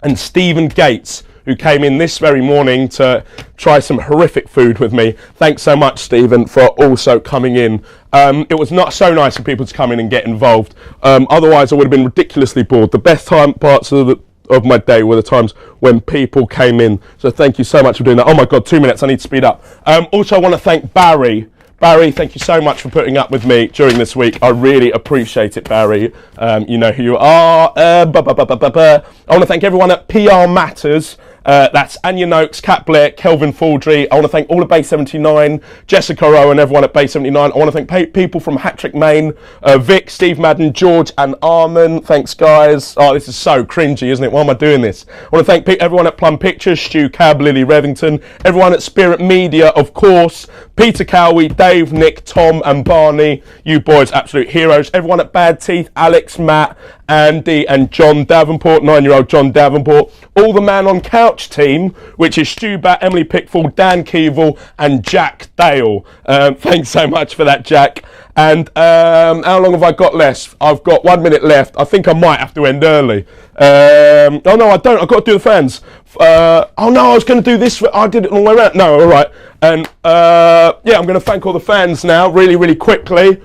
and Stephen Gates, who came in this very morning to try some horrific food with me. Thanks so much, Stephen, for also coming in. It was not so nice for people to come in and get involved. Otherwise, I would have been ridiculously bored. The best parts of my day were the times when people came in. So thank you so much for doing that. Oh my God, 2 minutes, I need to speed up. Also, I want to thank Barry. Barry, thank you so much for putting up with me during this week. I really appreciate it, Barry. You know who you are. I want to thank everyone at PR Matters. That's Anya Noakes, Kat Blair, Kelvin Faldry. I want to thank all of Bay 79, Jessica Rowe and everyone at Bay 79. I want to thank people from Hattrick, Maine, Vic, Steve Madden, George and Armin. Thanks, guys. Oh, this is so cringy, isn't it? Why am I doing this? I want to thank everyone at Plum Pictures, Stu Cab, Lily Revington, everyone at Spirit Media, of course, Peter Cowie, Dave, Nick, Tom and Barney. You boys, absolute heroes. Everyone at Bad Teeth, Alex, Matt, Andy and John Davenport, 9-year-old John Davenport. All the Man on Couch team, which is Stu Bat, Emily Pickford, Dan Keevil and Jack Dale. Thanks so much for that, Jack. And how long have I got left? I've got 1 minute left. I think I might have to end early. Oh no, I don't. I've got to do the fans. Oh no, I was going to do this. I did it all the way around. No, all right. And yeah, I'm going to thank all the fans now really, really quickly.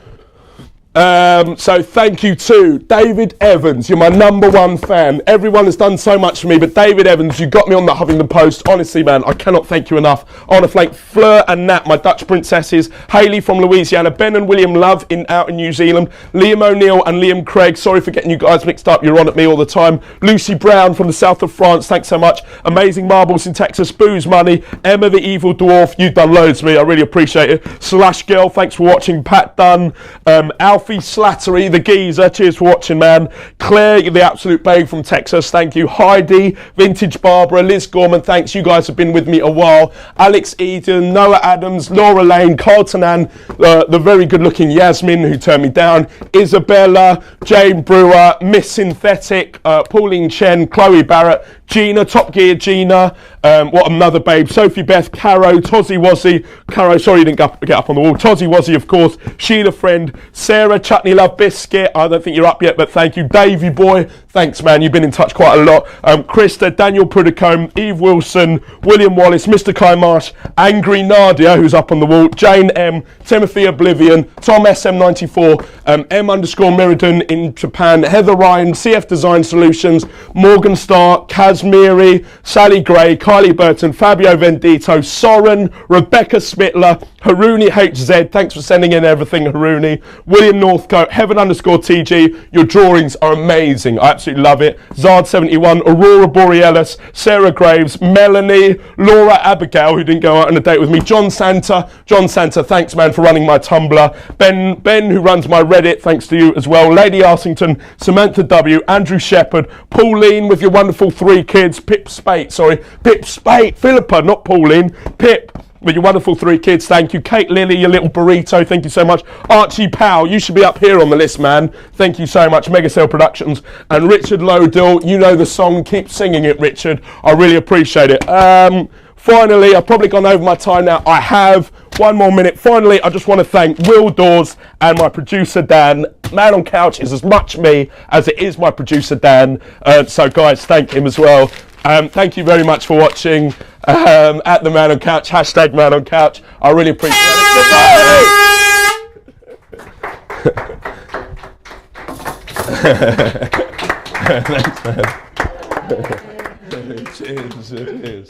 So thank you to David Evans. You're my #1 fan. Everyone has done so much for me, but David Evans, you got me on the Huffington Post. Honestly, man, I cannot thank you enough. I want to thank Fleur and Nat, my Dutch princesses, Hayley from Louisiana, Ben and William Love out in New Zealand, Liam O'Neill and Liam Craig. Sorry for getting you guys mixed up. You're on at me all the time. Lucy Brown from the south of France. Thanks so much. Amazing Marbles in Texas. Booze Money. Emma the Evil Dwarf. You've done loads for me. I really appreciate it. Slash Girl. Thanks for watching. Pat Dunn. Alfie Slattery, the geezer, cheers for watching, man. Claire, the absolute babe from Texas, thank you. Heidi, Vintage Barbara, Liz Gorman, thanks, you guys have been with me a while. Alex Eden, Noah Adams, Laura Lane, Carlton Ann, the very good looking Yasmin who turned me down, Isabella, Jane Brewer, Miss Synthetic, Pauline Chen, Chloe Barrett, Gina, Top Gear Gina, what another babe, Sophie Beth, Caro, Tozzy Wozzy, Caro, sorry you didn't get up on the wall, Tozzy Wozzy of course, Sheila Friend, Sarah, Chutney Love Biscuit, I don't think you're up yet, but thank you, Davey Boy, thanks man, you've been in touch quite a lot, Krista, Daniel Prudicombe, Eve Wilson, William Wallace, Mr. Kai Marsh, Angry Nadia, who's up on the wall, Jane M, Timothy Oblivion, Tom SM94, M_Mirrodon in Japan, Heather Ryan, CF Design Solutions, Morgan Starr, Kazmiri, Sally Gray, Kylie Burton, Fabio Vendito, Soren, Rebecca Smitler, Haruni HZ, thanks for sending in everything, Haruni, William Northcote, Heaven_TG, your drawings are amazing, I absolutely love it, Zard71, Aurora Borealis, Sarah Graves, Melanie, Laura Abigail, who didn't go out on a date with me, John Santa, thanks man for running my Tumblr, Ben who runs my Reddit, thanks to you as well, Lady Arsington, Samantha W, Andrew Shepherd, Pauline with your wonderful 3 kids, Pip Spate, Philippa, not Pauline, Pip, with your wonderful 3 kids. Thank you. Kate Lilly, your little burrito. Thank you so much. Archie Powell, you should be up here on the list, man. Thank you so much. Megacell Productions. And Richard Lowdill, you know the song. Keep singing it, Richard. I really appreciate it. Finally, I've probably gone over my time now. I have 1 more minute. Finally, I just want to thank Will Dawes and my producer, Dan. Man on Couch is as much me as it is my producer, Dan. So, guys, thank him as well. Thank you very much for watching at the Man on Couch, hashtag Man on Couch. I really appreciate it. Thanks, man. Cheers.